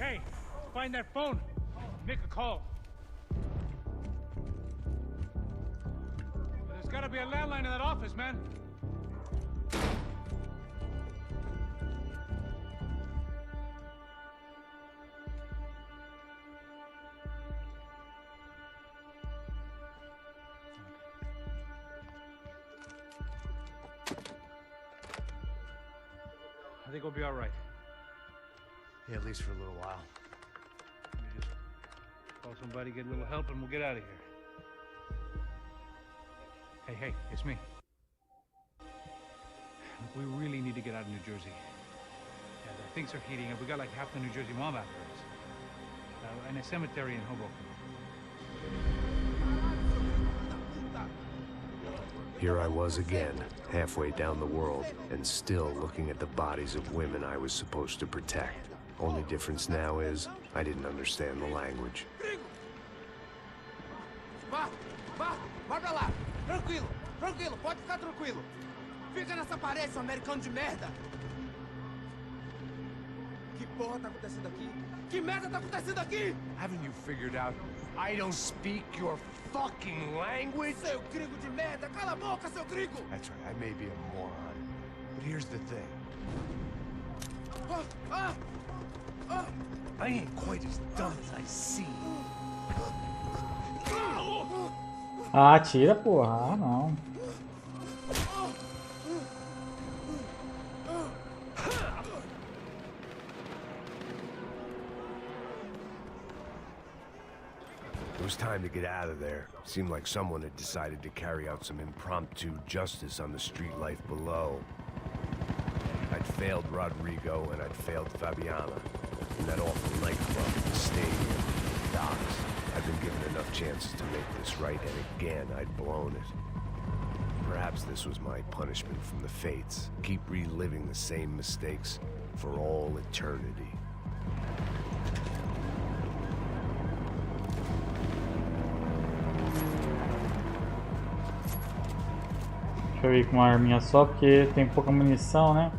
Okay, find that phone. Make a call. There's gotta be a landline in that office, man. I think we'll be all right. Yeah, at least for a little while. Let me just call somebody, get a little help, and we'll get out of here. Hey, it's me. Look, we really need to get out of New Jersey. Yeah, things are heating up. We got like half the New Jersey mob after us. And a cemetery in Hoboken. Here I was again, halfway down the world, and still looking at the bodies of women I was supposed to protect. Only difference now is, I didn't understand the language. Vai pra lá! Tranquilo, pode ficar tranquilo. Fica nessa parede, seu americano de merda! Que porra tá acontecendo aqui? Que merda tá acontecendo aqui? Haven't you figured out I don't speak your fucking language? Seu gringo de merda! Cala a boca, seu gringo! That's right, I may be a moron, but here's the thing. I ain't quite as dumb as I seem. Ah, tira, porra. Ah, não. It was time to get out of there. Seemed like someone had decided to carry out some impromptu justice on the street life below. I'd failed Rodrigo and I'd failed Fabiana. In that awful nightclub, the stadium, the docks. I'd been given enough chances to make this right, and again, I'd blown it. Perhaps this was my punishment from the fates. Keep reliving the same mistakes for all eternity. Deixa eu ir com uma arminha só, porque tem pouca munição, né?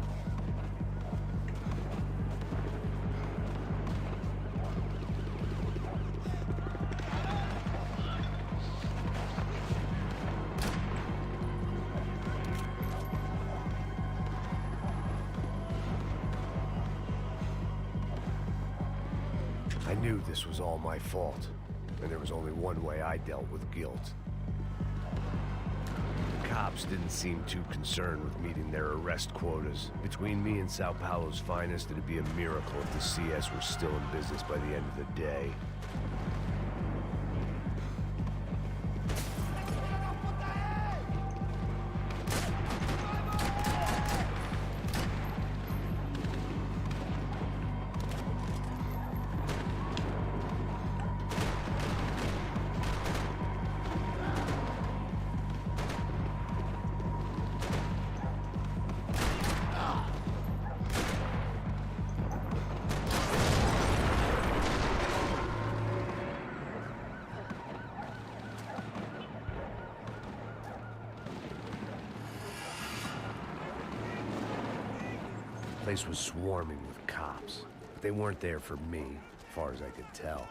I knew this was all my fault, and there was only one way I dealt with guilt. Cops didn't seem too concerned with meeting their arrest quotas. Between me and Sao Paulo's finest, it'd be a miracle if the CS were still in business by the end of the day. The place was swarming with cops, but they weren't there for me, as far as I could tell.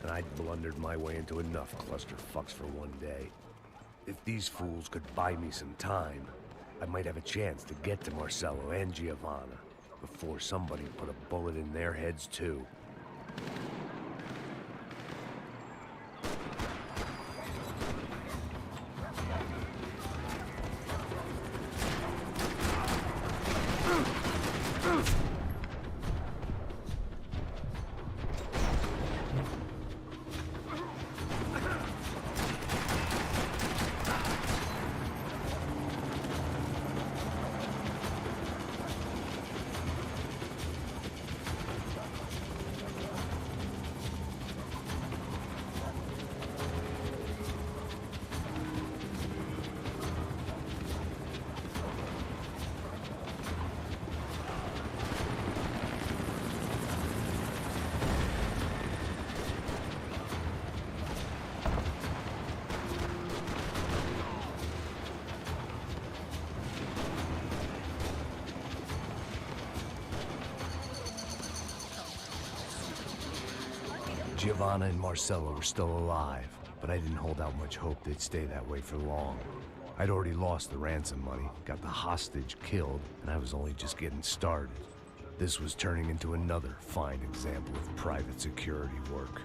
And I'd blundered my way into enough clusterfucks for one day. If these fools could buy me some time, I might have a chance to get to Marcello and Giovanna before somebody put a bullet in their heads too. Giovanna and Marcello were still alive, but I didn't hold out much hope they'd stay that way for long. I'd already lost the ransom money, got the hostage killed, and I was only just getting started. This was turning into another fine example of private security work.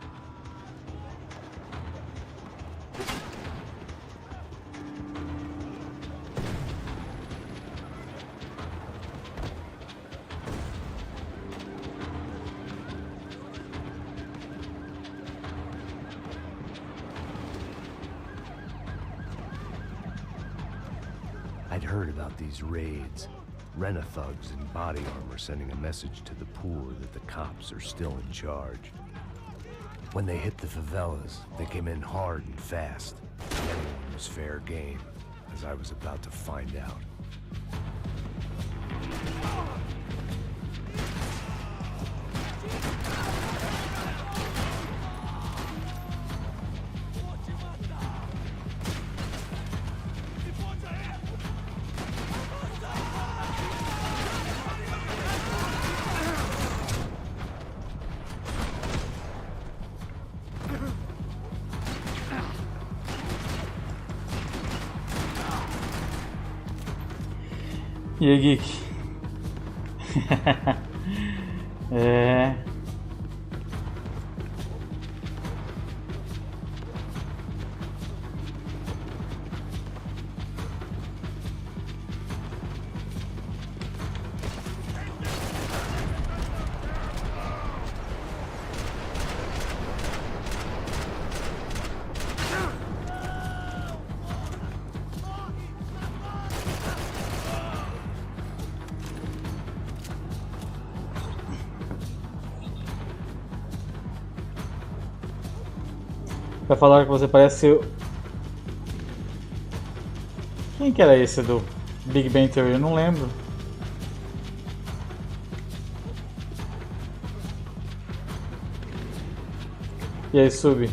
I'd heard about these raids. Rent-a-thugs in body armor sending a message to the poor that the cops are still in charge. When they hit the favelas, they came in hard and fast. Anyone was fair game, as I was about to find out. E aí, Geek? É... Vai falar que você parece... Quem que era esse do Big Bang Theory? Eu não lembro. E aí, Sub?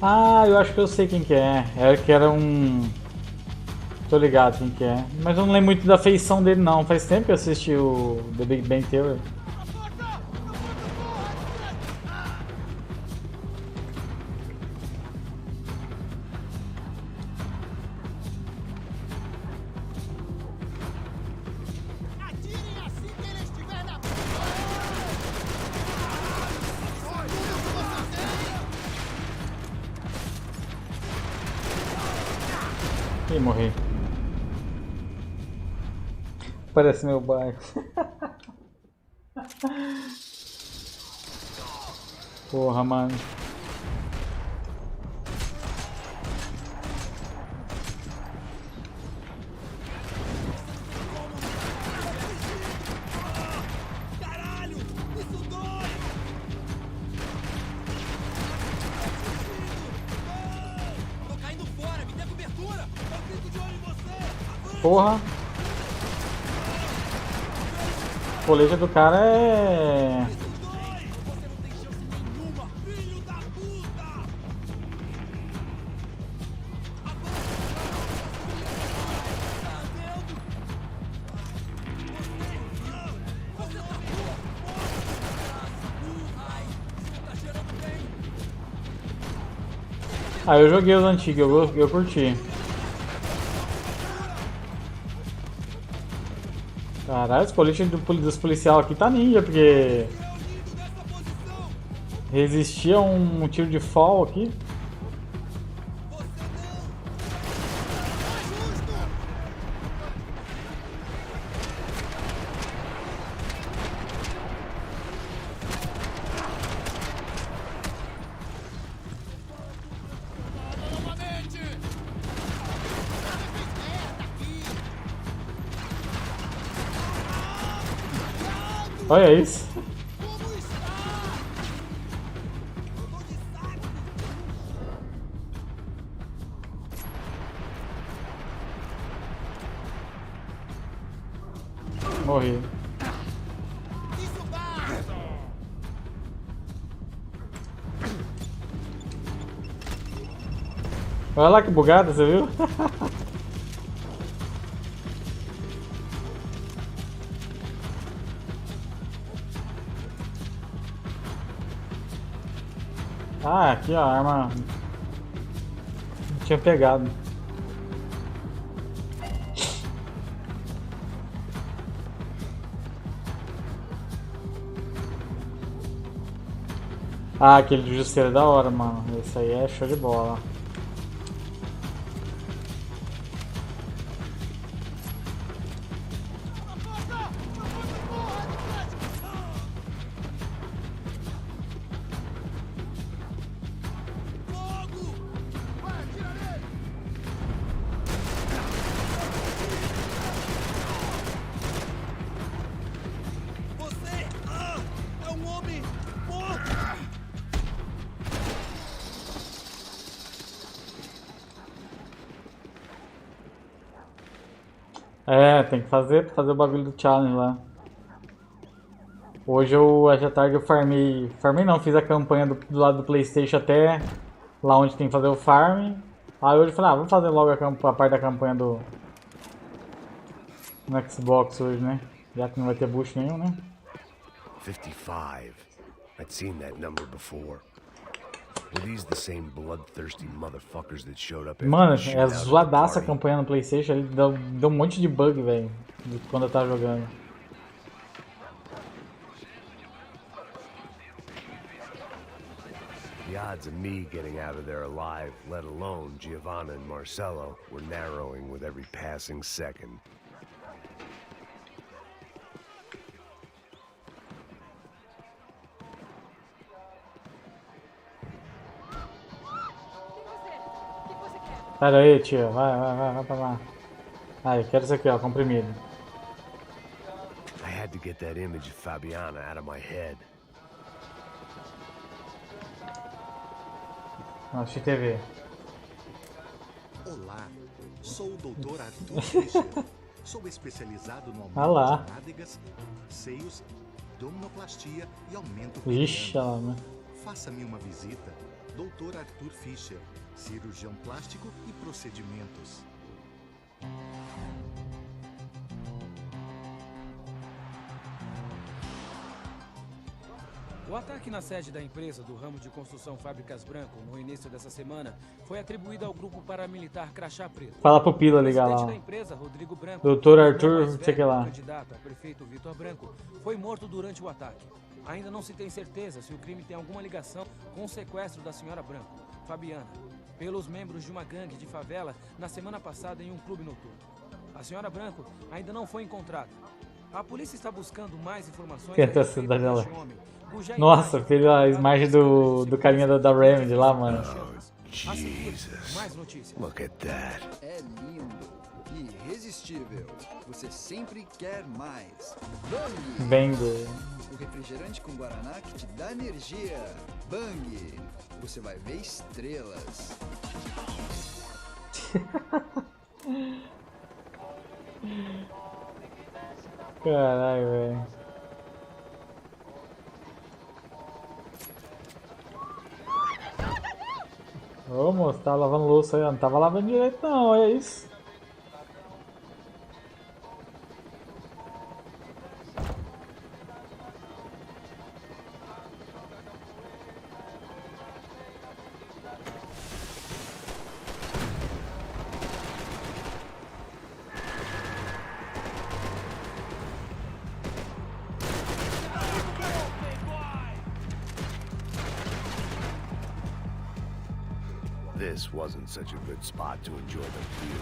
Ah, eu acho que eu sei quem que é. Era que era um... Tô ligado quem que é. Mas eu não lembro muito da feição dele não. Faz tempo que eu assisti o The Big Bang Theory. Ih, morri. Parece meu bairro. Porra, mano. Porra. O colete do cara é... Ah, eu joguei os antigos, eu curti. Caralho, esse colete dos policial aqui tá ninja, porque resistia a um tiro de fall aqui. Olha isso. Morri. Olha lá que bugada, você viu? Ah, aqui ó, a arma não tinha pegado. Ah, aquele de justiceiro é da hora, mano. Esse aí é show de bola. É, tem que fazer o bagulho do challenge lá. Hoje hoje à tarde eu farmei não, fiz a campanha do lado do PlayStation até lá onde tem que fazer o farm. Aí hoje eu falei, vamos fazer logo a parte da campanha no Xbox hoje, né? Já que não vai ter boost nenhum, né? 55. I'd seen that number before. Were these the same bloodthirsty motherfuckers that showed up? Mano, é zoadaça a campanha no PlayStation, ele deu um monte de bug, velho, quando eu tava jogando. The odds of me getting out of there alive, let alone Giovanna and Marcello, were narrowing with every passing second. Pera aí, tia, vai pra lá. Aí, quero isso aqui, ó, comprimido. I had to get that image of Fabiana out of my head. Nossa, TV. Olá, sou o Dr. Arthur Fischer. Sou especializado no lá. aumento de nádegas, seios, abdominoplastia e aumento Ixi, peniano. né? Faça-me uma visita. Dr. Arthur Fischer, cirurgião plástico e procedimentos. O ataque na sede da empresa do ramo de construção Fábricas Branco no início dessa semana foi atribuído ao grupo paramilitar Crachá Preto. Fala pro Pila ligar lá. Da empresa, Rodrigo Branco, Doutor Arthur, não sei que lá. O candidato a prefeito Vitor Branco foi morto durante o ataque. Ainda não se tem certeza se o crime tem alguma ligação com o sequestro da senhora Branco, Fabiana, pelos membros de uma gangue de favela na semana passada em um clube noturno. A senhora Branco ainda não foi encontrada. A polícia está buscando mais informações. Dela. Nossa, fez a imagem do carinha da Remedy lá, mano. Jesus, look at that. É lindo, irresistível. Você sempre quer mais. Bang! Bang! O refrigerante com guaraná que te dá energia. Bang! Você vai ver estrelas. Caralho, velho. Ô moço, tá lavando louça aí, ó. Não tava lavando direito não, olha isso. This wasn't such a good spot to enjoy the view.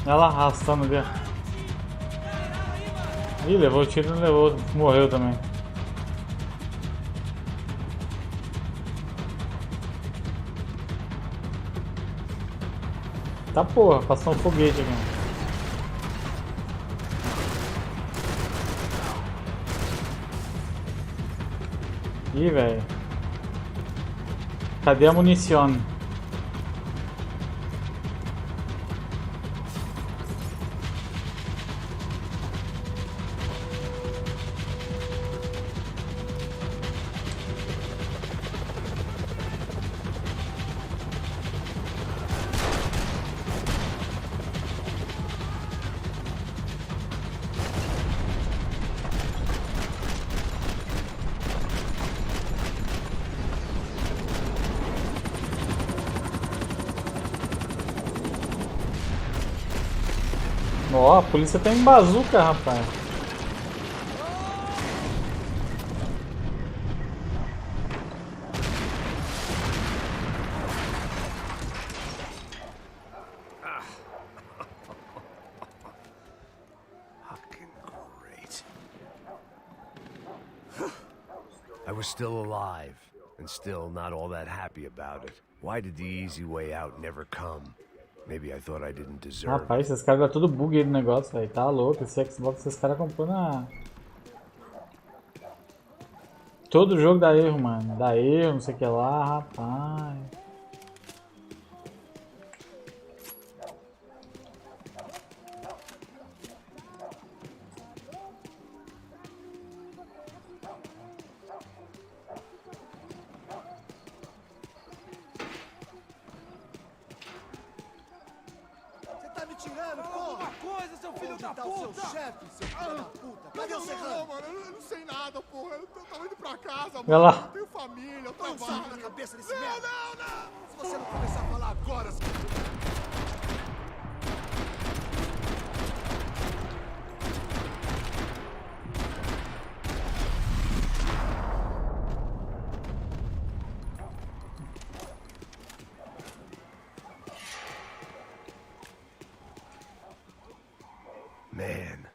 Ela arrastando ali. Ih, levou o tiro e não levou. Morreu também. Tá porra, passou um foguete aqui. Ih, velho. Cadê a munição? Ó, a polícia tá em bazuca, rapaz. I was still alive, and still not all that happy about it. Why did the easy way out never come? Maybe I thought I didn't deserve it. Rapaz, esses caras dão tudo bug aí no negócio, velho. Tá louco, esse Xbox, esses caras comprou na... Todo jogo dá erro, mano. Dá erro, não sei o que lá, rapaz. Olha lá. Eu tenho família, eu trabalho. Na cabeça desse merda. Não! Se você não começar a falar agora... Man,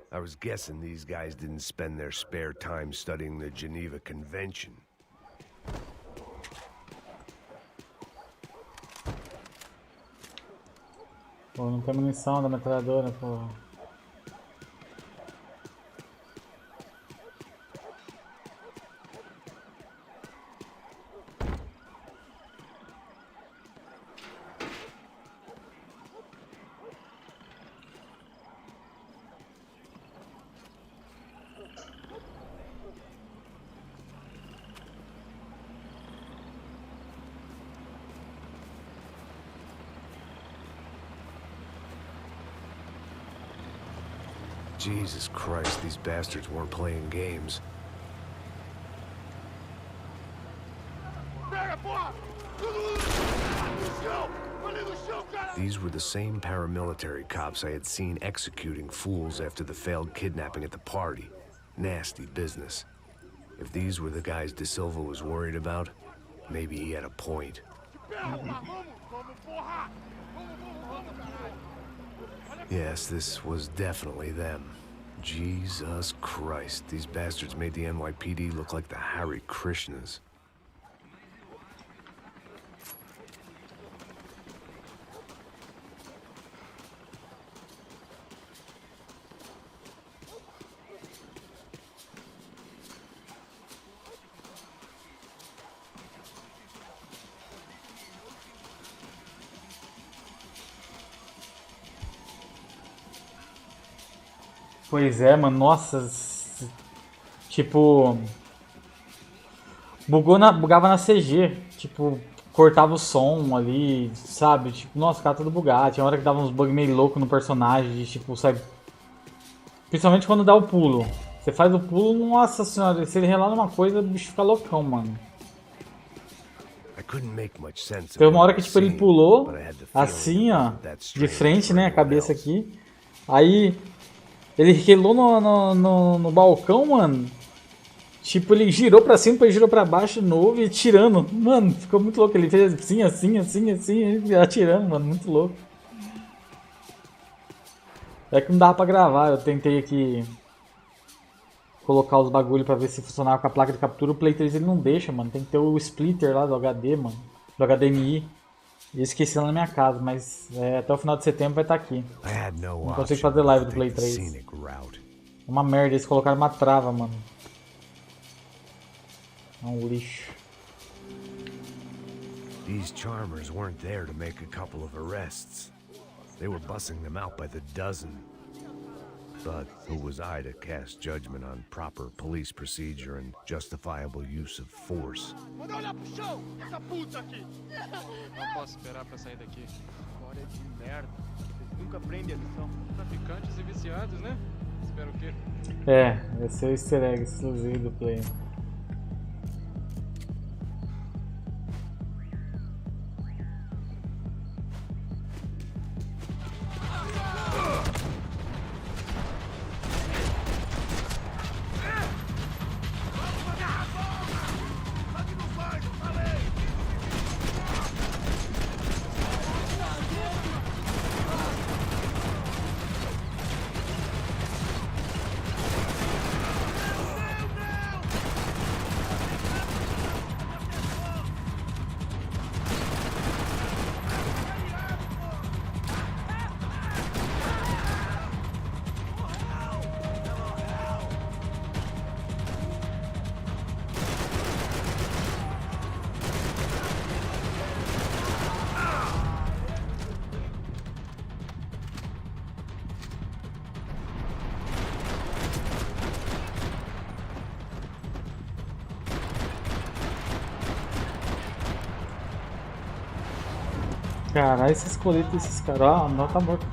I was guessing these guys didn't spend their spare time studying the Geneva Convention. Pô, não tem munição da metralhadora, pô. Jesus Christ, these bastards weren't playing games. These were the same paramilitary cops I had seen executing fools after the failed kidnapping at the party. Nasty business. If these were the guys De Silva was worried about, maybe he had a point. Yes, this was definitely them. Jesus Christ, these bastards made the NYPD look like the Hare Krishnas. Pois é, mano, nossa, tipo, bugava na CG, tipo, cortava o som ali, sabe, tipo, nossa, ficava tudo bugado, tinha hora que dava uns bugs meio loucos no personagem, de, tipo, sabe, principalmente quando dá o pulo, você faz o pulo, nossa senhora, se ele relar numa coisa, o bicho fica loucão, mano. Teve uma hora que, tipo, ele pulou, assim, ó, de frente, né, a cabeça aqui, aí... Ele relou no balcão, mano. Tipo, ele girou pra cima, depois girou pra baixo de novo e tirando. Mano, ficou muito louco. Ele fez assim, atirando, mano. Muito louco. É que não dava pra gravar. Eu tentei aqui colocar os bagulho pra ver se funcionava com a placa de captura. O Play 3 ele não deixa, mano. Tem que ter o splitter lá do HD, mano. Do HDMI. E eu esqueci lá na minha casa, mas até o final de setembro vai estar aqui. Não consigo fazer live do Play 3. Uma merda, eles colocaram uma trava, mano. É um lixo. These charmers weren't there to make a couple of arrests. They were bussing them out by the dozen. But who was I to cast judgment on proper police procedure and justifiable use of force? Manda olhar pro chão, essa puta aqui! Não posso esperar pra sair daqui. História de merda. Eles nunca aprendem a lição. Traficantes e viciados, né? Espero o quê? Vai ser o easter egg exclusivo do Play. Caralho, esses coletes desses caras. Ó, não tá morto.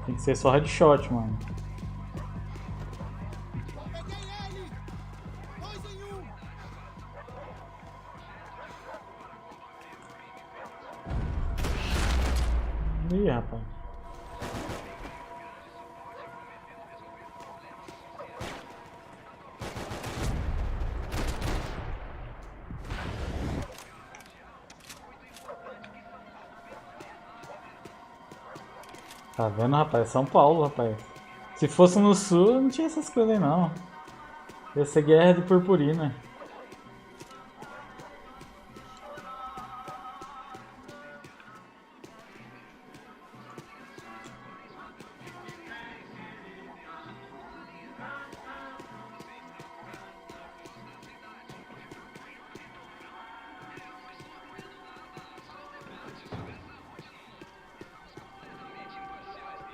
Tem que ser só headshot, mano. Ih, rapaz. Tá vendo, rapaz? São Paulo, rapaz. Se fosse no sul, não tinha essas coisas aí, não. Ia ser guerra de purpurina.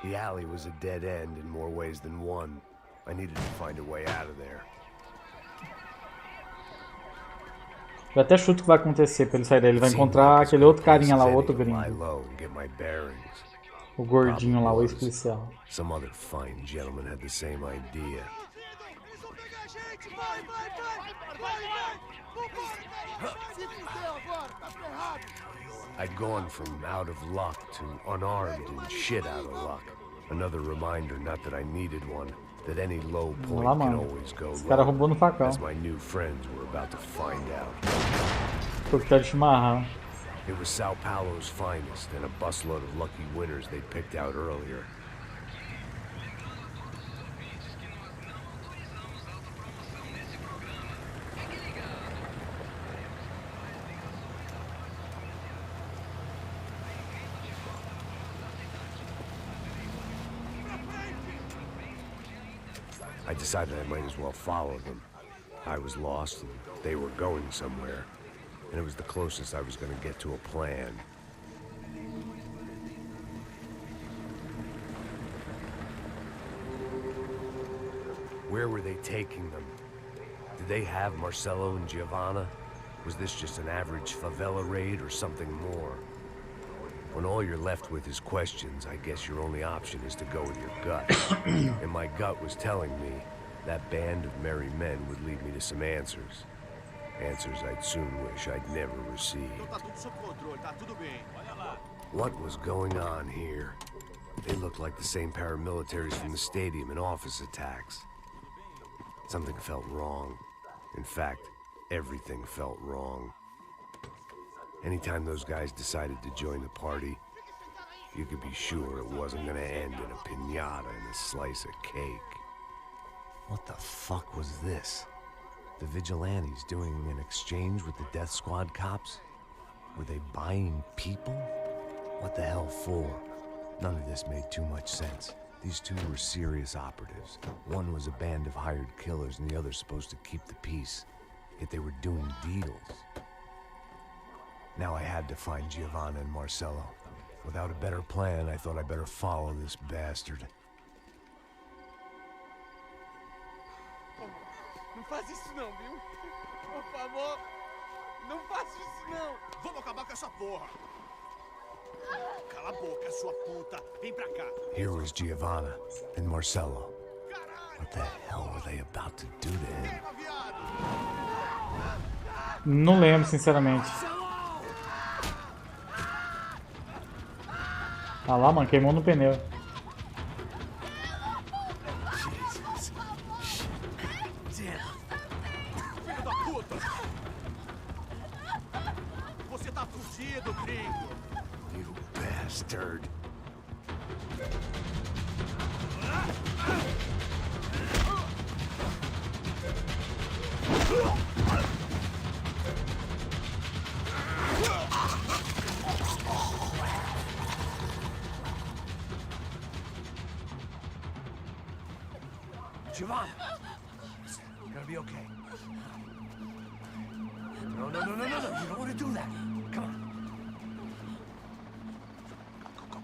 The alley was a dead end in more ways than one. I needed to find a way out of there. Eu até chuto o que vai acontecer pra ele sair daí. Ele vai encontrar aquele outro carinha lá, o outro gringo. O gordinho lá, o ex-policial. Some other fine gentleman had the same idea. I'd gone from out of luck to unarmed and shit out of luck. Another reminder, not that I needed one, that any low point can always go wrong, as my new friends were about to find out. It was Sao Paulo's finest and a busload of lucky winners they'd picked out earlier. I decided I might as well follow them. I was lost and they were going somewhere, and it was the closest I was going to get to a plan. Where were they taking them? Did they have Marcelo and Giovanna? Was this just an average favela raid or something more? When all you're left with is questions, I guess your only option is to go with your gut. And my gut was telling me that band of merry men would lead me to some answers. Answers I'd soon wish I'd never received. What was going on here? They looked like the same paramilitaries from the stadium in office attacks. Something felt wrong. In fact, everything felt wrong. Anytime those guys decided to join the party, you could be sure it wasn't gonna end in a piñata and a slice of cake. What the fuck was this? The vigilantes doing an exchange with the death squad cops? Were they buying people? What the hell for? None of this made too much sense. These two were serious operatives. One was a band of hired killers and the other supposed to keep the peace. Yet they were doing deals. Now I had to find Giovanna and Marcelo. Without a better plan, I thought I'd better follow this bastard. Não faz isso não, viu? Por favor, não faça isso não. Vamos acabar com essa porra. Cala a boca, sua puta. Vem pra cá. Here was Giovanna and Marcelo. What the hell were they about to do to him? Não lembro, sinceramente. Ah lá, mano, queimou no pneu. Filho da puta! Você tá fugido, gringo! bastard. Giovanna! You're gonna be okay. No. You don't want to do that. Come on. Go.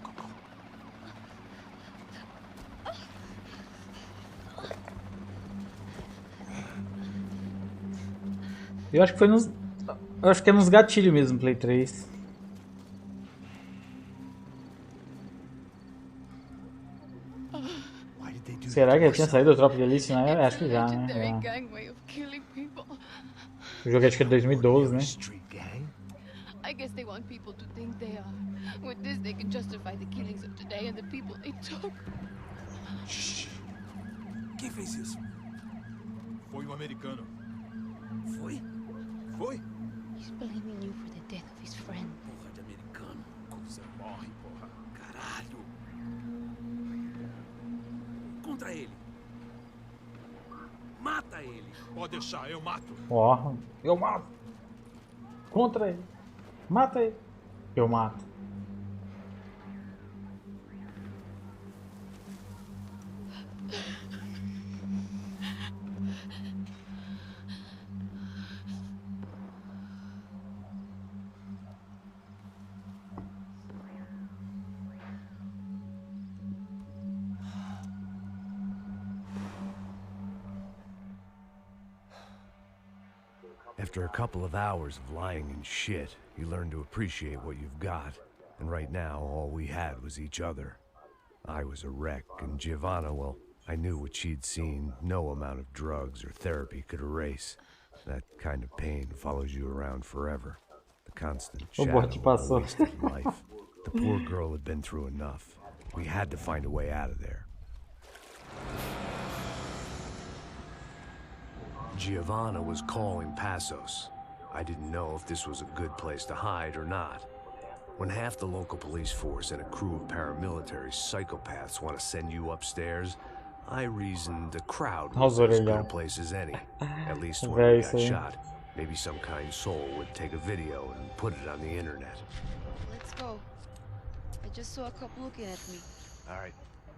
Eu acho que foi nos... Eu acho que é nos gatilhos mesmo, Play 3. Será que já tinha saído do Tropa de Elite, né? Acho que já, né? Já. O jogo acho que é de 2012, né? I guess they want people to think they are. With this, they can justify the killings of today and the people they took. Shh. Quem fez isso? Foi um americano. Foi? He's blaming you for the death of his friend. Porra de americano. Coisa morre, porra. Caralho. Contra ele. Mata ele. Pode deixar, eu mato. Ó, eu mato. Contra ele. Mata ele. Eu mato. After a couple of hours of lying and shit, you learn to appreciate what you've got. And right now, all we had was each other. I was a wreck, and Giovanna, well, I knew what she'd seen no amount of drugs or therapy could erase. That kind of pain follows you around forever. The constant shadow of a wasted life. The poor girl had been through enough. We had to find a way out of there. Giovanna was calling Passos. I didn't know if this was a good place to hide or not. When half the local police force and a crew of paramilitary psychopaths want to send you upstairs, I reasoned the crowd was as good a place as any. At least when we got shot, maybe some kind soul would take a video and put it on the internet. Let's go. I just saw a couple looking at me. All right.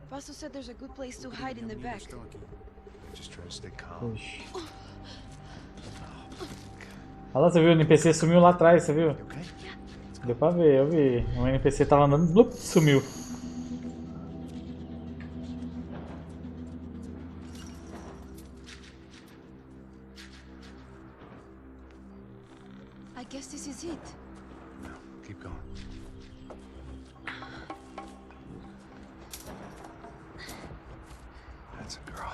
Passos said there's a good place to hide in the back. Just try to stay calm. Olha lá, você viu? O NPC sumiu lá atrás, você viu? Deu pra ver, eu vi. O NPC tava andando, blup, sumiu. I guess this is it. No, keep going. That's a girl.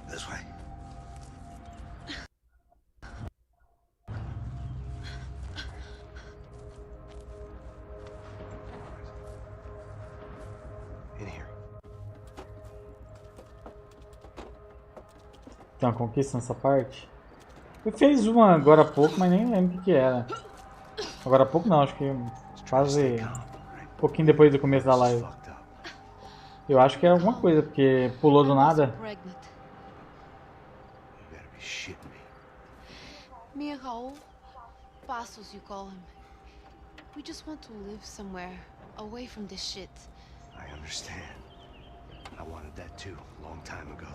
This way. In here. Tem uma conquista nessa parte? Eu fiz uma agora há pouco, mas nem lembro o que era. Agora há pouco não, acho que quase um pouquinho depois do começo da live. Eu acho que é alguma coisa, porque pulou do nada. Me and Raul, Passos you call him. We just want to live somewhere, away from this shit. I understand. I wanted that too, a long time ago.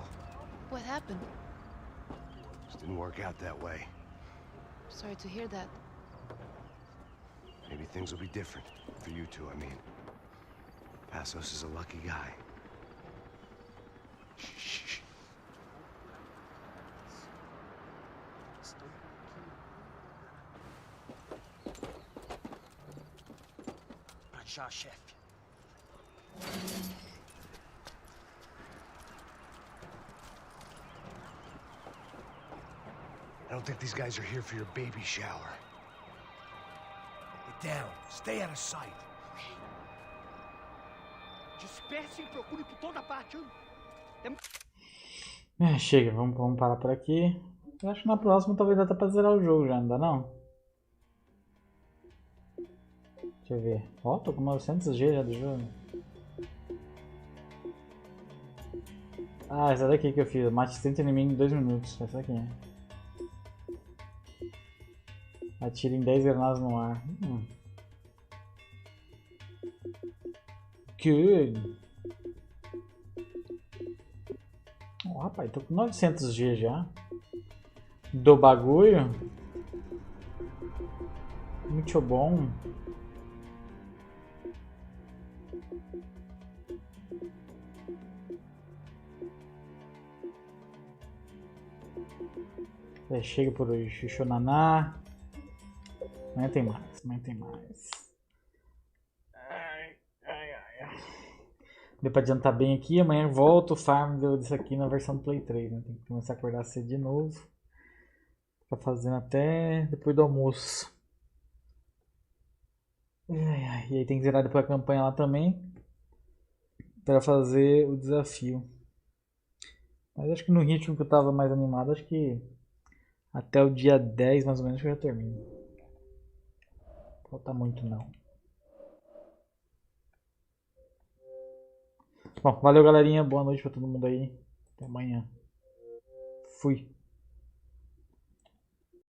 What happened? Just didn't work out that way. Sorry to hear that. Maybe things will be different. For you two, I mean. Passos is a lucky guy. Shh. Pra já, chefe. I don't think these guys are here for your baby shower. Get down. Stay out of sight. Dispersem e procurem por toda parte. Chega, vamos parar por aqui. Eu acho que na próxima talvez dá pra zerar o jogo já, não dá não? Deixa eu ver. Ó, tô com 900 G já do jogo. Ah, essa daqui que eu fiz. Mate 100 inimigos em 2 minutos. Essa aqui. Atira em 10 granadas no ar. Good. Oh, rapaz, tô com 900 G já. Do bagulho. Muito bom. Chega por hoje, Xuxonaná. Amanhã tem mais, amanhã tem mais. Deu pra adiantar bem aqui, amanhã volto o farm disso aqui na versão do Play 3, né? Tem que começar a acordar cedo de novo. Ficar fazendo até depois do almoço. E aí tem que zerar depois a campanha lá também. Pra fazer o desafio. Mas acho que no ritmo que eu tava mais animado, acho que até o dia 10 mais ou menos que eu já termino. Não falta muito não. Bom, valeu galerinha, boa noite pra todo mundo aí. Até amanhã. Fui.